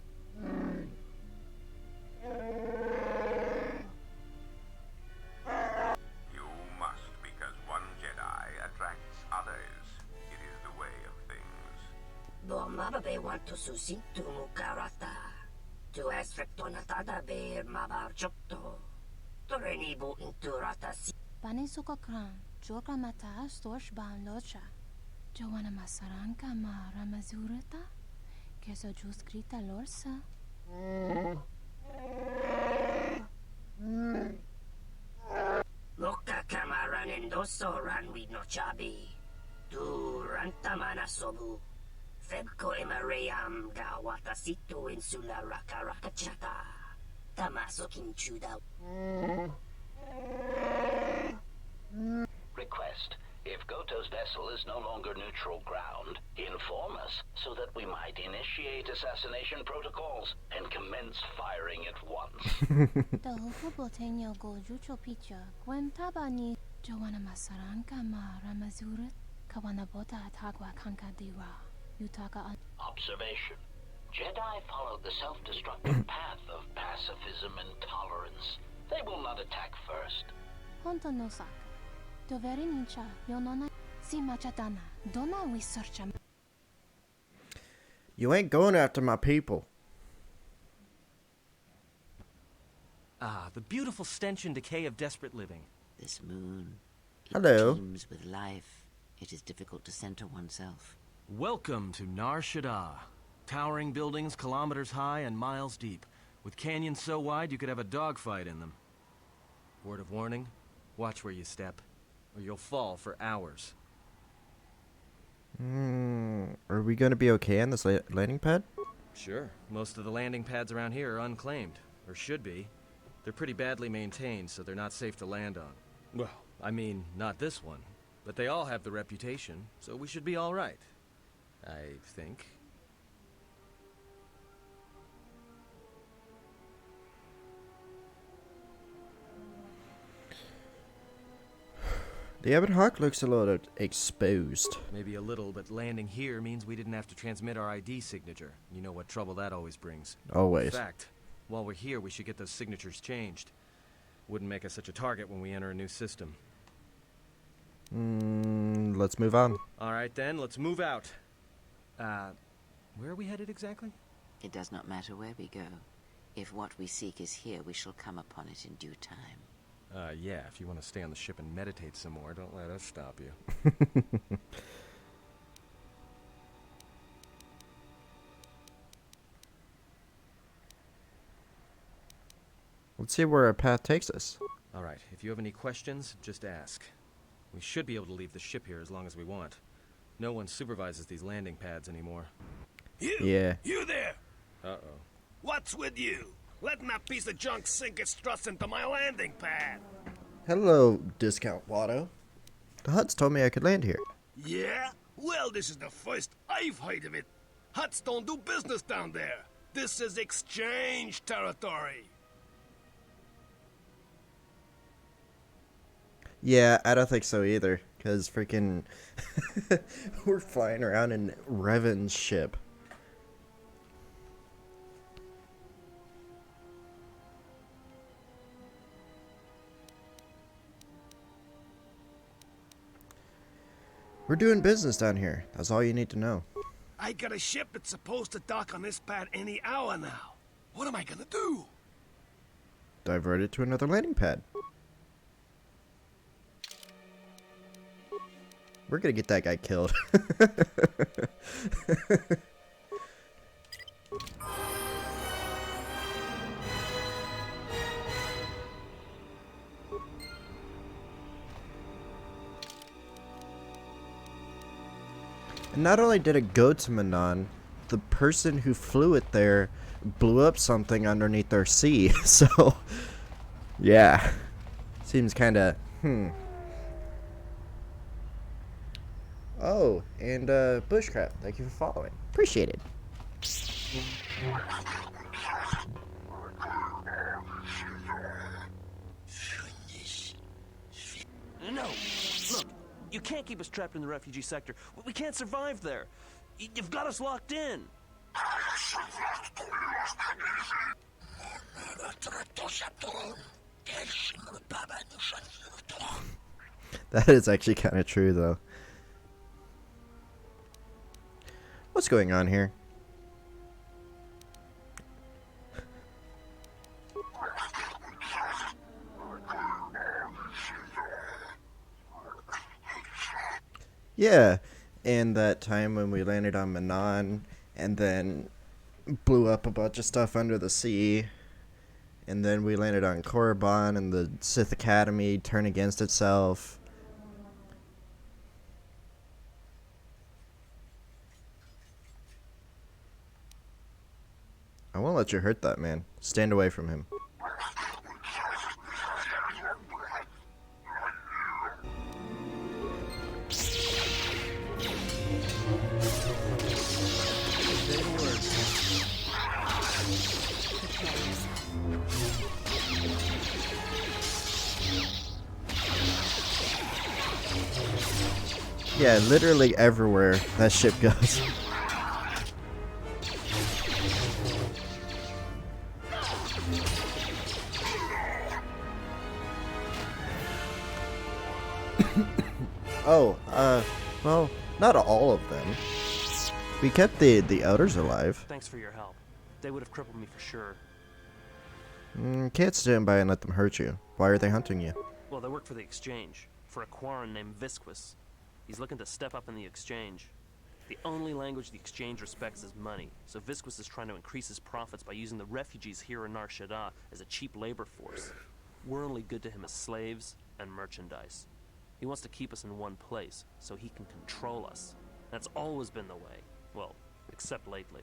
You must, because one Jedi attracts others. It is the way of things. Mababe want to susintu mukarata. Tu esfrektonatada be mabarjokto. Torenibu inturata si. Banisuka kran, joka mata storch ban locha. Joana masaranka ma ramazurata. Keso juskrita lorsa. Loka kamaran endoso ranwi no chabi. Tu rantamana sobu. Febko emaream ga watasitu insula raka rakachata. Tamaso kinchuda. Request. If KOTOR's vessel is no longer neutral ground, inform us so that we might initiate assassination protocols and commence firing at once. The Hokobotenyo go jucho picha. Gwentabani Joana masaranka ma ramazurat. Kawanabota atagwa kanka diwa. Yutaka Observation. Jedi followed the self-destructive path of pacifism and tolerance. They will not attack first. Honto no saka. Doveri nincha yonona si machatana. Dona we searcha. You ain't going after my people. Ah, the beautiful stench and decay of desperate living. This moon. It Hello. teems with life. It is difficult to center oneself. Welcome to Nar Shaddaa. Towering buildings kilometers high and miles deep, with canyons so wide you could have a dogfight in them. Word of warning, watch where you step, or you'll fall for hours. Are we gonna be okay on this landing pad? Sure, most of the landing pads around here are unclaimed, or should be. They're pretty badly maintained, so they're not safe to land on. Well, I mean, not this one. But they all have the reputation, so we should be all right. I think. The Ebon Hawk looks a little exposed. Maybe a little, but landing here means we didn't have to transmit our ID signature. You know what trouble that always brings. Always. In fact, while we're here, we should get those signatures changed. Wouldn't make us such a target when we enter a new system. Let's move on. All right then, let's move out. Where are we headed exactly? It does not matter where we go. If what we seek is here, we shall come upon it in due time. Yeah, if you want to stay on the ship and meditate some more, don't let us stop you. Let's see where our path takes us. All right, if you have any questions, just ask. We should be able to leave the ship here as long as we want. No one supervises these landing pads anymore. Yeah. You there! Uh-oh. What's with you? Letting that piece of junk sink its struts into my landing pad. Hello, Discount Watto. The Huts told me I could land here. Yeah? Well, this is the first I've heard of it. Huts don't do business down there. This is exchange territory. Yeah, I don't think so either. Because freaking... we're flying around in Revan's ship. We're doing business down here. That's all you need to know. I got a ship that's supposed to dock on this pad any hour now. What am I gonna do? Divert it to another landing pad. We're gonna get that guy killed. And not only did it go to Manon, the person who flew it there blew up something underneath their sea. So, yeah. Seems kinda, Oh, and Bushcraft, thank you for following. Appreciate it. No! Look, you can't keep us trapped in the refugee sector. We can't survive there. You've got us locked in. That is actually kind of true, though. What's going on here? Yeah, and that time when we landed on Manon and then blew up a bunch of stuff under the sea, and then we landed on Korriban and the Sith Academy turned against itself. I won't let you hurt that man. Stand away from him. Yeah, literally everywhere that ship goes. Oh, well, not all of them. We kept the elders alive. Thanks for your help. They would have crippled me for sure. Can't stand by and let them hurt you. Why are they hunting you? Well, they work for the exchange, for a Quarren named Visquis. He's looking to step up in the exchange. The only language the exchange respects is money, so Visquis is trying to increase his profits by using the refugees here in Nar Shaddaa as a cheap labor force. We're only good to him as slaves and merchandise. He wants to keep us in one place, so he can control us. That's always been the way. Well, except lately.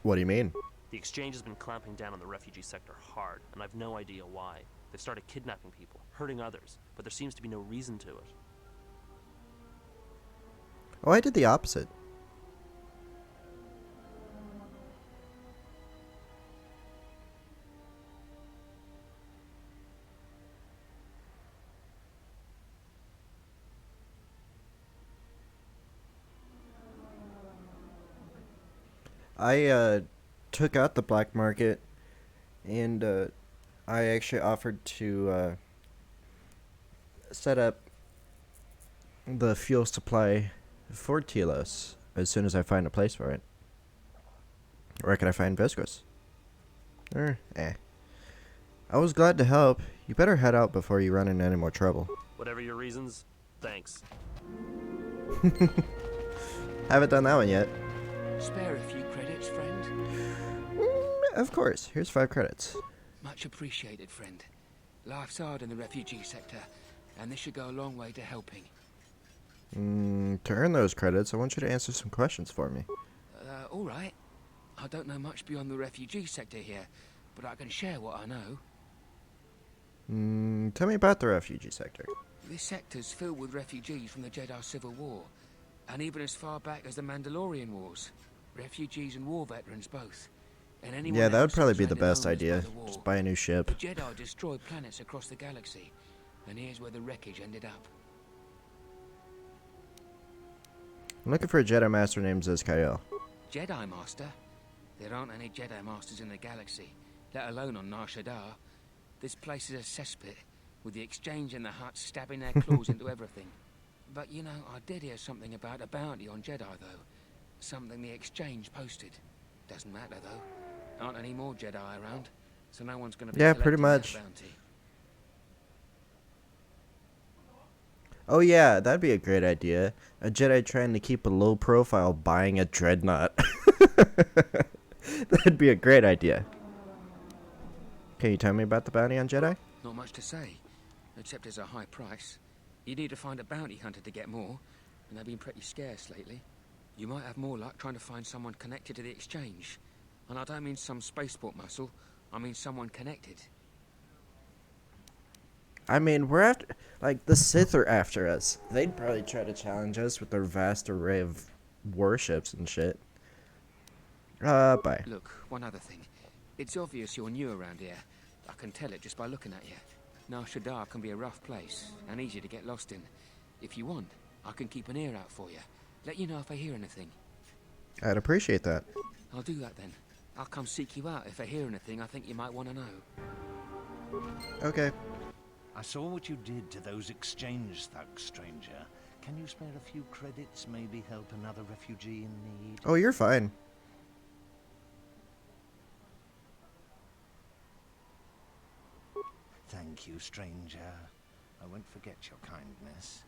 What do you mean? The exchange has been clamping down on the refugee sector hard, and I've no idea why. They've started kidnapping people, hurting others, but there seems to be no reason to it. Oh, I did the opposite. I took out the black market, and I actually offered to set up the fuel supply for Telos as soon as I find a place for it. Where can I find Visquis? I was glad to help. You better head out before you run into any more trouble. Whatever your reasons, thanks. Haven't done that one yet. Spare a few credits, friend? Of course. Here's 5 credits. Much appreciated, friend. Life's hard in the refugee sector, and this should go a long way to helping. To earn those credits, I want you to answer some questions for me. All right. I don't know much beyond the refugee sector here, but I can share what I know. Tell me about the refugee sector. This sector's filled with refugees from the Jedi Civil War, and even as far back as the Mandorian Wars. Refugees and war veterans both. And anyone Yeah, that would else probably who's be the landed best homeless by idea. the war. Just buy a new ship. The Jedi destroyed planets across the galaxy, and here's where the wreckage ended up. I'm looking for a Jedi Master named Zizkael. Jedi Master? There aren't any Jedi Masters in the galaxy, let alone on Nar Shaddaa. This place is a cesspit, with the Exchange and the Hutts stabbing their claws into everything. But you know, I did hear something about a bounty on Jedi, though. Something the Exchange posted. Doesn't matter, though. Aren't any more Jedi around, so no one's gonna be pretty collecting much. that bounty. Oh yeah, that'd be a great idea. A Jedi trying to keep a low profile buying a dreadnought. That'd be a great idea. Can you tell me about the bounty on Jedi? Not much to say, except it's a high price. You need to find a bounty hunter to get more, and they've been pretty scarce lately. You might have more luck trying to find someone connected to the Exchange. And I don't mean some spaceport muscle, I mean someone connected. I mean, we're after, like, the Sith are after us. They'd probably try to challenge us with their vast array of warships and shit. Bye. Look, one other thing. It's obvious you're new around here. I can tell it just by looking at you. Nar Shaddaa can be a rough place, and easy to get lost in. If you want, I can keep an ear out for you. Let you know if I hear anything. I'd appreciate that. I'll do that then. I'll come seek you out if I hear anything I think you might want to know. Okay. I saw what you did to those Exchange thugs, stranger. Can you spare a few credits, maybe help another refugee in need? Oh, you're fine. Thank you, stranger. I won't forget your kindness.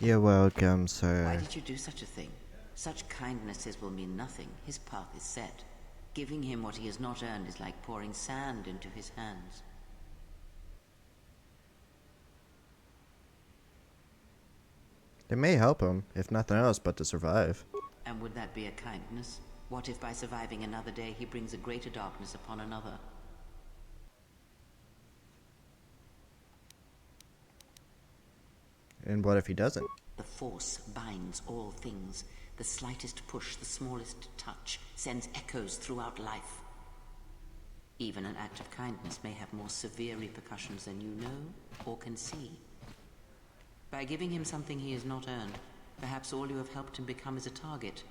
You're welcome, sir. Why did you do such a thing? Such kindnesses will mean nothing. His path is set. Giving him what he has not earned is like pouring sand into his hands. It may help him, if nothing else, but to survive. And would that be a kindness? What if by surviving another day he brings a greater darkness upon another? And what if he doesn't? The Force binds all things. The slightest push, the smallest touch, sends echoes throughout life. Even an act of kindness may have more severe repercussions than you know or can see. By giving him something he has not earned, perhaps all you have helped him become is a target.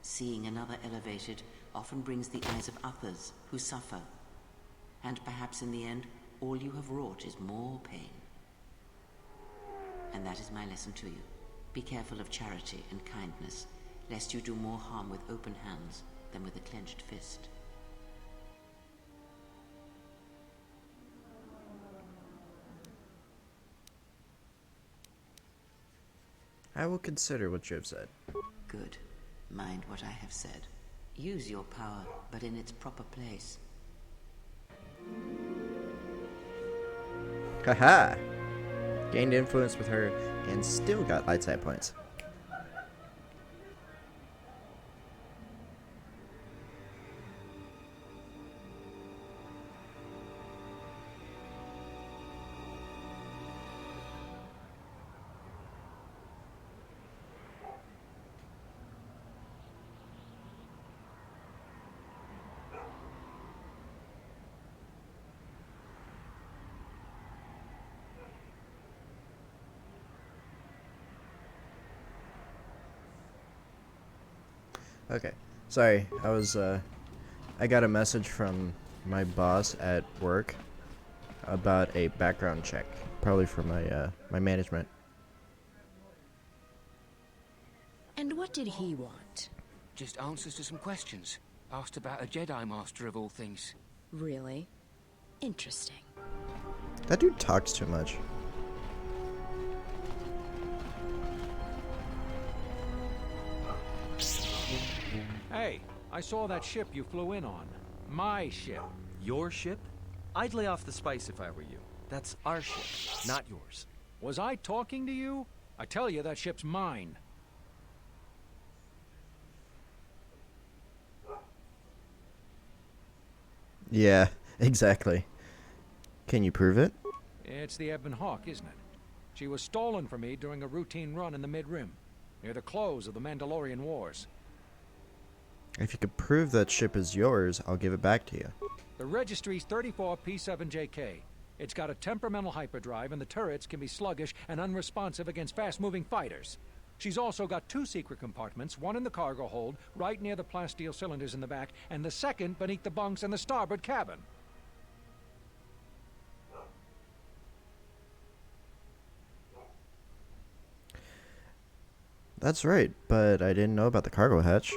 Seeing another elevated often brings the eyes of others who suffer. And perhaps in the end, all you have wrought is more pain. And that is my lesson to you. Be careful of charity and kindness, lest you do more harm with open hands than with a clenched fist. I will consider what you have said. Good. Mind what I have said. Use your power, but in its proper place. Haha! Gained influence with her and still got light side points. Okay, sorry, I got a message from my boss at work about a background check, probably for my management. And what did he want? Just answers to some questions. Asked about a Jedi Master of all things. Really? Interesting. That dude talks too much. Hey, I saw that ship you flew in on. My ship. Your ship? I'd lay off the spice if I were you. That's our ship, not yours. Was I talking to you? I tell you, that ship's mine. Yeah, exactly. Can you prove it? It's the Ebon Hawk, isn't it? She was stolen from me during a routine run in the Mid-Rim, near the close of the Mandorian Wars. If you could prove that ship is yours, I'll give it back to you. The registry's 34 P7JK. It's got a temperamental hyperdrive, and the turrets can be sluggish and unresponsive against fast-moving fighters. She's also got 2 secret compartments, one in the cargo hold, right near the plasteel cylinders in the back, and the second beneath the bunks in the starboard cabin. That's right, but I didn't know about the cargo hatch.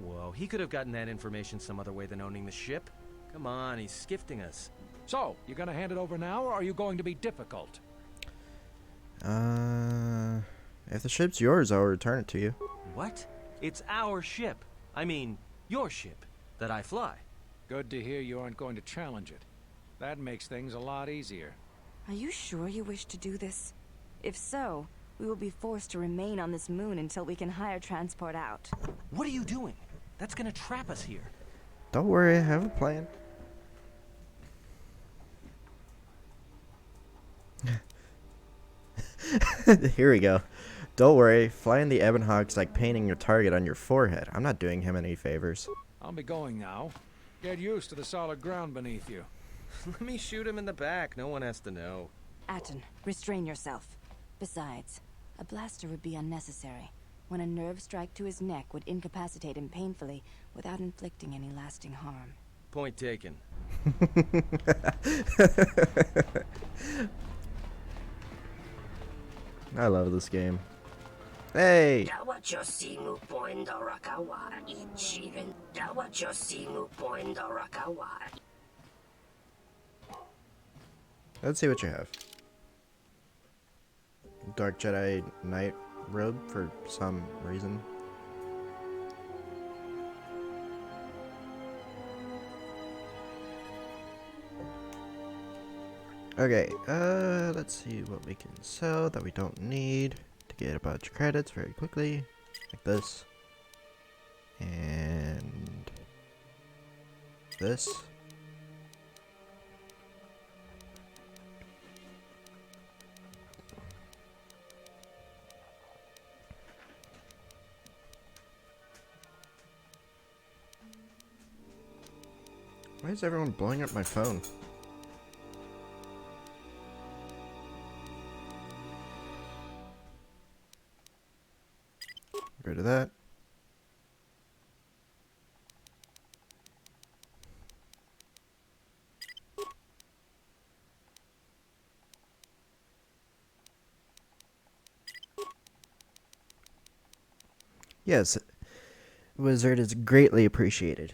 Whoa, he could have gotten that information some other way than owning the ship. Come on, he's skifting us. So, you gonna hand it over now, or are you going to be difficult? If the ship's yours, I'll return it to you. What? It's our ship. I mean, your ship that I fly. Good to hear you aren't going to challenge it. That makes things a lot easier. Are you sure you wish to do this? If so, we will be forced to remain on this moon until we can hire transport out. What are you doing? That's gonna trap us here. Don't worry, I have a plan. Here we go. Don't worry, flying the Ebon Hawk's like painting your target on your forehead. I'm not doing him any favors. I'll be going now. Get used to the solid ground beneath you. Let me shoot him in the back. No one has to know. Atten, restrain yourself. Besides, a blaster would be unnecessary. When a nerve strike to his neck would incapacitate him painfully without inflicting any lasting harm. Point taken. I love this game. Hey! Let's see what you have. Dark Jedi Knight robe for some reason. Okay, let's see what we can sell that we don't need to get a bunch of credits very quickly. Like this. And this. Why is everyone blowing up my phone? Get rid of that. Yes, Wizard is greatly appreciated.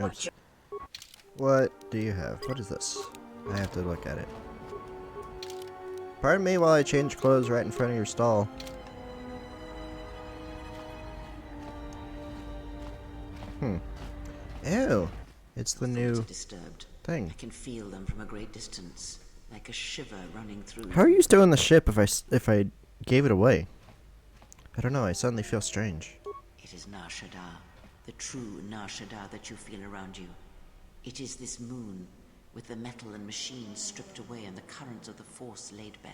Oops. What do you have? What is this? I have to look at it. Pardon me while I change clothes right in front of your stall. Ew. It's the new thing. I can feel them from a great distance, like a shiver running through. How are you still in the ship if I gave it away? I don't know, I suddenly feel strange. It is Nar Shaddaa, the true Nar Shaddaa that you feel around you. It is this moon, with the metal and machines stripped away and the currents of the Force laid bare.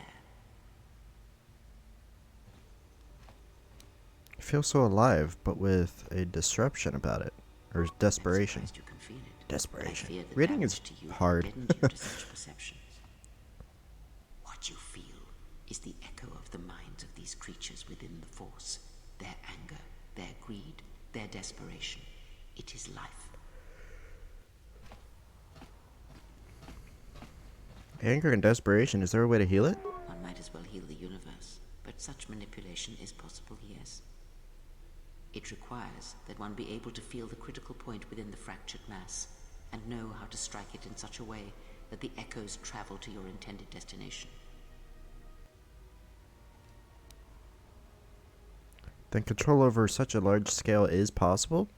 I feel so alive, but with a disruption about it. Or desperation. You can feel it. Desperation. Reading is hard. What you feel is the echo of the minds of these creatures within the Force. Their anger, their greed, their desperation. It is life. Anger and desperation, is there a way to heal it? One might as well heal the universe, but such manipulation is possible, yes. It requires that one be able to feel the critical point within the fractured mass, and know how to strike it in such a way that the echoes travel to your intended destination. Then control over such a large scale is possible?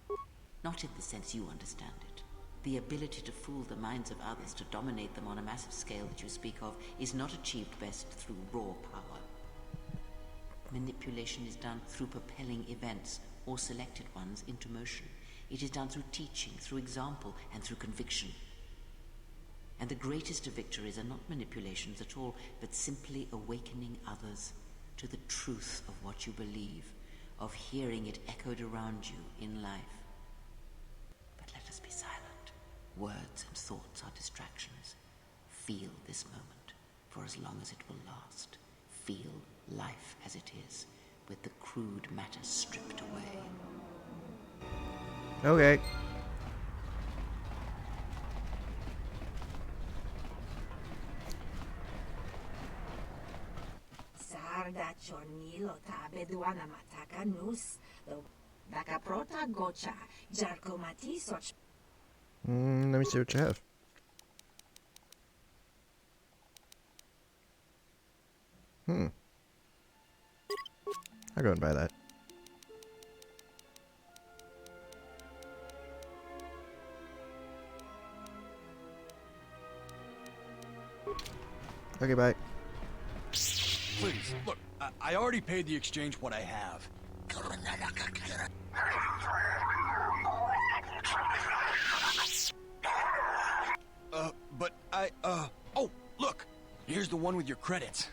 Not in the sense you understand it. The ability to fool the minds of others, to dominate them on a massive scale that you speak of, is not achieved best through raw power. Manipulation is done through propelling events, or selected ones, into motion. It is done through teaching, through example, and through conviction. And the greatest of victories are not manipulations at all, but simply awakening others to the truth of what you believe, of hearing it echoed around you in life. But let us be silent. Words and thoughts are distractions. Feel this moment, for as long as it will last. Feel life as it is, with the crude matter stripped away. Okay. Sarda chornilo tabeduana mataka nus, the Bakaprota gocha, Jarkomati soch. Let me see what you have. I'll go and buy that. Okay, bye. Please, look, I already paid the exchange what I have. Oh, look! Here's the one with your credits.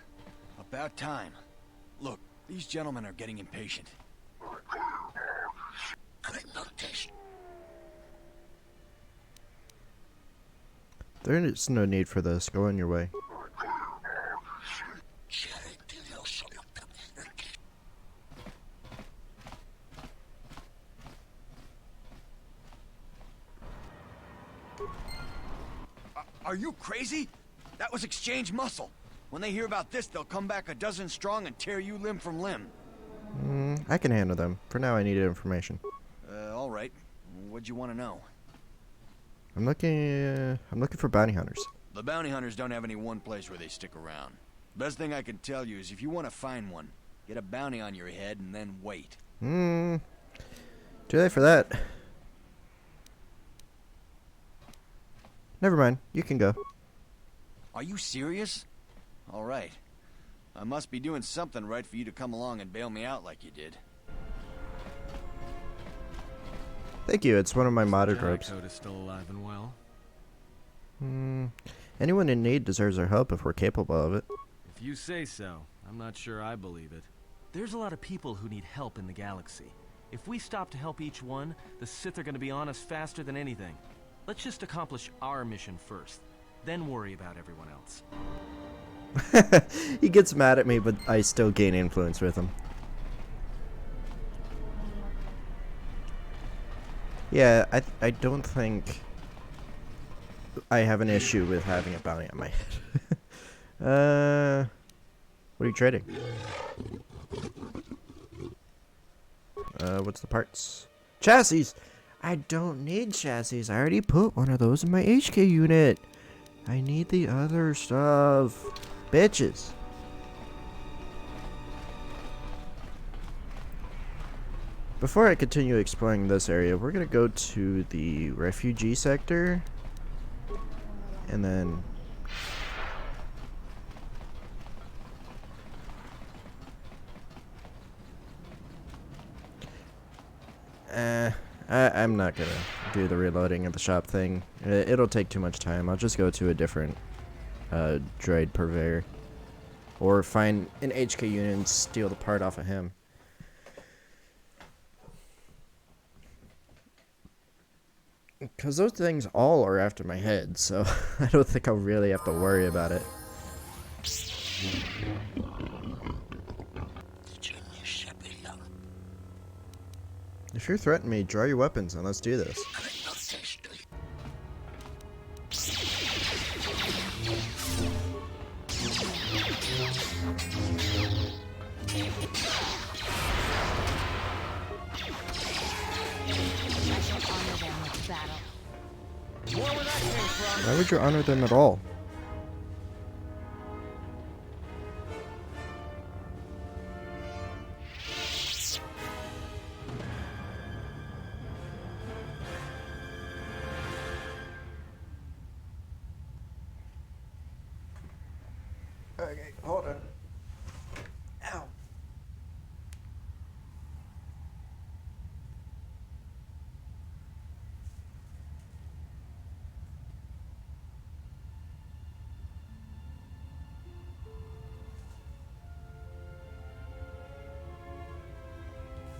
About time. Look, these gentlemen are getting impatient. There is no need for this. Go on your way. Are you crazy? That was exchange muscle. When they hear about this, they'll come back a dozen strong and tear you limb from limb. I can handle them. For now, I needed information. All right. What'd you want to know? I'm looking for bounty hunters. The bounty hunters don't have any one place where they stick around. Best thing I can tell you is if you want to find one, get a bounty on your head and then wait. Too late for that. Never mind. You can go. Are you serious? All right. I must be doing something right for you to come along and bail me out like you did. Thank you. It's one of my modded robes. Jedi is still alive and well. Anyone in need deserves our help if we're capable of it. If you say so. I'm not sure I believe it. There's a lot of people who need help in the galaxy. If we stop to help each one, the Sith are going to be on us faster than anything. Let's just accomplish our mission first, then worry about everyone else. He gets mad at me, but I still gain influence with him. Yeah, I don't think I have an issue with having a bounty on my head. What are you trading? What's the parts? Chassis! I don't need chassis. I already put one of those in my HK unit. I need the other stuff. Bitches. Before I continue exploring this area, we're gonna go to the Refugee Sector. And then... I'm not gonna do the reloading of the shop thing. It'll take too much time. I'll just go to a different droid purveyor. Or find an HK unit and steal the part off of him. Because those things all are after my head, so I don't think I'll really have to worry about it. If you're threatening me, draw your weapons and let's do this. More with that came from. Why would you honor them at all? Okay, hold on. Ow.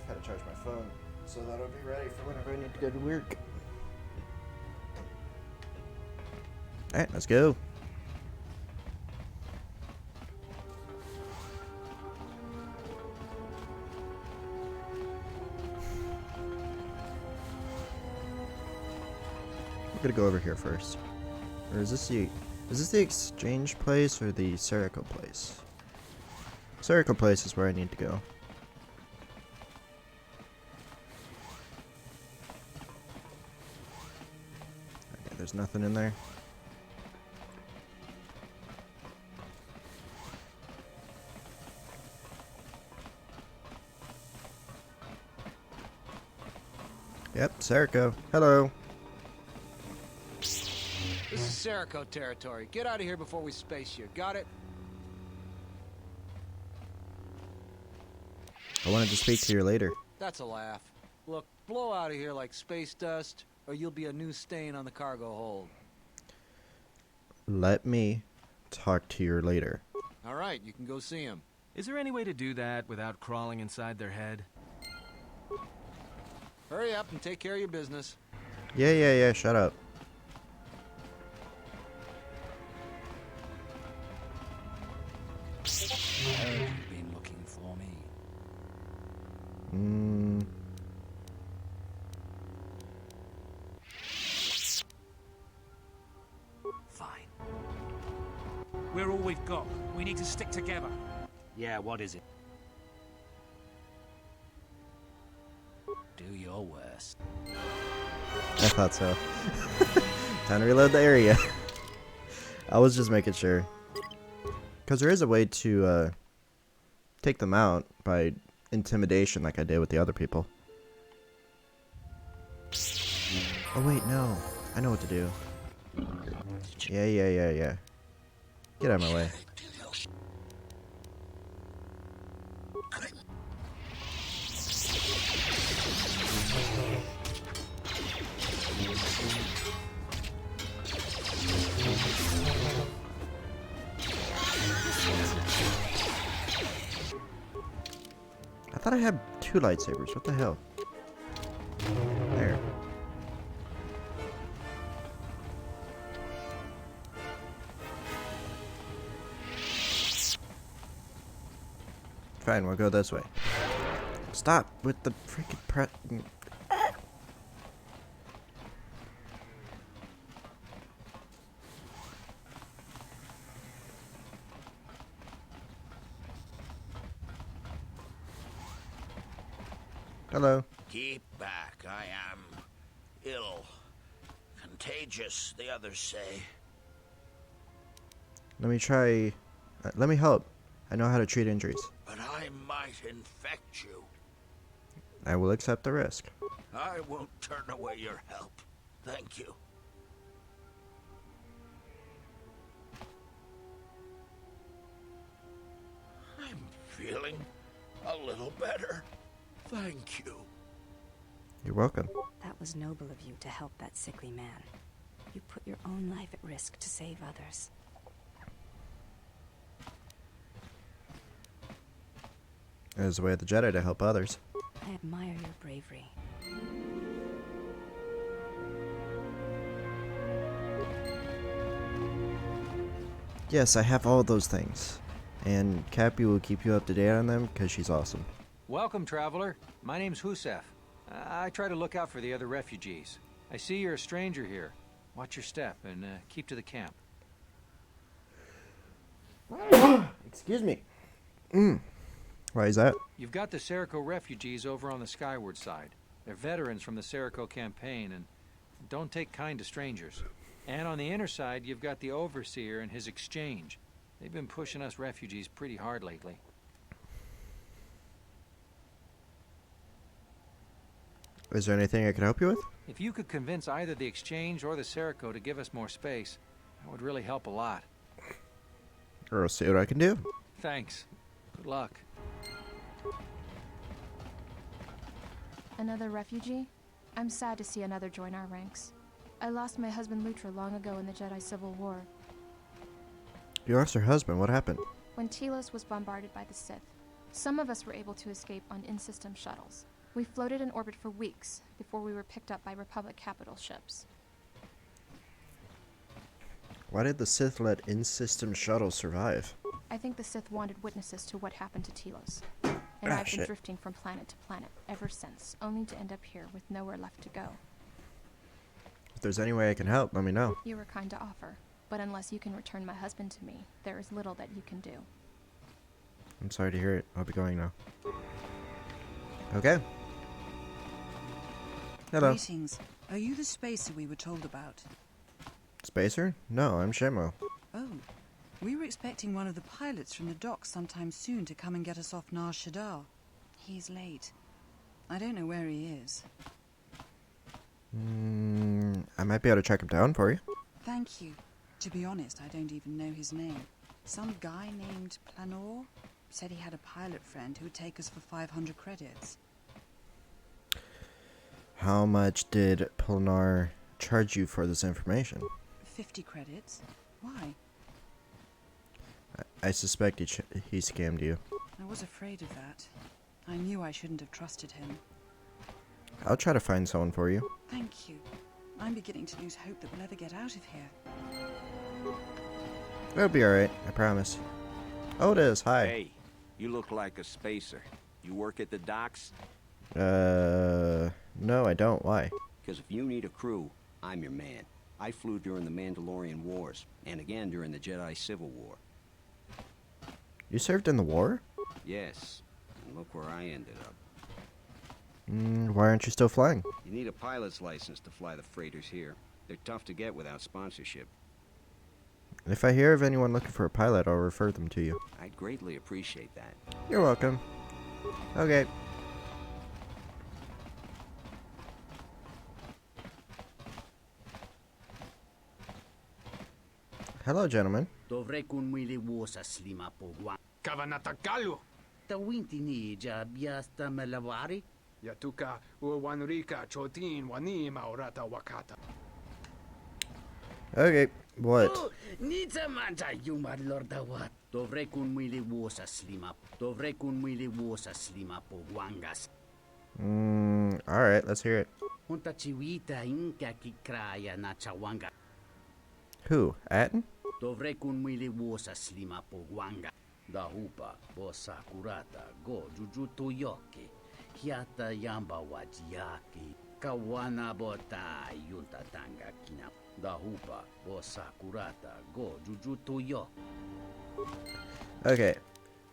Had to charge my phone so that I'll be ready for whenever I need to go to work. Alright, let's go. We're gonna go over here first. Or is this the exchange place or the Serico place? Serico place is where I need to go. Okay, there's nothing in there. Yep, Serico. Hello. This is Serico territory. Get out of here before we space you. Got it? I wanted to speak to you later. That's a laugh. Look, blow out of here like space dust, or you'll be a new stain on the cargo hold. Let me talk to you later. All right, you can go see him. Is there any way to do that without crawling inside their head? Hurry up and take care of your business. Yeah, shut up. You've been looking for me. Fine. We're all we've got. We need to stick together. Yeah, what is it? Do your worst. I thought so. Time to reload the area. I was just making sure. Because there is a way to take them out by intimidation like I did with the other people. Oh wait, no. I know what to do. Yeah. Get out of my way. I thought I had 2 lightsabers. What the hell? There. Fine, we'll go this way. Stop with the freaking press. Hello. Keep back, I am ill. Contagious, the others say. Let me try. Let me help. I know how to treat injuries. But I might infect you. I will accept the risk. I won't turn away your help. Thank you. I'm feeling a little better. Thank you. You're welcome. That was noble of you to help that sickly man. You put your own life at risk to save others. It is the way of the Jedi to help others. I admire your bravery. Yes, I have all those things. And Cappy will keep you up to date on them because she's awesome. Welcome, traveler. My name's Husef. I try to look out for the other refugees. I see you're a stranger here. Watch your step and keep to the camp. Excuse me. Why is that? You've got the Serico refugees over on the skyward side. They're veterans from the Serico campaign and don't take kind to strangers. And on the inner side, you've got the Overseer and his exchange. They've been pushing us refugees pretty hard lately. Is there anything I can help you with? If you could convince either the exchange or the Serico to give us more space, that would really help a lot. Or I'll see what I can do. Thanks. Good luck. Another refugee? I'm sad to see another join our ranks. I lost my husband Lutra long ago in the Jedi Civil War. You lost your husband. What happened? When Telos was bombarded by the Sith, some of us were able to escape on in-system shuttles. We floated in orbit for weeks before we were picked up by Republic capital ships. Why did the Sith let in-system shuttles survive? I think the Sith wanted witnesses to what happened to Telos. And I've been drifting from planet to planet ever since, only to end up here with nowhere left to go. If there's any way I can help, let me know. You were kind to offer, but unless you can return my husband to me, there is little that you can do. I'm sorry to hear it. I'll be going now. Okay. Hello. Greetings. Are you the spacer we were told about? Spacer? No, I'm Shemo. Oh. We were expecting one of the pilots from the docks sometime soon to come and get us off Nar Shaddaa. He's late. I don't know where he is. I might be able to track him down for you. Thank you. To be honest, I don't even know his name. Some guy named Planor said he had a pilot friend who would take us for 500 credits. How much did Planar charge you for this information? 50 credits? Why? I suspect he scammed you. I was afraid of that. I knew I shouldn't have trusted him. I'll try to find someone for you. Thank you. I'm beginning to lose hope that we'll ever get out of here. It'll be alright, I promise. Otis, hi. Hey, you look like a spacer. You work at the docks? No, I don't. Why? Because if you need a crew, I'm your man. I flew during the Mandalorian Wars, and again during the Jedi Civil War. You served in the war? Yes, and look where I ended up. Why aren't you still flying? You need a pilot's license to fly the freighters here. They're tough to get without sponsorship. If I hear of anyone looking for a pilot, I'll refer them to you. I'd greatly appreciate that. You're welcome. Okay. Hello, gentlemen. Kavanatakalu. Tawintini jabiasta malavari. Yatuka uwanrika chotin wani maurata wakata. Okay, what? Nita manta yuma lordawat. Dovrekun mwili wosa slima. Dovrekun mwili wosa slima po wangas. Alright, let's hear it. Hunta chiwita inka kikraya na chawanga. Who? Atten? Dovrekun mwili wosa slima po wanga. Dahupa bosa kurata go jujuto yoke. Hiata yamba wajiaki. Kawana bota yunta tanga kina. Dahupa bosa kurata go jujuto yoke. Okay,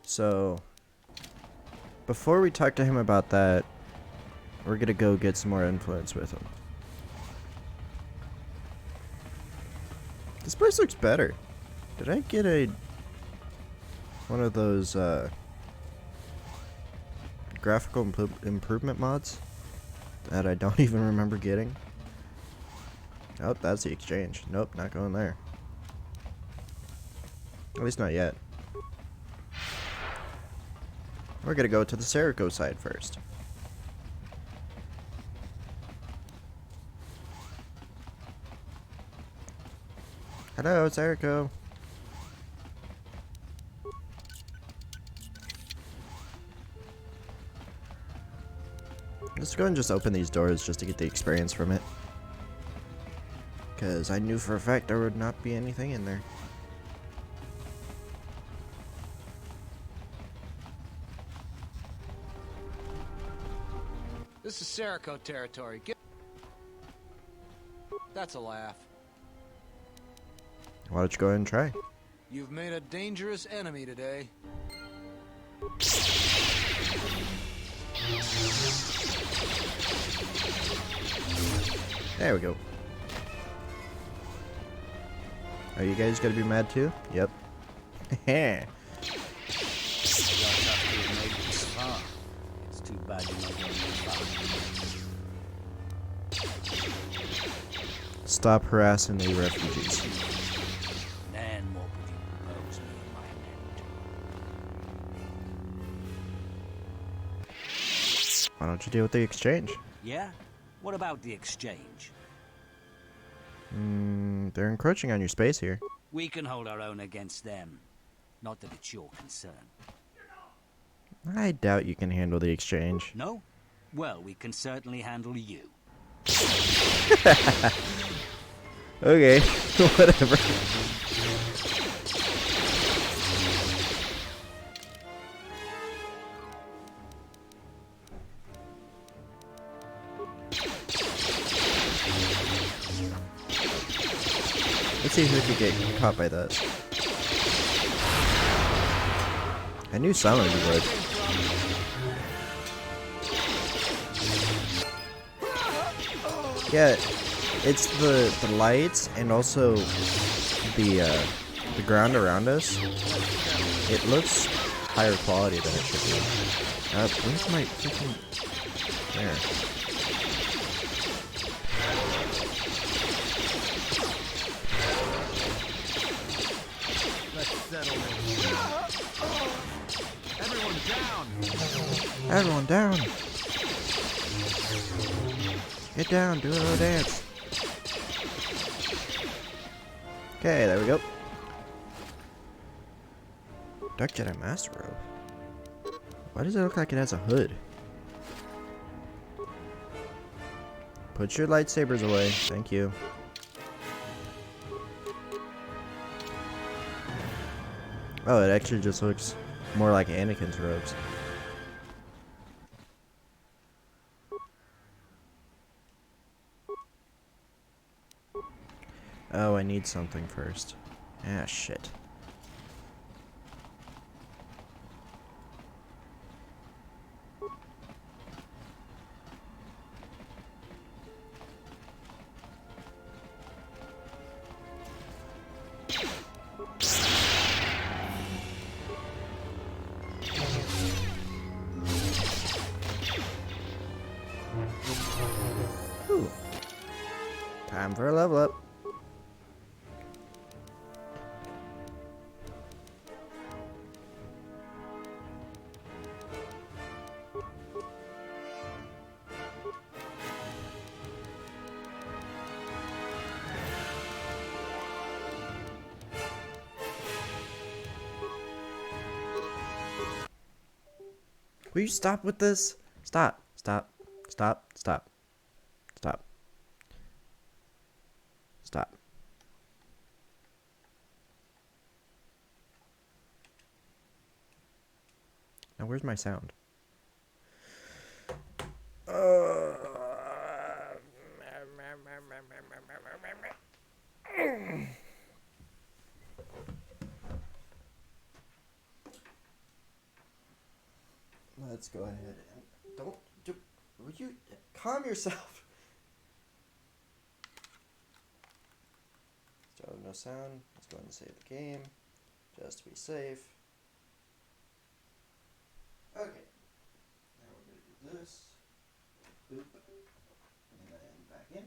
so before we talk to him about that, we're gonna go get some more influence with him. This place looks better. Did I get one of those graphical improvement mods that I don't even remember getting? Oh, that's the exchange. Nope, not going there. At least not yet. We're gonna go to the Serico side first. Hello, Serico. Let's go and just open these doors just to get the experience from it. Because I knew for a fact there would not be anything in there. This is Serico territory. That's a laugh. Why don't you go ahead and try? You've made a dangerous enemy today. There we go. Are you guys gonna be mad too? Yep. You're tough to have made it this far. It's too bad you're not going to far. Stop harassing the refugees. Then what would you propose me and my men do? Why don't you deal with the exchange? Yeah? What about the exchange? They're encroaching on your space here. We can hold our own against them. Not that it's your concern. I doubt you can handle the exchange. No? Well, we can certainly handle you. Okay, whatever. Let's see who could get caught by that. I knew someone would. Yeah, it's the lights and also the ground around us. It looks higher quality than it should be. Where's my freaking... There. Everyone down! Everyone down! Get down, do a little dance. Okay, there we go. Dark Jedi Master Robe. Why does it look like it has a hood? Put your lightsabers away. Thank you. Oh, it actually just looks more like Anakin's robes. Oh, I need something first. Ah, shit. Ooh. Time for a level up. Will you stop with this? Stop. Stop. Stop. Stop. Stop. Stop. Now where's my sound? Let's go ahead and would you calm yourself? Still no sound. Let's go ahead and save the game, just to be safe. Okay. Now we're gonna do this. Boop. And then back in.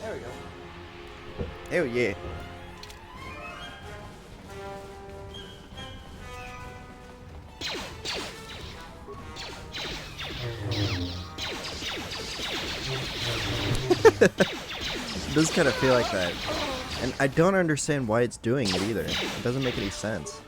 There we go. Oh yeah. It does kind of feel like that. And I don't understand why it's doing it either. It doesn't make any sense.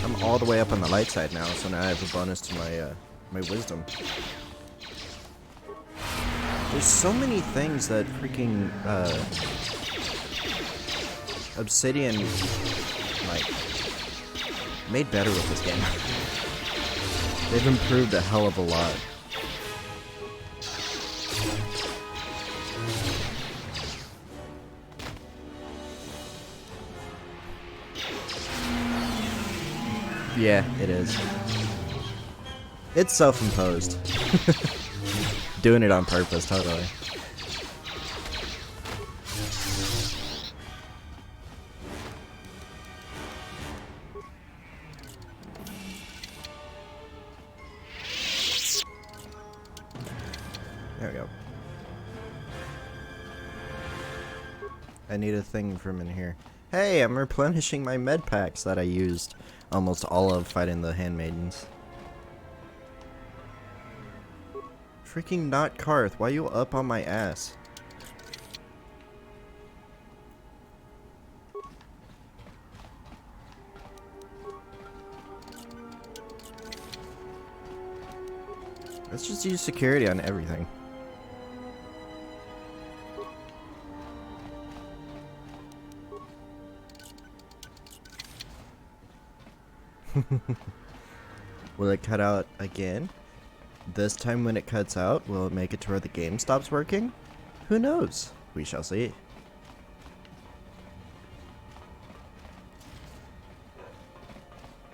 I'm all the way up on the light side now, so now I have a bonus to my my wisdom. There's so many things that freaking Obsidian like made better with this game. They've improved a hell of a lot. Yeah, it is. It's self-imposed. Doing it on purpose, totally. There we go. I need a thing from in here. Hey, I'm replenishing my med packs that I used almost all of fighting the handmaidens. Freaking not Karth, why you up on my ass? Let's just use security on everything. Will it cut out again? This time when it cuts out, will it make it to where the game stops working? Who knows? We shall see.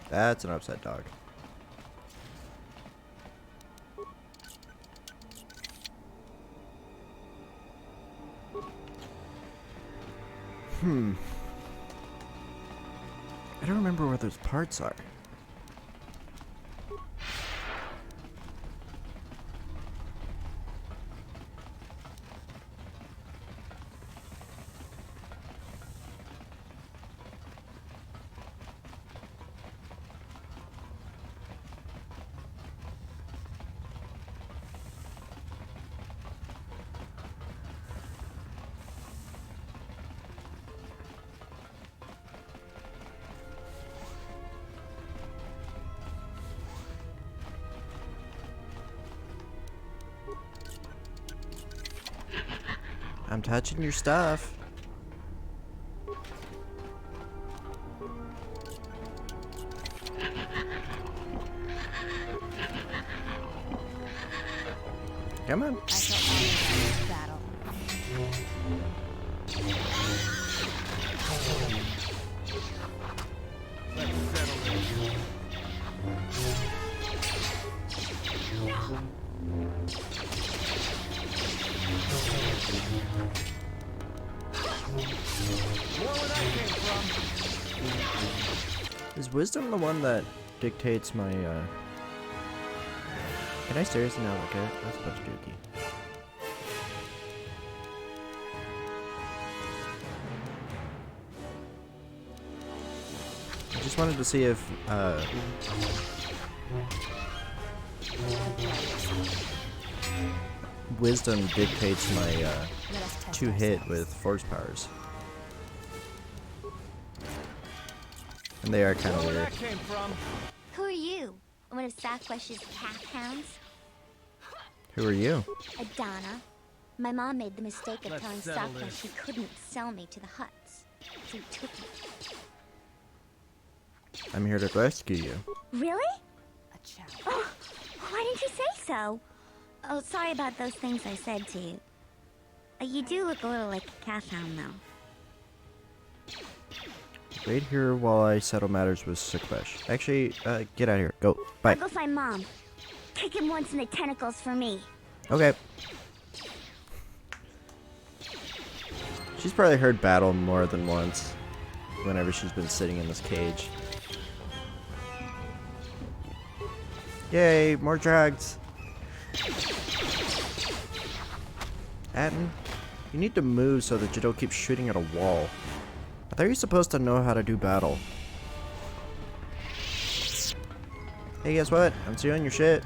That's an upset dog. I don't remember where those parts are. I'm touching your stuff. Come on. Battle. Is wisdom the one that dictates my, Can I seriously not look at it? That's a bunch of dookie. I just wanted to see if, wisdom dictates my, 2-hit with force powers. And they are kind of weird. Who are you? One of Sasquatch's half-hounds? Who are you? Adana. My mom made the mistake of telling settle Sasquatch this. he couldn't sell me to the Hutts. So he took me. I'm here to rescue you. Really? Oh, why didn't you say so? Oh, sorry about those things I said to you. You do look a little like a calfhound, though. Wait here while I settle matters with Sasquatch. Actually, get out of here. Go. Bye. I'll go find Mom. Kick him once in the tentacles for me. Okay. She's probably heard battle more than once whenever she's been sitting in this cage. Yay, more drags. Atten, you need to move so that you don't keep shooting at a wall. I thought you were supposed to know how to do battle. Hey, guess what? I'm stealing your shit.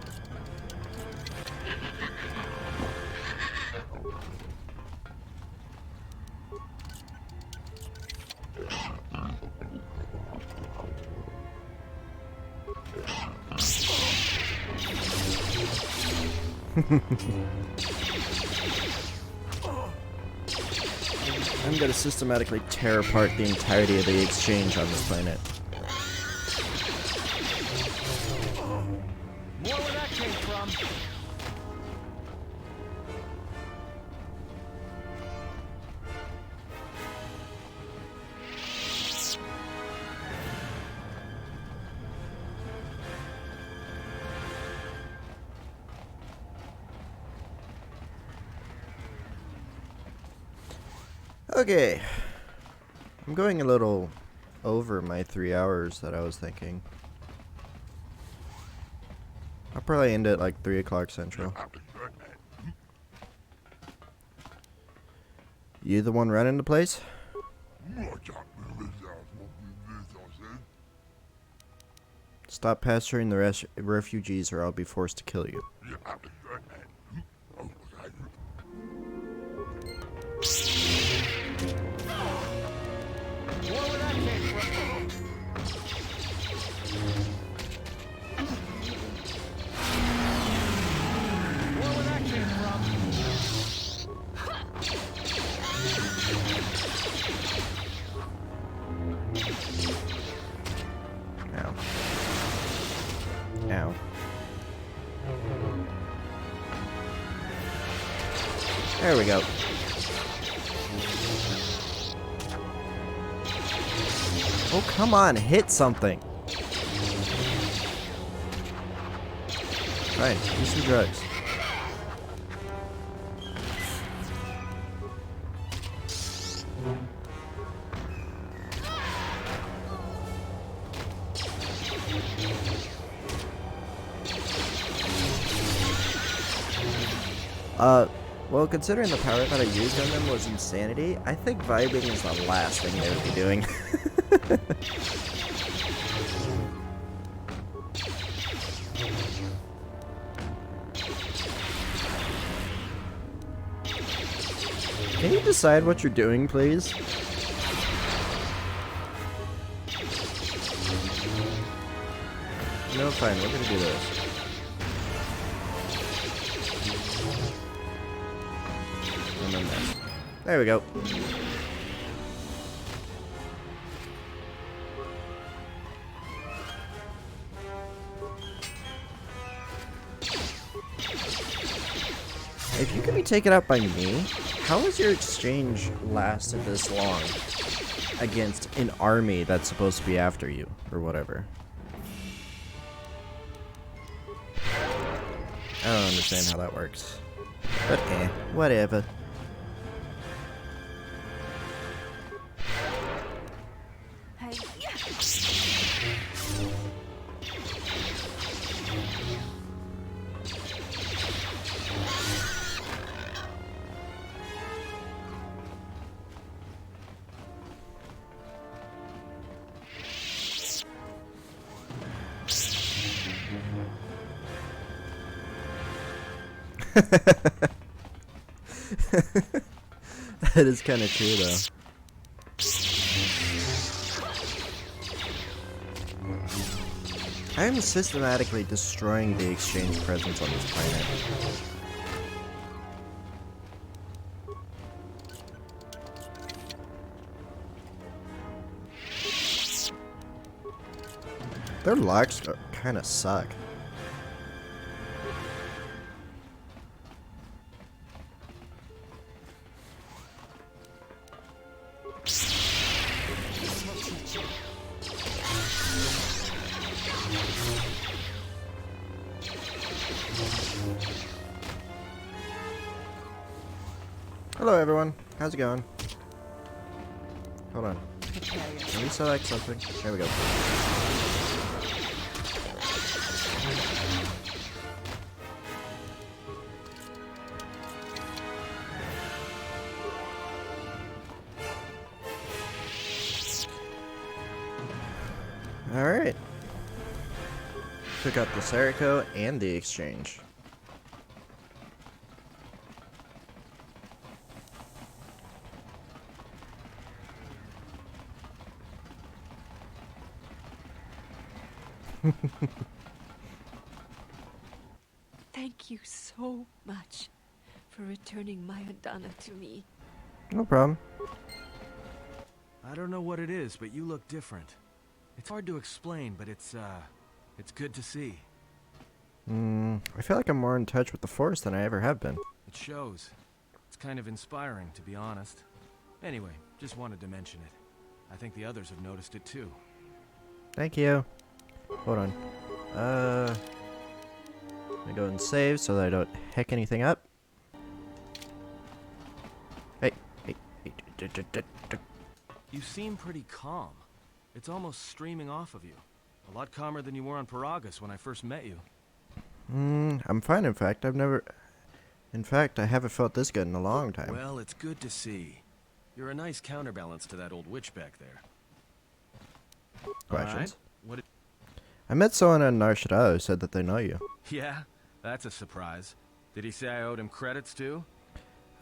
I'm gonna systematically tear apart the entirety of the exchange on this planet. More where that came from. Okay. I'm going a little over my 3 hours that I was thinking. I'll probably end at like 3 o'clock Central. You the one running the place? Stop pestering the refugees or I'll be forced to kill you. Ow. Ow. There we go. Oh, come on, hit something. Fine, do some drugs. Well, considering the power that I used on them was insanity, I think vibing is the last thing they would be doing. Can you decide what you're doing, please? No, fine, we're gonna do this. And then this. There we go. If you can be taken out by me, how has your exchange lasted this long against an army that's supposed to be after you, or whatever? I don't understand how that works. But whatever. That is kind of true, though. I am systematically destroying the exchange presence on this planet. Their locks kind of suck. Hello everyone, how's it going? Hold on. Let me select something. There we go. Alright. Took out the Serico and the exchange. Thank you so much for returning my Adana to me. No problem. I don't know what it is, but you look different. It's hard to explain, but it's good to see. I feel like I'm more in touch with the Force than I ever have been. It shows. It's kind of inspiring, to be honest. Anyway, just wanted to mention it. I think the others have noticed it too. Thank you. Hold on. Let me go and save so that I don't heck anything up. Hey, You seem pretty calm. It's almost streaming off of you. A lot calmer than you were on Paragus when I first met you. I'm fine, in fact. I haven't felt this good in a long time. Well, it's good to see. You're a nice counterbalance to that old witch back there. Questions? What? I met someone in Nar Shaddaa who said that they know you. Yeah, that's a surprise. Did he say I owed him credits too?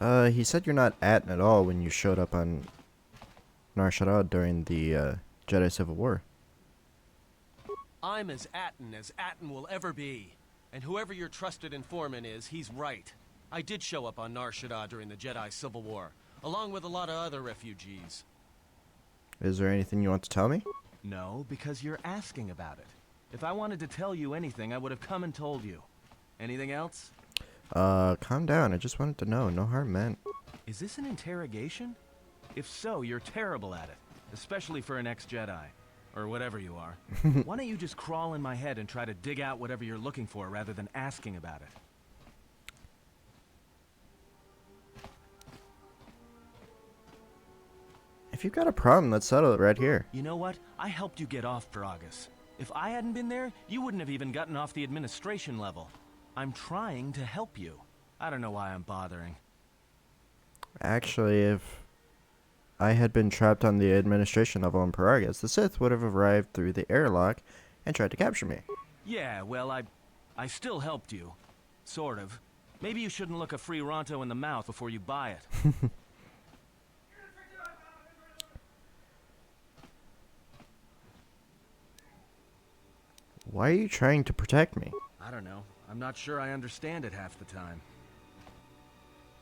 He said you're not Atten at all when you showed up on Nar Shaddaa during the Jedi Civil War. I'm as Atten will ever be. And whoever your trusted informant is, he's right. I did show up on Nar Shaddaa during the Jedi Civil War, along with a lot of other refugees. Is there anything you want to tell me? No, because you're asking about it. If I wanted to tell you anything, I would have come and told you. Anything else? Calm down. I just wanted to know. No harm meant. Is this an interrogation? If so, you're terrible at it. Especially for an ex-Jedi. Or whatever you are. Why don't you just crawl in my head and try to dig out whatever you're looking for rather than asking about it? If you've got a problem, let's settle it right here. You know what? I helped you get off Paragus. If I hadn't been there, you wouldn't have even gotten off the administration level. I'm trying to help you. I don't know why I'm bothering. Actually, if I had been trapped on the administration level in Paragus, the Sith would have arrived through the airlock and tried to capture me. Yeah, well, I still helped you. Sort of. Maybe you shouldn't look a free Ronto in the mouth before you buy it. Why are you trying to protect me? I don't know. I'm not sure I understand it half the time.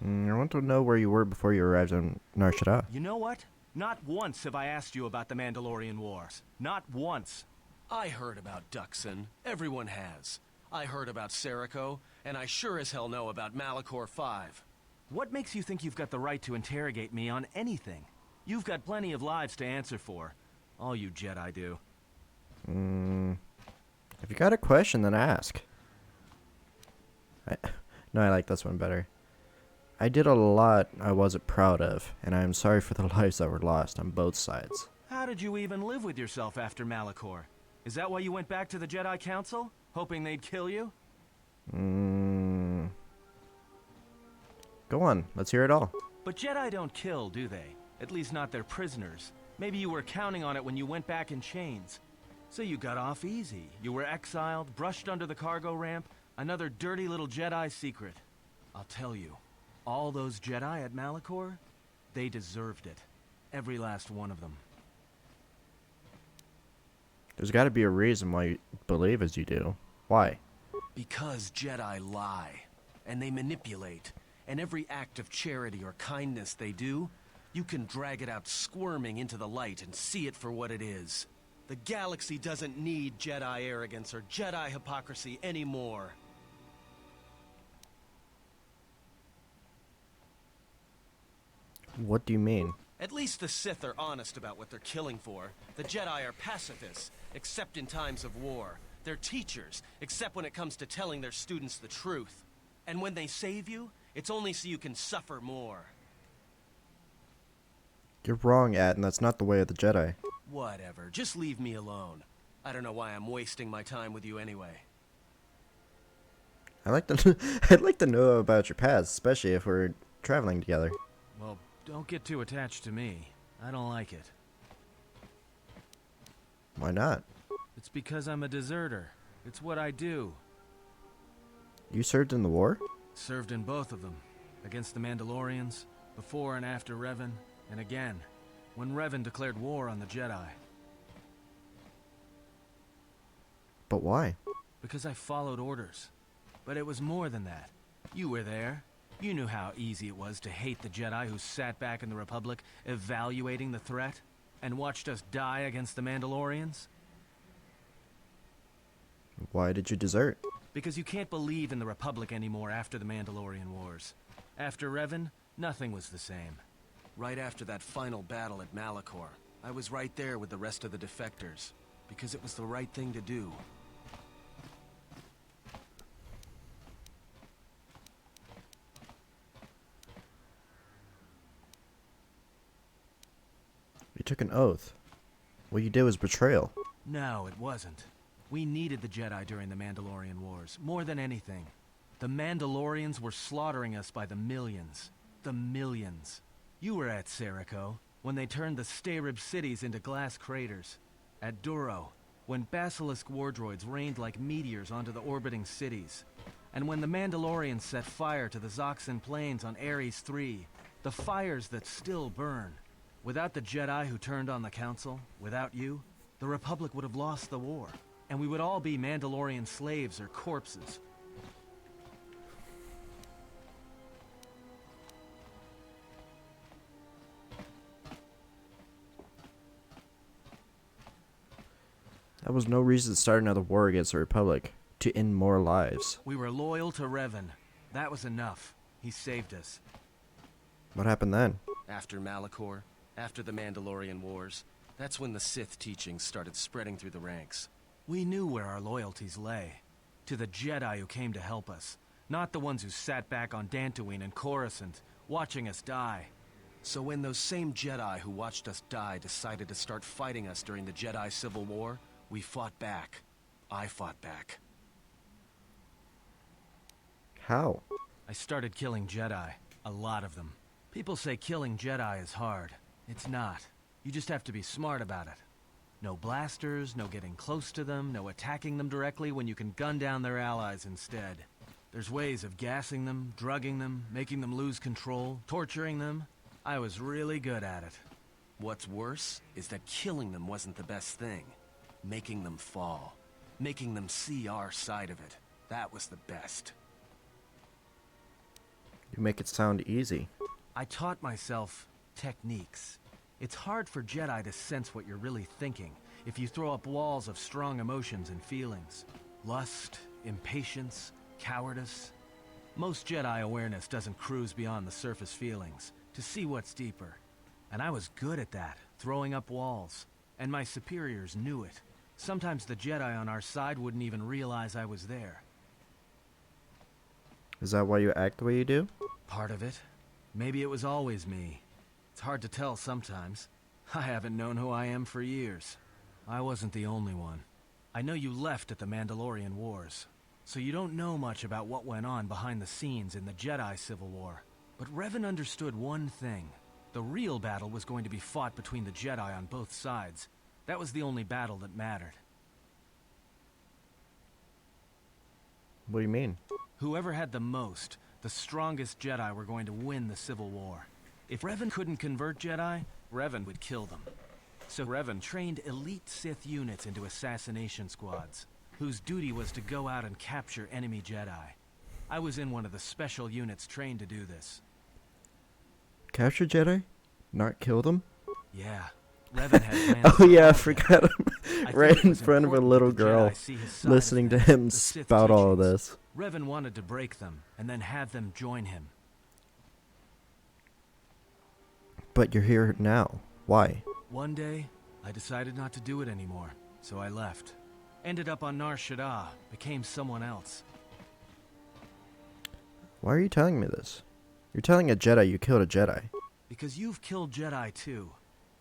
I want to know where you were before you arrived on Nar Shaddaa. You know what? Not once have I asked you about the Mandalorian Wars. Not once. I heard about Duxon. Everyone has. I heard about Serico, and I sure as hell know about Malachor 5. What makes you think you've got the right to interrogate me on anything? You've got plenty of lives to answer for. All you Jedi do. If you got a question, then ask. No, I like this one better. I did a lot I wasn't proud of, and I am sorry for the lives that were lost on both sides. How did you even live with yourself after Malachor? Is that why you went back to the Jedi Council? Hoping they'd kill you? Go on, let's hear it all. But Jedi don't kill, do they? At least not their prisoners. Maybe you were counting on it when you went back in chains. So you got off easy. You were exiled, brushed under the cargo ramp, another dirty little Jedi secret. I'll tell you, all those Jedi at Malachor, they deserved it. Every last one of them. There's got to be a reason why you believe as you do. Why? Because Jedi lie, and they manipulate, and every act of charity or kindness they do, you can drag it out squirming into the light and see it for what it is. The galaxy doesn't need Jedi arrogance or Jedi hypocrisy anymore. What do you mean? At least the Sith are honest about what they're killing for. The Jedi are pacifists, except in times of war. They're teachers, except when it comes to telling their students the truth. And when they save you, it's only so you can suffer more. You're wrong, Atten. That's not the way of the Jedi. Whatever. Just leave me alone. I don't know why I'm wasting my time with you anyway. I'd like to know about your past, especially if we're traveling together. Well, don't get too attached to me. I don't like it. Why not? It's because I'm a deserter. It's what I do. You served in the war? Served in both of them. Against the Mandalorians, before and after Revan, and again, when Revan declared war on the Jedi. But why? Because I followed orders. But it was more than that. You were there. You knew how easy it was to hate the Jedi who sat back in the Republic, evaluating the threat, and watched us die against the Mandalorians. Why did you desert? Because you can't believe in the Republic anymore after the Mandalorian Wars. After Revan, nothing was the same. Right after that final battle at Malachor, I was right there with the rest of the defectors, because it was the right thing to do. You took an oath. What you did was betrayal. No, it wasn't. We needed the Jedi during the Mandalorian Wars, more than anything. The Mandalorians were slaughtering us by the millions. The millions. You were at Serico, when they turned the Starib cities into glass craters. At Duro, when Basilisk war droids rained like meteors onto the orbiting cities. And when the Mandalorians set fire to the Zoxan plains on Ares 3, the fires that still burn. Without the Jedi who turned on the Council, without you, the Republic would have lost the war. And we would all be Mandalorian slaves or corpses. That was no reason to start another war against the Republic. To end more lives. We were loyal to Revan. That was enough. He saved us. What happened then? After Malachor, after the Mandalorian Wars, that's when the Sith teachings started spreading through the ranks. We knew where our loyalties lay. To the Jedi who came to help us. Not the ones who sat back on Dantooine and Coruscant, watching us die. So when those same Jedi who watched us die decided to start fighting us during the Jedi Civil War, we fought back. I fought back. How? I started killing Jedi. A lot of them. People say killing Jedi is hard. It's not. You just have to be smart about it. No blasters, no getting close to them, no attacking them directly when you can gun down their allies instead. There's ways of gassing them, drugging them, making them lose control, torturing them. I was really good at it. What's worse is that killing them wasn't the best thing. Making them fall. Making them see our side of it. That was the best. You make it sound easy. I taught myself techniques. It's hard for Jedi to sense what you're really thinking if you throw up walls of strong emotions and feelings. Lust, impatience, cowardice. Most Jedi awareness doesn't cruise beyond the surface feelings to see what's deeper. And I was good at that, throwing up walls. And my superiors knew it. Sometimes the Jedi on our side wouldn't even realize I was there. Is that why you act the way you do? Part of it. Maybe it was always me. It's hard to tell sometimes. I haven't known who I am for years. I wasn't the only one. I know you left at the Mandalorian Wars, so you don't know much about what went on behind the scenes in the Jedi Civil War. But Revan understood one thing. The real battle was going to be fought between the Jedi on both sides. That was the only battle that mattered. What do you mean? Whoever had the most, the strongest Jedi were going to win the Civil War. If Revan couldn't convert Jedi, Revan would kill them. So Revan trained elite Sith units into assassination squads, whose duty was to go out and capture enemy Jedi. I was in one of the special units trained to do this. Capture Jedi? Not kill them? Yeah. Revan had plans. Oh yeah, I forgot him. Right in front of a little girl, listening to him spout all of this. Revan wanted to break them, and then have them join him. But you're here now. Why? One day, I decided not to do it anymore, so I left. Ended up on Nar Shaddaa, became someone else. Why are you telling me this? You're telling a Jedi you killed a Jedi. Because you've killed Jedi too.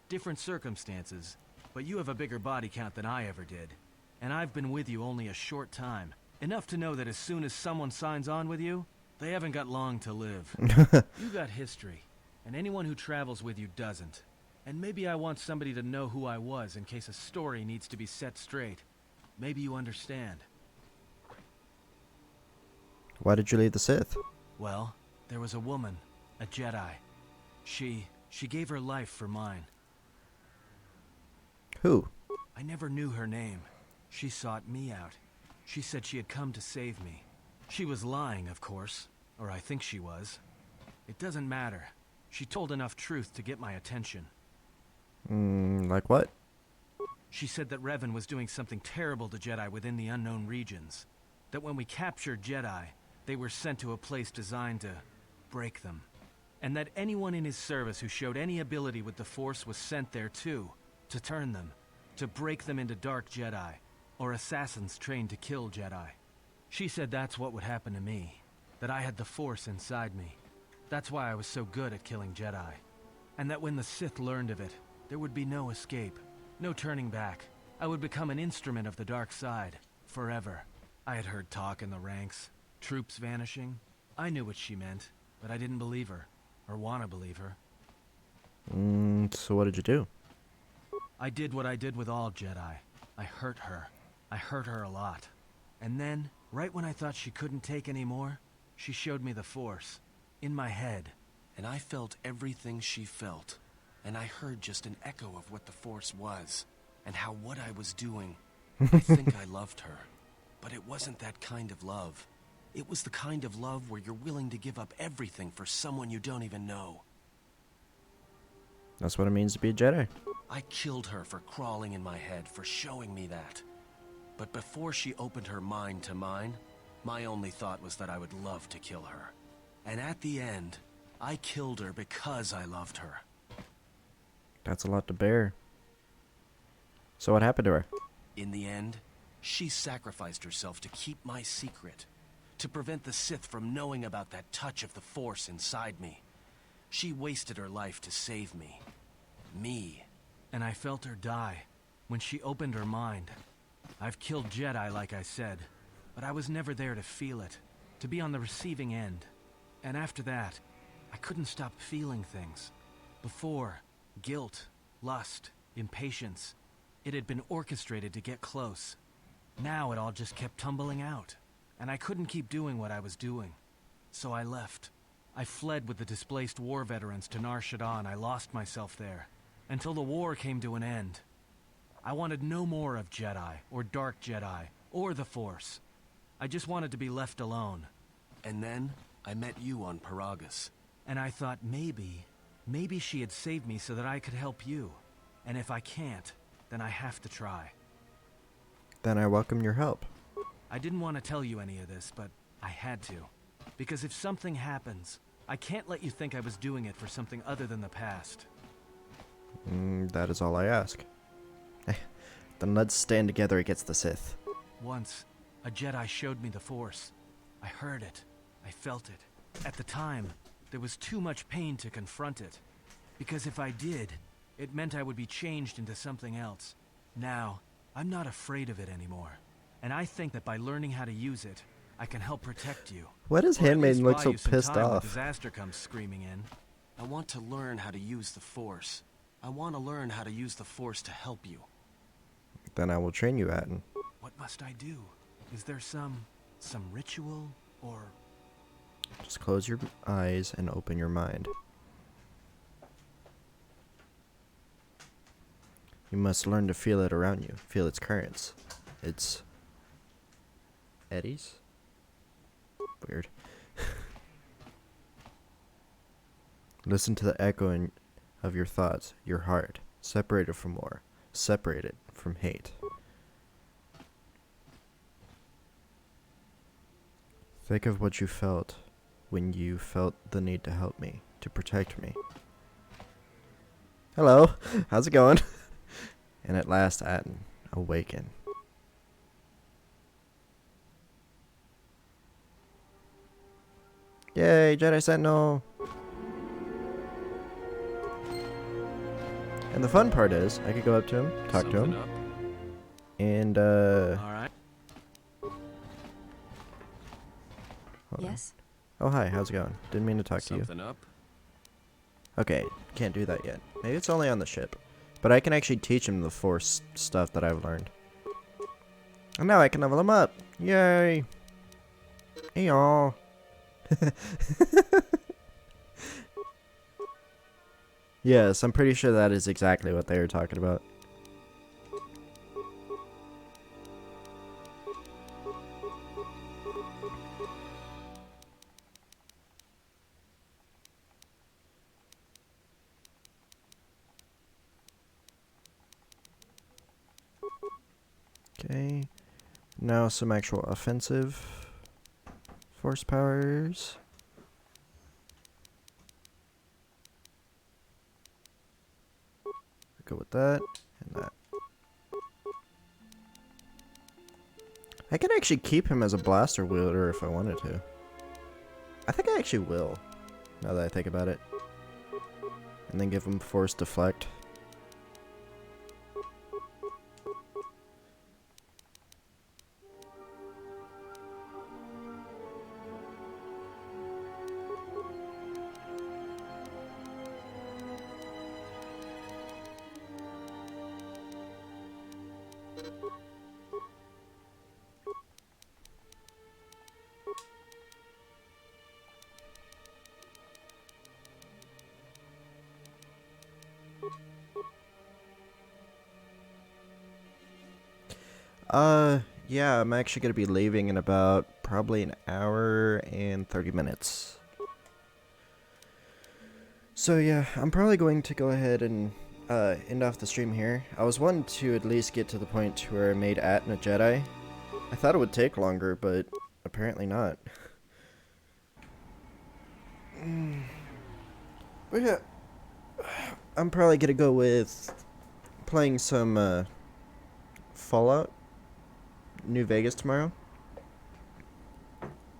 Different circumstances, but you have a bigger body count than I ever did. And I've been with you only a short time. Enough to know that as soon as someone signs on with you, they haven't got long to live. You got history, and anyone who travels with you doesn't. And maybe I want somebody to know who I was in case a story needs to be set straight. Maybe you understand. Why did you leave the Sith? Well, there was a woman, a Jedi. She gave her life for mine. Who? I never knew her name. She sought me out. She said she had come to save me. She was lying, of course. Or I think she was. It doesn't matter. She told enough truth to get my attention. Like what? She said that Revan was doing something terrible to Jedi within the unknown regions. That when we captured Jedi, they were sent to a place designed to break them. And that anyone in his service who showed any ability with the Force was sent there too. To turn them, to break them into dark Jedi, or assassins trained to kill Jedi. She said that's what would happen to me, that I had the Force inside me. That's why I was so good at killing Jedi. And that when the Sith learned of it, There would be no escape, no turning back. I would become an instrument of the dark side, forever. I had heard talk in the ranks, troops vanishing. I knew what she meant, but I didn't believe her, or want to believe her. So what did you do? I did what I did with all Jedi. I hurt her. I hurt her a lot. And then, right when I thought she couldn't take any more, she showed me the Force. In my head. And I felt everything she felt. And I heard just an echo of what the Force was. And how what I was doing. I think I loved her. But it wasn't that kind of love. It was the kind of love where you're willing to give up everything for someone you don't even know. That's what it means to be a Jedi. I killed her for crawling in my head, for showing me that. But before she opened her mind to mine, my only thought was that I would love to kill her. And at the end, I killed her because I loved her. That's a lot to bear. So what happened to her? In the end, she sacrificed herself to keep my secret, to prevent the Sith from knowing about that touch of the Force inside me. She wasted her life to save me. Me. And I felt her die when she opened her mind. I've killed Jedi, like I said, but I was never there to feel it, to be on the receiving end. And after that, I couldn't stop feeling things. Before, guilt, lust, impatience. It had been orchestrated to get close. Now it all just kept tumbling out, and I couldn't keep doing what I was doing. So I left. I fled with the displaced war veterans to Nar Shaddaa, and I lost myself there, until the war came to an end. I wanted no more of Jedi, or Dark Jedi, or the Force. I just wanted to be left alone. And then, I met you on Paragus. And I thought maybe she had saved me so that I could help you. And if I can't, then I have to try. Then I welcome your help. I didn't want to tell you any of this, but I had to. Because if something happens, I can't let you think I was doing it for something other than the past. That is all I ask. Then let's stand together against the Sith. Once, a Jedi showed me the Force. I heard it. I felt it. At the time, there was too much pain to confront it. Because if I did, it meant I would be changed into something else. Now, I'm not afraid of it anymore. And I think that by learning how to use it, I can help protect you. Why does Handmaiden look so pissed When off? disaster comes screaming in. I want to learn how to use the Force. I want to learn how to use the Force to help you. Then I will train you, Atten. What must I do? Is there some ritual, or... Just close your eyes and open your mind. You must learn to feel it around you. Feel its currents. Its... eddies? Weird. Listen to the echoing of your thoughts, your heart, separated from war, separated from hate. Think of what you felt when you felt the need to help me, to protect me. Hello, how's it going? And at last, Atten, awaken. Yay, Jedi Sentinel! And the fun part is, I could go up to him, talk to him, and Alright. Yes? Oh, hi, how's it going? Didn't mean to talk to Something you. up? Okay, can't do that yet. Maybe it's only on the ship. But I can actually teach him the Force stuff that I've learned. And now I can level him up! Yay! Hey y'all! Yes, I'm pretty sure that is exactly what they were talking about. Okay, now some actual offensive Force powers. Go with that and that. I can actually keep him as a blaster wielder if I wanted to. I think I actually will, now that I think about it. And then give him Force Deflect. Yeah, I'm actually gonna be leaving in about probably an hour and 30 minutes. So yeah, I'm probably going to go ahead and end off the stream here. I was wanting to at least get to the point to where I made Atna Jedi. I thought it would take longer, but apparently not. But yeah, I'm probably gonna go with playing some Fallout New Vegas tomorrow,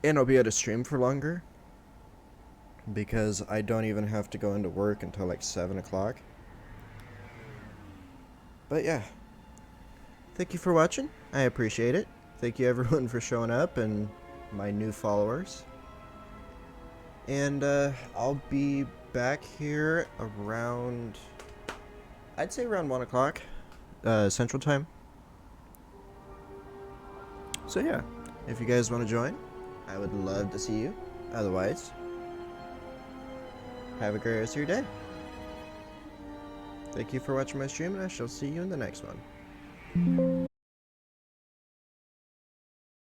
and I'll be able to stream for longer because I don't even have to go into work until like 7 o'clock. But yeah, thank you for watching. I appreciate it. Thank you everyone for showing up and my new followers. And I'll be back here around, I'd say around 1 o'clock Central Time. So yeah, if you guys want to join, I would love to see you. Otherwise, have a great rest of your day. Thank you for watching my stream, and I shall see you in the next one.